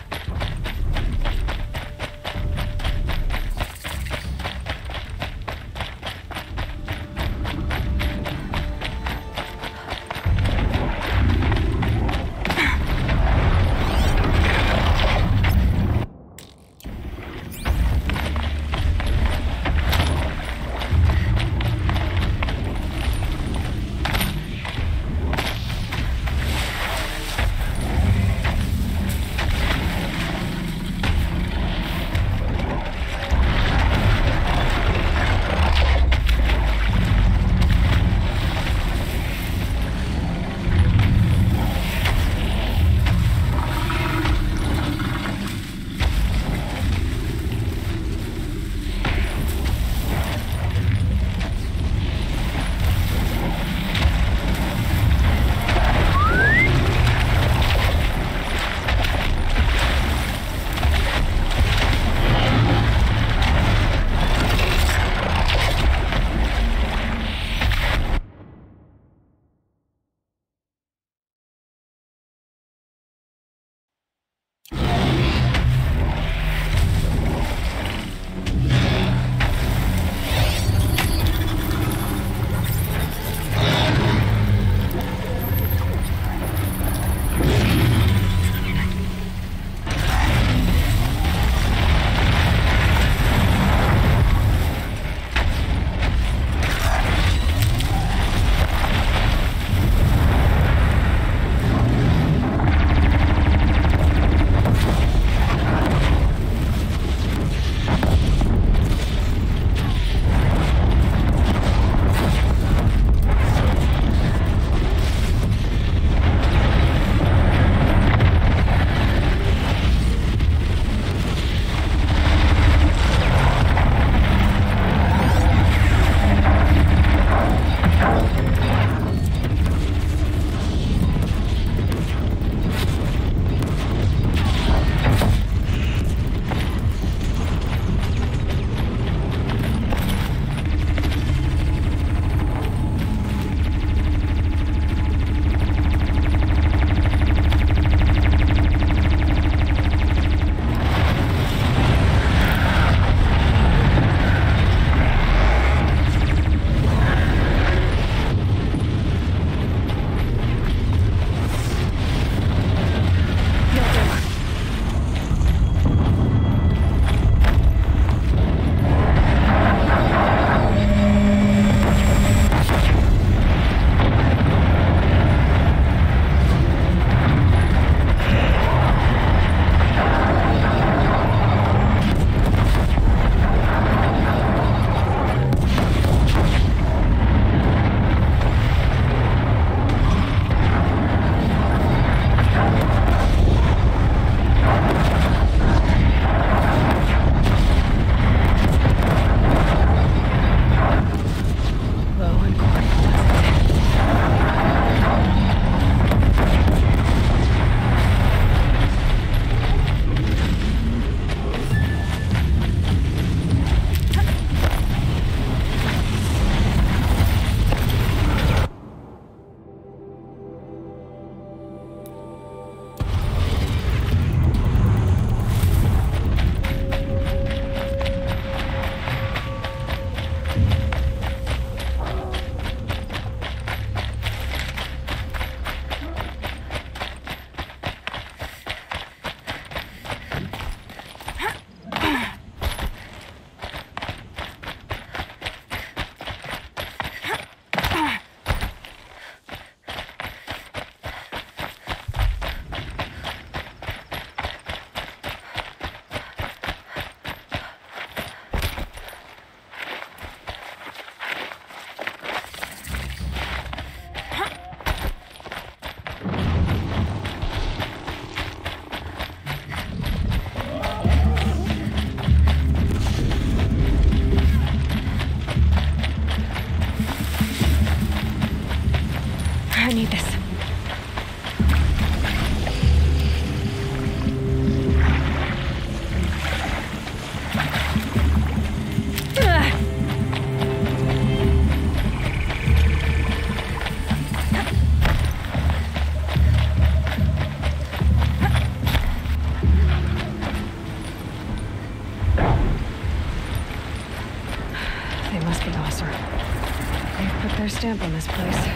their stamp on this place.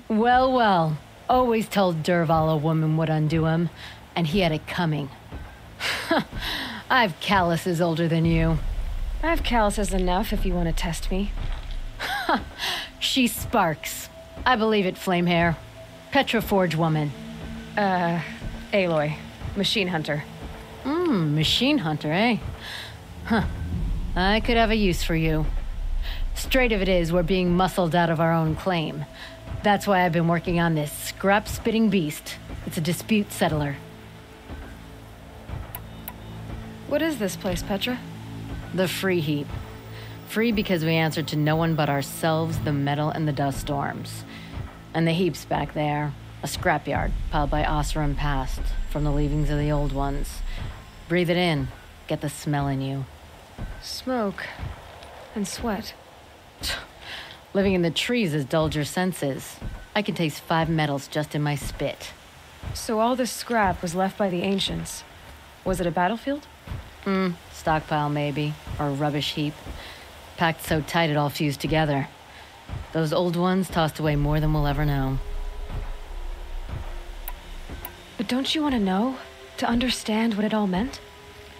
Well, well. Always told Derval a woman would undo him, and he had it coming. I've calluses older than you. I have calluses enough if you want to test me. She sparks. I believe it, Flamehair. Petra Forge woman. Aloy. Machine hunter. Machine hunter, eh? Huh. I could have a use for you. Straight of it is, we're being muscled out of our own claim. That's why I've been working on this scrap-spitting beast. It's a dispute settler. What is this place, Petra? The Free Heap. Free because we answer to no one but ourselves, the metal, and the dust storms. And the heap's back there. A scrapyard piled by Oseram past, from the leavings of the old ones. Breathe it in. Get the smell in you. Smoke. And sweat. Living in the trees has dulled your senses. I can taste 5 metals just in my spit. So all this scrap was left by the ancients. Was it a battlefield? Stockpile maybe, or a rubbish heap. Packed so tight it all fused together. Those old ones tossed away more than we'll ever know. But don't you want to know? To understand what it all meant?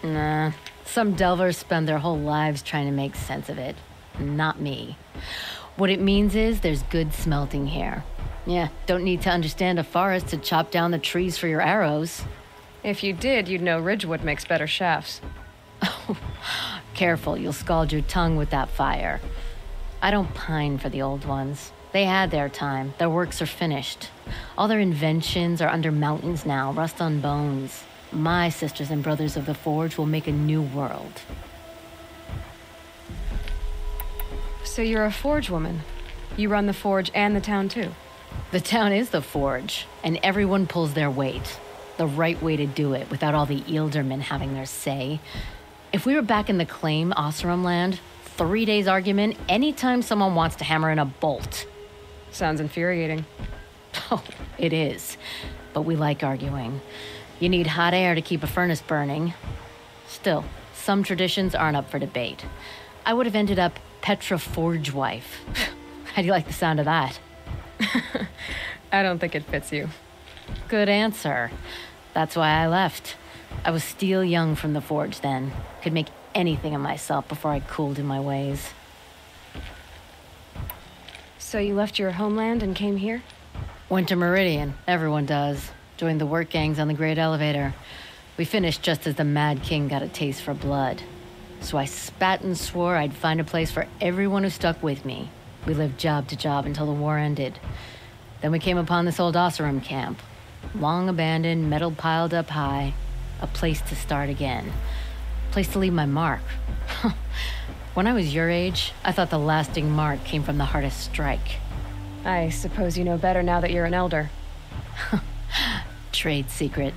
Nah. Some delvers spend their whole lives trying to make sense of it. Not me. What it means is there's good smelting here. Yeah, don't need to understand a forest to chop down the trees for your arrows. If you did, you'd know Ridgewood makes better shafts. Careful, you'll scald your tongue with that fire. I don't pine for the old ones. They had their time. Their works are finished. All their inventions are under mountains now, rust on bones. My sisters and brothers of the Forge will make a new world. So you're a Forge woman. You run the Forge and the town too. The town is the Forge, and everyone pulls their weight. The right way to do it, without all the Ealdermen having their say. If we were back in the claim Oseram land, 3 days argument anytime someone wants to hammer in a bolt. Sounds infuriating. Oh, it is. But we like arguing. You need hot air to keep a furnace burning. Still, some traditions aren't up for debate. I would have ended up Petra Forge wife. How do you like the sound of that? I don't think it fits you. Good answer. That's why I left. I was steel young from the Forge then. Could make anything of myself before I cooled in my ways. So you left your homeland and came here? Went to Meridian. Everyone does. Joined the work gangs on the Great Elevator. We finished just as the Mad King got a taste for blood. So I spat and swore I'd find a place for everyone who stuck with me. We lived job to job until the war ended. Then we came upon this old Oseram camp. Long abandoned, metal piled up high. A place to start again. A place to leave my mark. When I was your age, I thought the lasting mark came from the hardest strike. I suppose you know better now that you're an elder. Trade secret.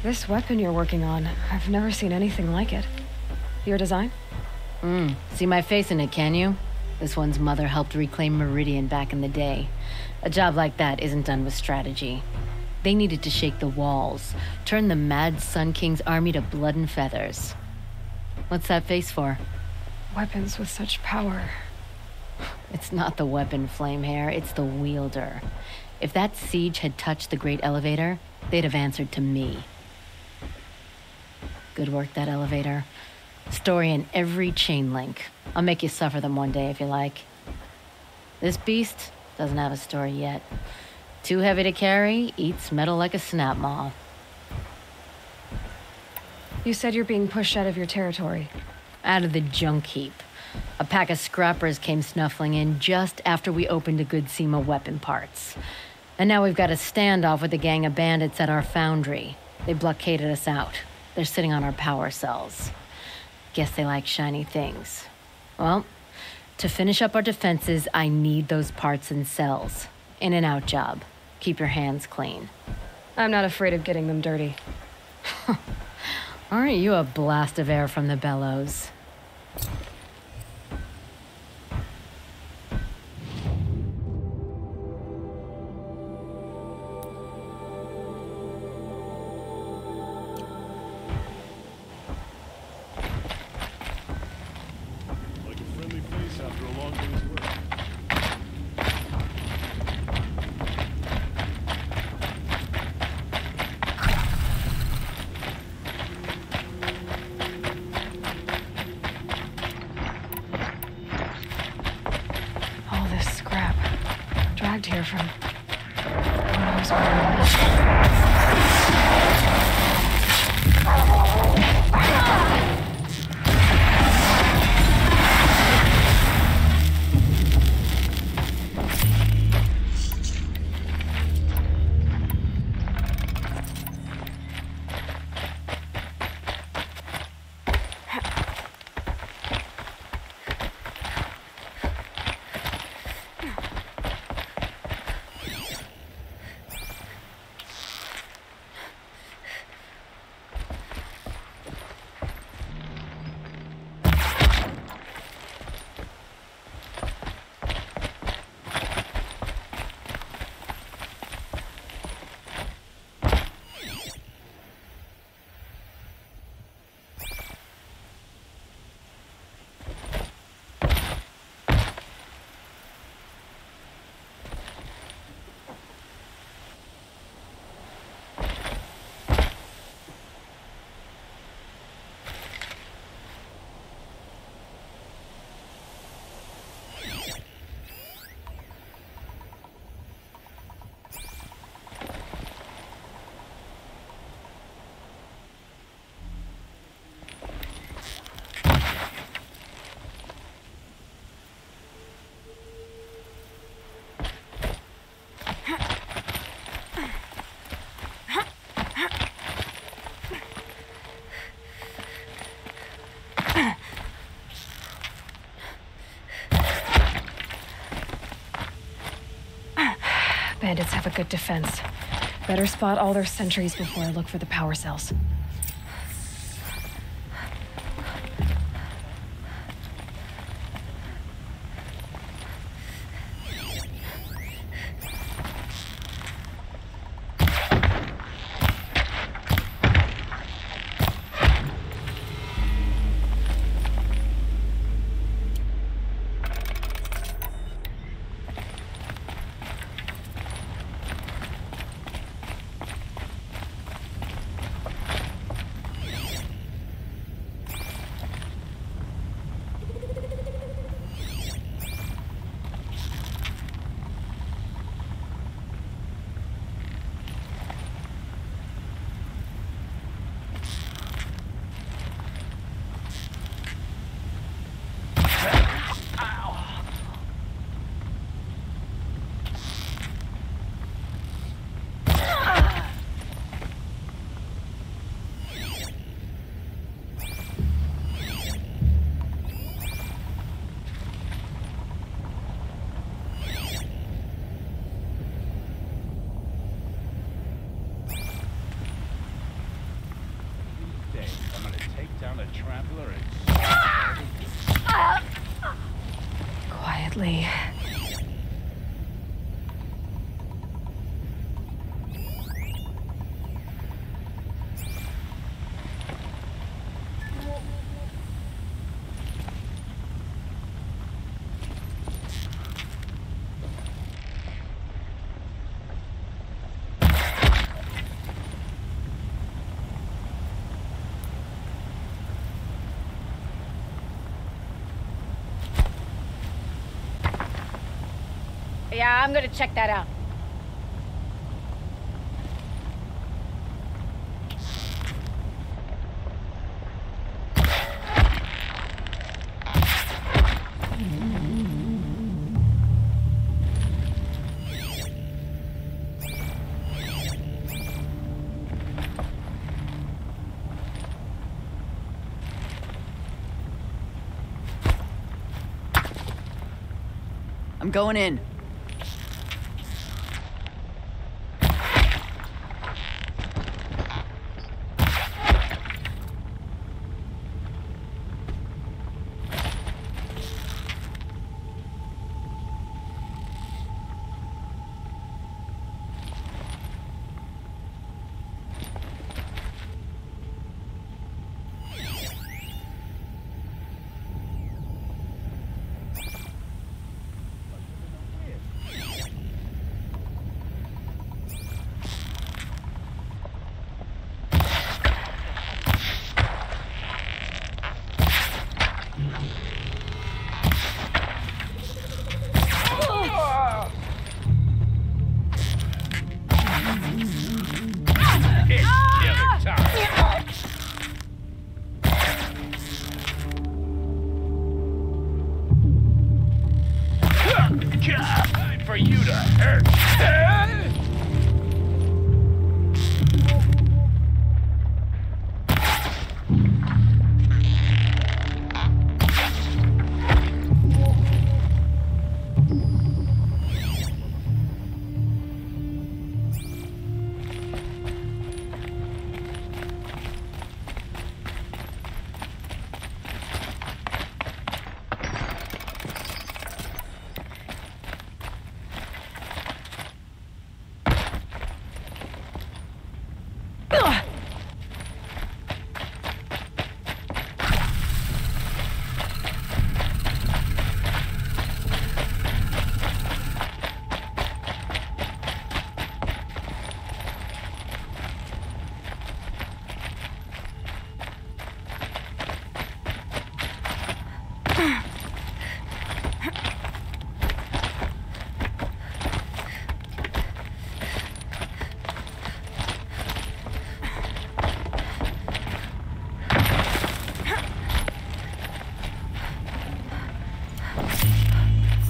This weapon you're working on, I've never seen anything like it. Your design? See my face in it, can you? This one's mother helped reclaim Meridian back in the day. A job like that isn't done with strategy. They needed to shake the walls, turn the mad Sun King's army to blood and feathers. What's that face for? Weapons with such power. It's not the weapon, Flamehair, it's the wielder. If that siege had touched the Great Elevator, they'd have answered to me. Good work, that elevator. Story in every chain link. I'll make you suffer them one day if you like. This beast doesn't have a story yet. Too heavy to carry, eats metal like a snap maw. You said you're being pushed out of your territory. Out of the junk heap. A pack of scrappers came snuffling in just after we opened a good seam of weapon parts. And now we've got a standoff with a gang of bandits at our foundry. They blockaded us out. They're sitting on our power cells. Guess they like shiny things. Well, to finish up our defenses, I need those parts and cells. In and out job. Keep your hands clean. I'm not afraid of getting them dirty. Aren't you a blast of air from the bellows? around here from who knows where. Bandits have a good defense. Better spot all their sentries before I look for the power cells. Quietly. Yeah, I'm gonna check that out. I'm going in.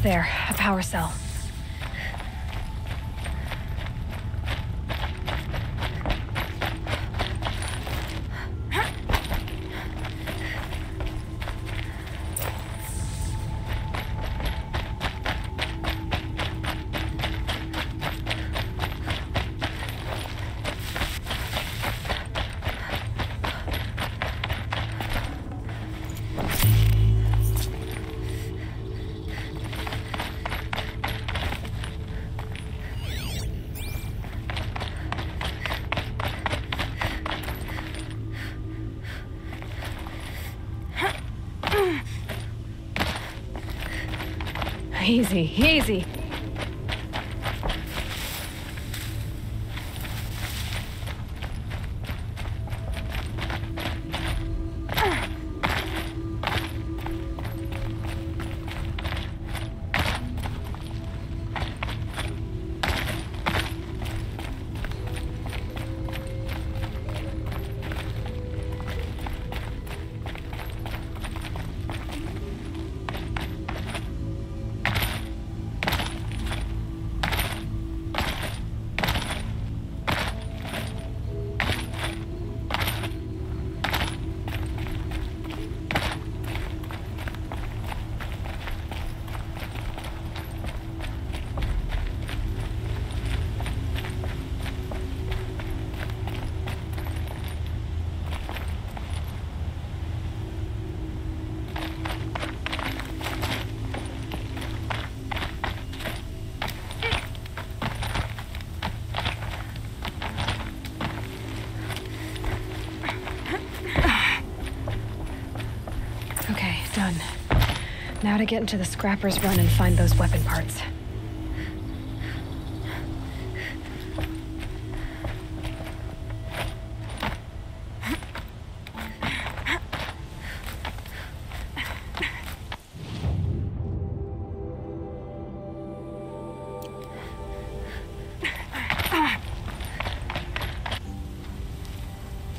There, a power cell. Easy, easy. Done. Now to get into the Scrapper's Run and find those weapon parts.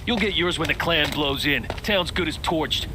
You'll get yours when the clan blows in. Town's good as torched.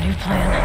New plan.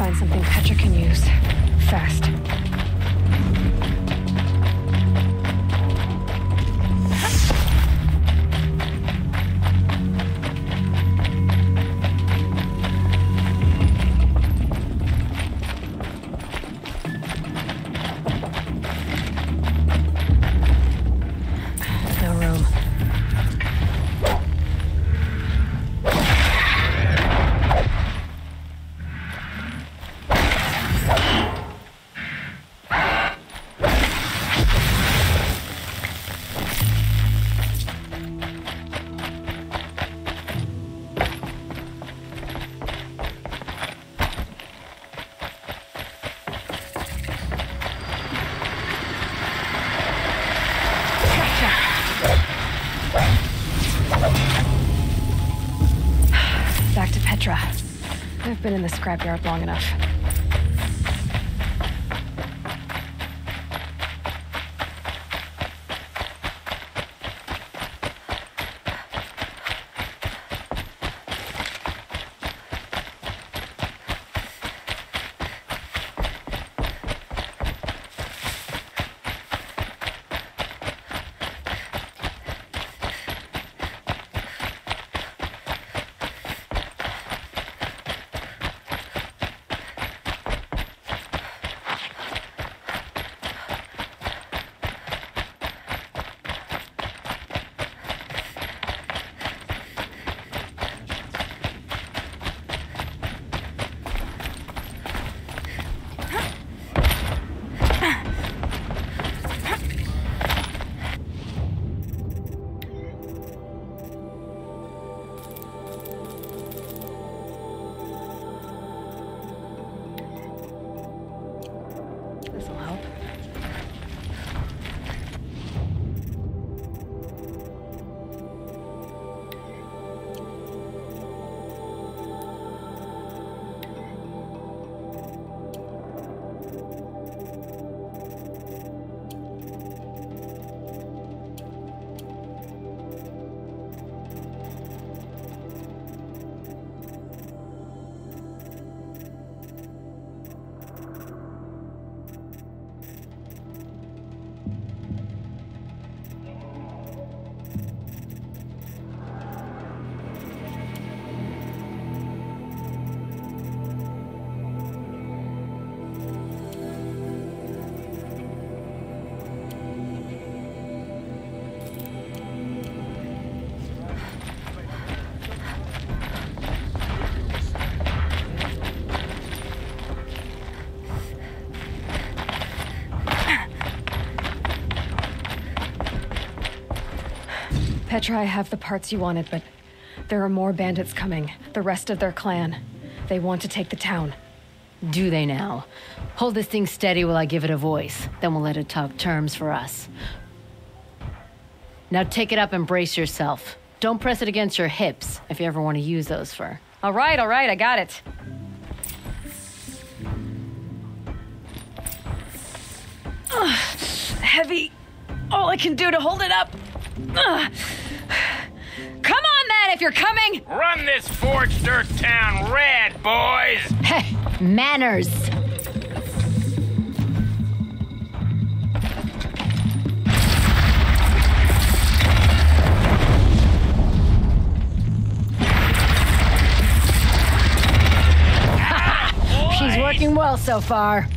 find something Petra can use. Fast. No room. Back to Petra. I've been in the scrapyard long enough. This'll help. Petra, I have the parts you wanted, but there are more bandits coming. The rest of their clan. They want to take the town. Do they now? Hold this thing steady while I give it a voice. Then we'll let it talk terms for us. Now take it up and brace yourself. Don't press it against your hips if you ever want to use those for... All right, I got it. Ugh, heavy. All I can do to hold it up. Ugh. Come on, then, if you're coming! Run this forged earth town red, boys! Hey, manners! She's working well so far.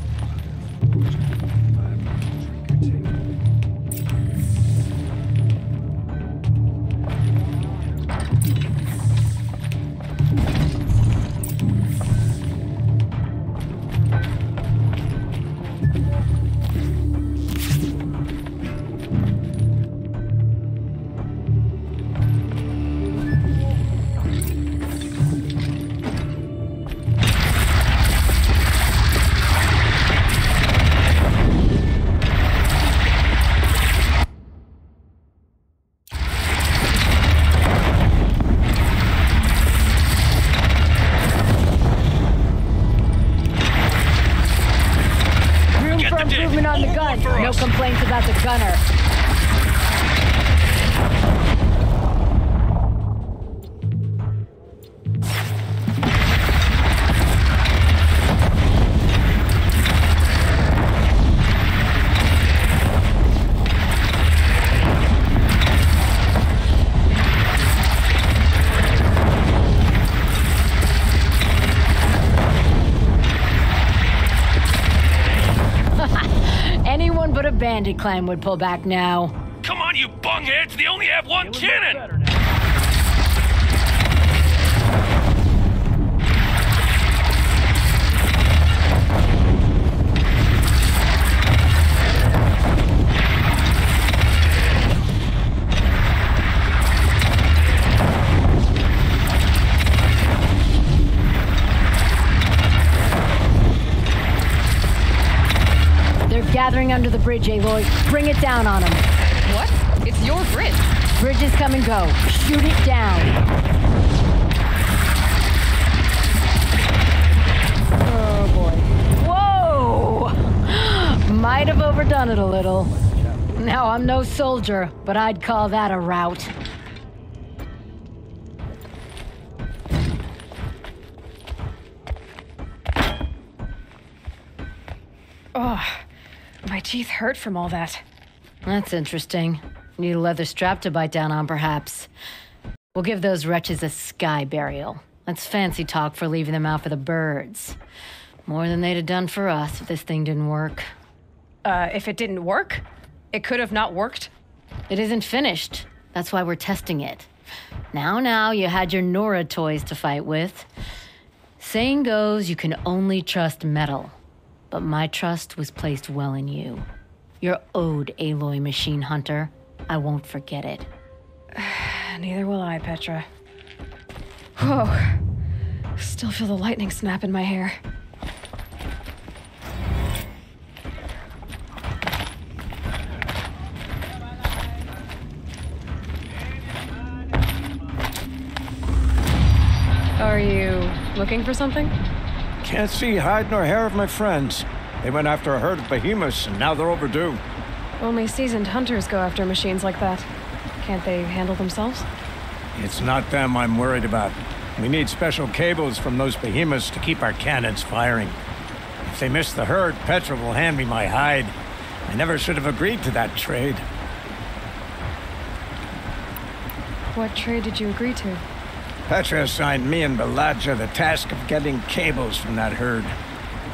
On the gun. No complaints about the gunner. bandit clan would pull back now. Come on, you bungheads! They only have one cannon! Gathering under the bridge, Aloy. Bring it down on them. What? It's your bridge. Bridges come and go. Shoot it down. Oh, boy. Whoa! Might have overdone it a little. Now, I'm no soldier, but I'd call that a rout. Oh. My teeth hurt from all that. That's interesting. Need a leather strap to bite down on, perhaps. We'll give those wretches a sky burial. That's fancy talk for leaving them out for the birds. More than they'd have done for us if this thing didn't work. If it didn't work? It could have not worked? It isn't finished. That's why we're testing it. Now, you had your Nora toys to fight with. Saying goes, you can only trust metal. But my trust was placed well in you. You're owed, Aloy Machine Hunter. I won't forget it. Neither will I, Petra. Whoa. Still feel the lightning snap in my hair. Are you looking for something? Can't see hide nor hair of my friends. They went after a herd of behemoths, and now they're overdue. Only seasoned hunters go after machines like that. Can't they handle themselves? It's not them I'm worried about. We need special cables from those behemoths to keep our cannons firing. If they miss the herd, Petra will hand me my hide. I never should have agreed to that trade. What trade did you agree to? Petra assigned me and Baladja the task of getting cables from that herd.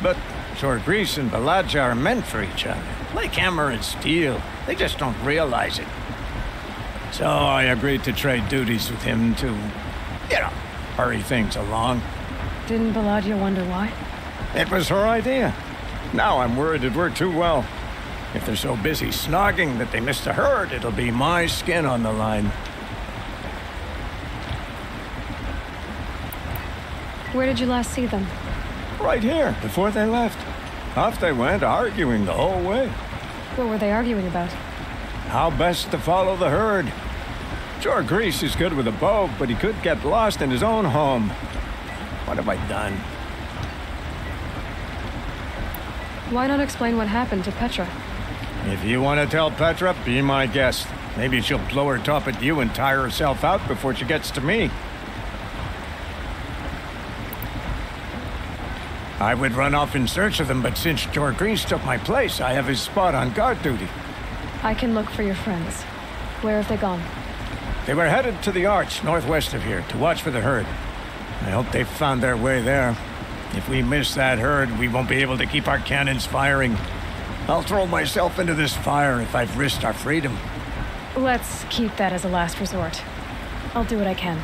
But Jorgris and Baladja are meant for each other, like hammer and steel. They just don't realize it. So I agreed to trade duties with him to, hurry things along. Didn't Baladja wonder why? It was her idea. Now I'm worried it worked too well. If they're so busy snogging that they miss the herd, it'll be my skin on the line. Where did you last see them? Right here, before they left. Off they went, arguing the whole way. What were they arguing about? How best to follow the herd. Jorgris is good with a bow, but he could get lost in his own home. What have I done? Why not explain what happened to Petra? If you want to tell Petra, be my guest. Maybe she'll blow her top at you and tire herself out before she gets to me. I would run off in search of them, but since Jorgris took my place, I have his spot on guard duty. I can look for your friends. Where have they gone? They were headed to the arch northwest of here to watch for the herd. I hope they've found their way there. If we miss that herd, we won't be able to keep our cannons firing. I'll throw myself into this fire if I've risked our freedom. Let's keep that as a last resort. I'll do what I can.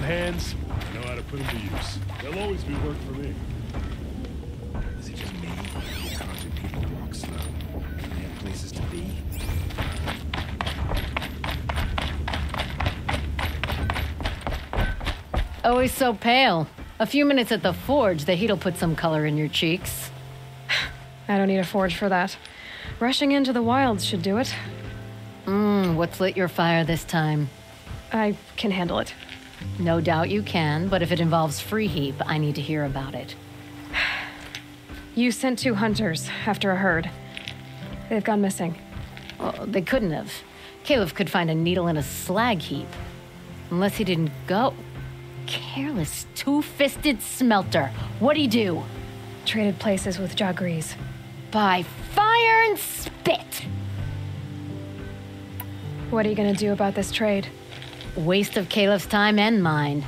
hands, I know how to put them to use. There'll always be work for me. Is it just me? Conjured people walk slow. They have places to be. Always so pale. A few minutes at the forge, the heat'll put some color in your cheeks. I don't need a forge for that. Rushing into the wilds should do it. What's lit your fire this time? I can handle it. No doubt you can, but if it involves free heap, I need to hear about it. You sent 2 hunters after a herd. They've gone missing. Well, they couldn't have. Caleb could find a needle in a slag heap. Unless he didn't go. Careless, two-fisted smelter. What'd he do? Traded places with Jagrees. By fire and spit! What are you gonna do about this trade? Waste of Caleb's time and mine.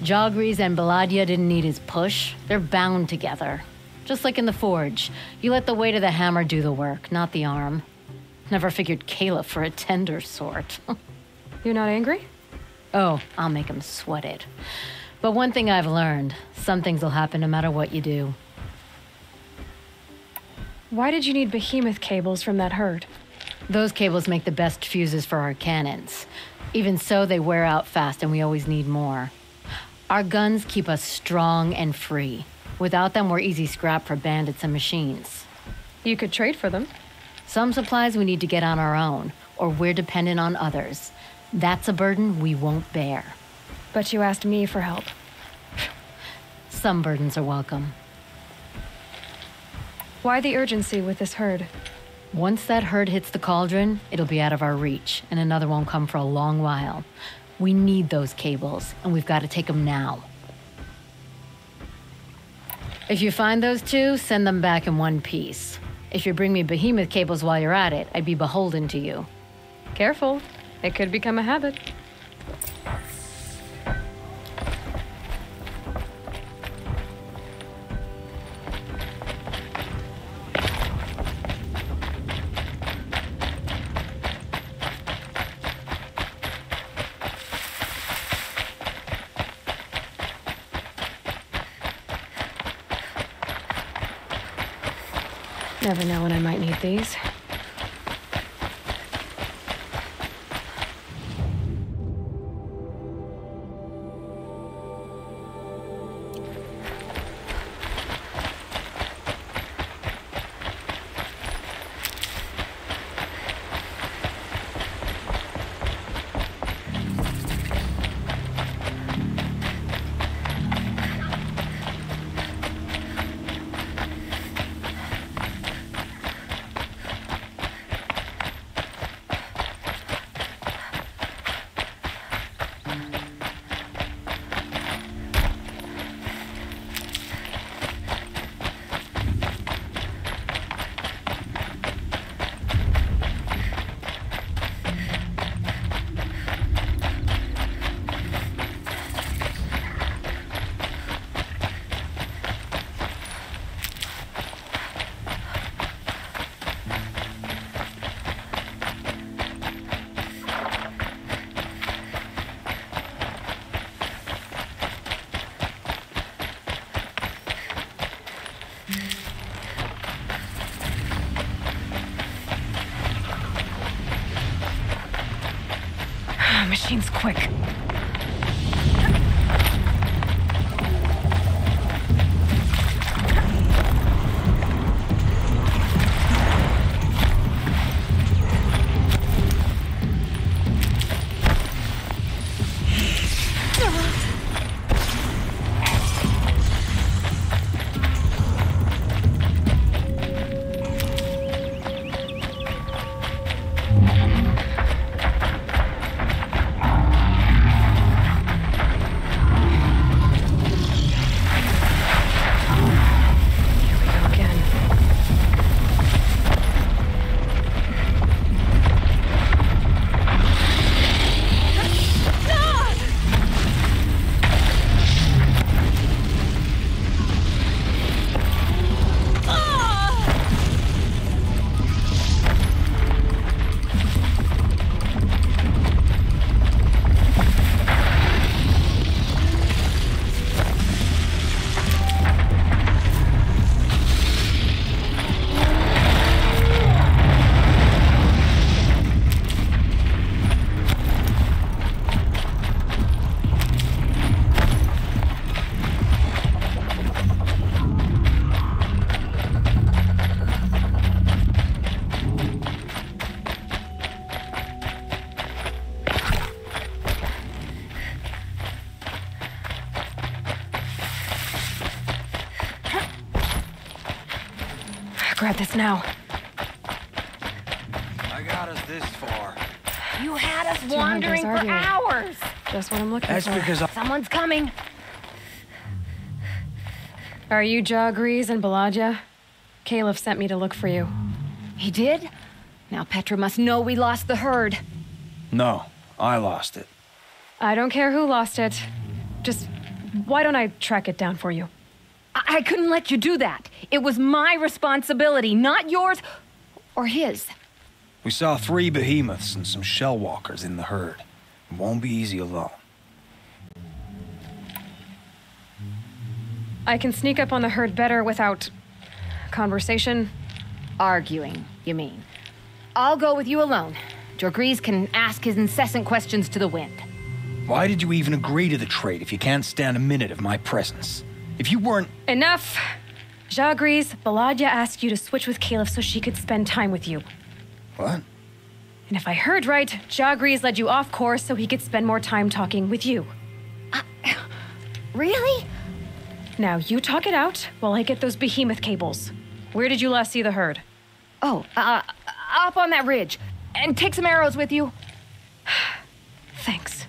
Jagrees and Baladia didn't need his push. They're bound together. Just like in the forge. You let the weight of the hammer do the work, not the arm. Never figured Caleb for a tender sort. You're not angry? Oh, I'll make him sweat it. But one thing I've learned, some things will happen no matter what you do. Why did you need behemoth cables from that herd? Those cables make the best fuses for our cannons. Even so, they wear out fast and we always need more. Our guns keep us strong and free. Without them, we're easy scrap for bandits and machines. You could trade for them. Some supplies we need to get on our own, or we're dependent on others. That's a burden we won't bear. But you asked me for help. Some burdens are welcome. Why the urgency with this herd? Once that herd hits the cauldron, it'll be out of our reach, and another won't come for a long while. We need those cables, and we've got to take them now. If you find those 2, send them back in one piece. If you bring me behemoth cables while you're at it, I'd be beholden to you. Careful. It could become a habit. Never know when I might need these. Machine's quick. grab this now. I got us this far. You had us Two wandering for hunters arguing. hours. Just what I'm looking That's for. because Someone's coming. Are you Jagrees and Balaja? Caliph sent me to look for you. He did? Now Petra must know we lost the herd. No, I lost it. I don't care who lost it. Just, why don't I track it down for you? I couldn't let you do that. It was my responsibility, not yours or his. We saw 3 behemoths and some shell walkers in the herd. It won't be easy alone. I can sneak up on the herd better without conversation. Arguing, you mean? I'll go with you alone. Jagrees can ask his incessant questions to the wind. Why did you even agree to the trade if you can't stand a minute of my presence? If you weren't... Enough! Jagrees, Balaja asked you to switch with Caliph so she could spend time with you. What? And if I heard right, Jagrees led you off course so he could spend more time talking with you. Really? Now, you talk it out while I get those behemoth cables. Where did you last see the herd? Oh, up on that ridge. And take some arrows with you. Thanks.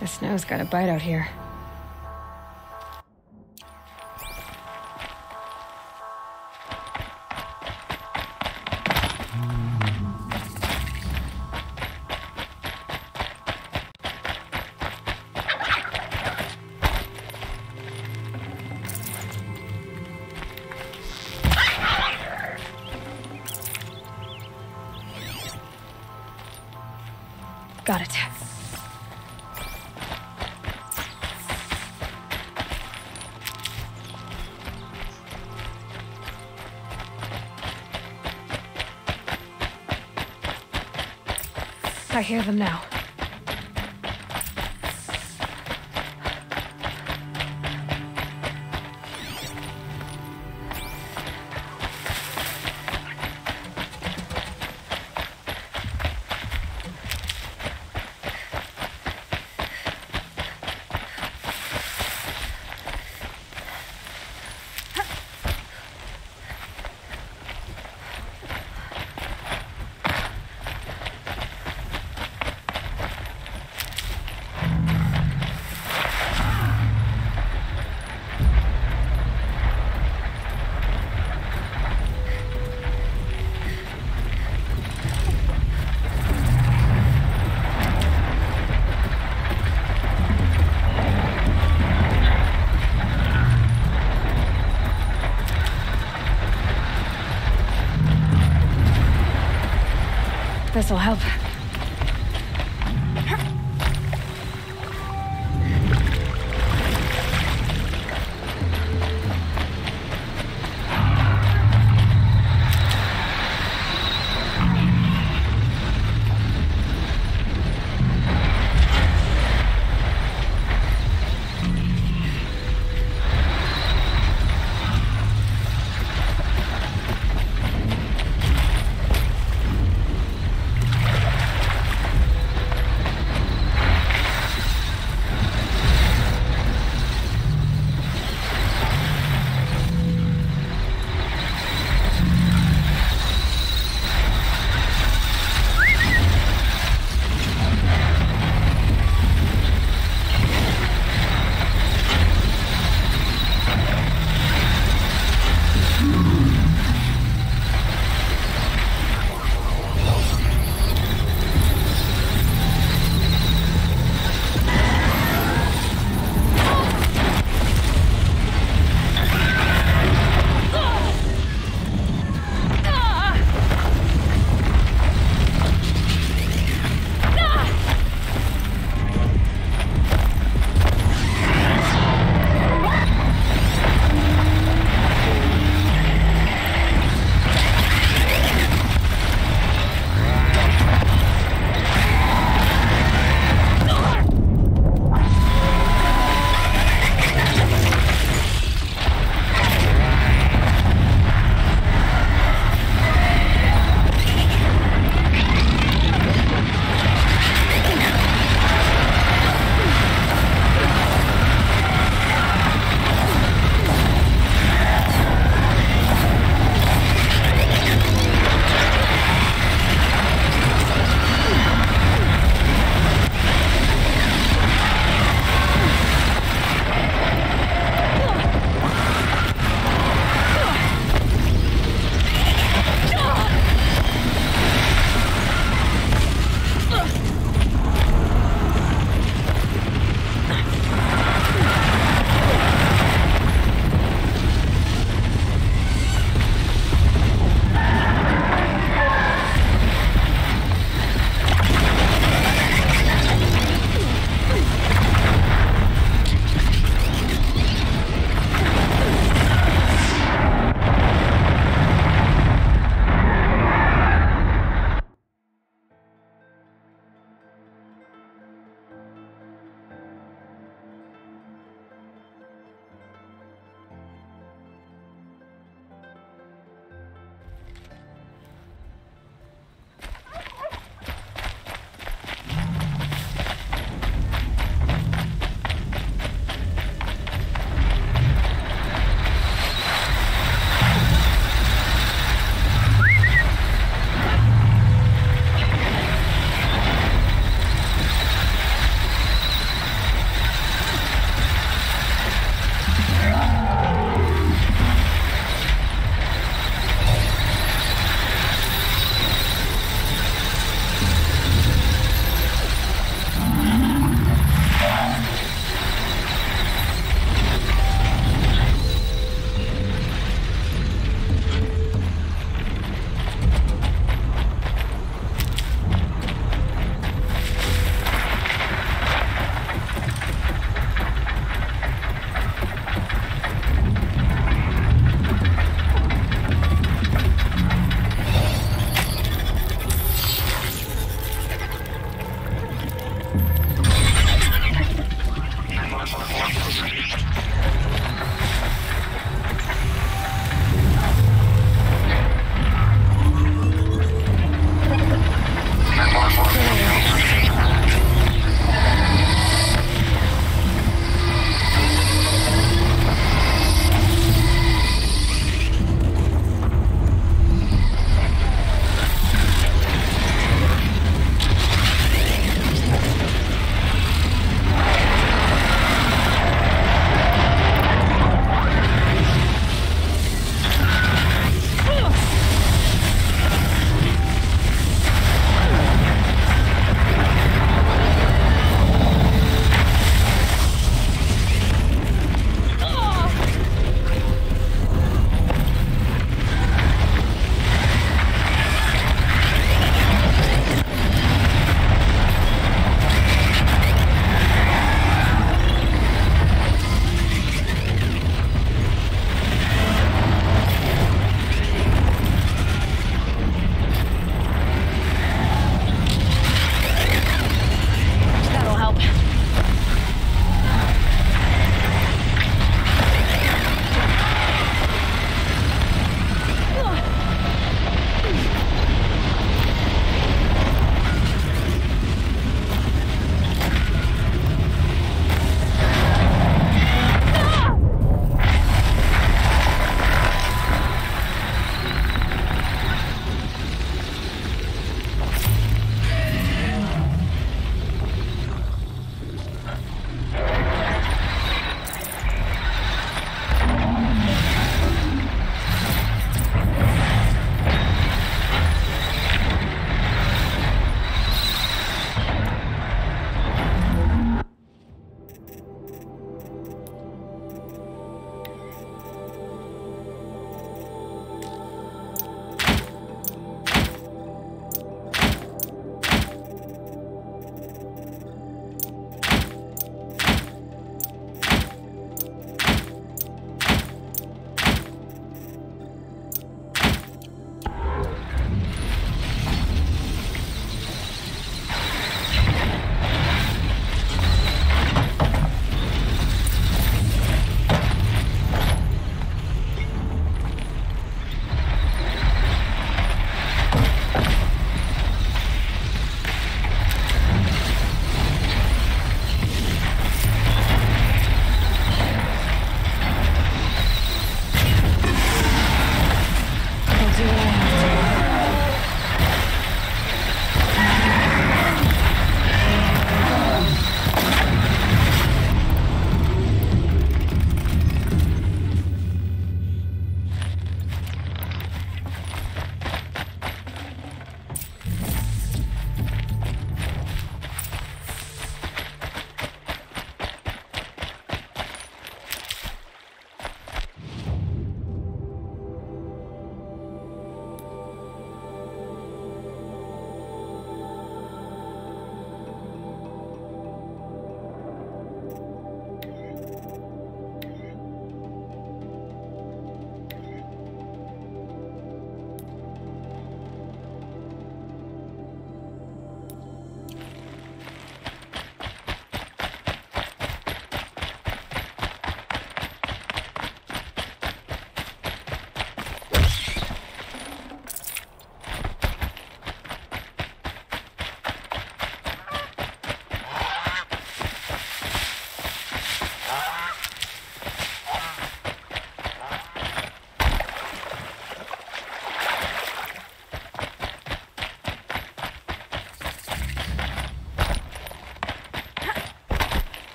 The snow's got a bite out here. Got it. I hear them now. This'll help.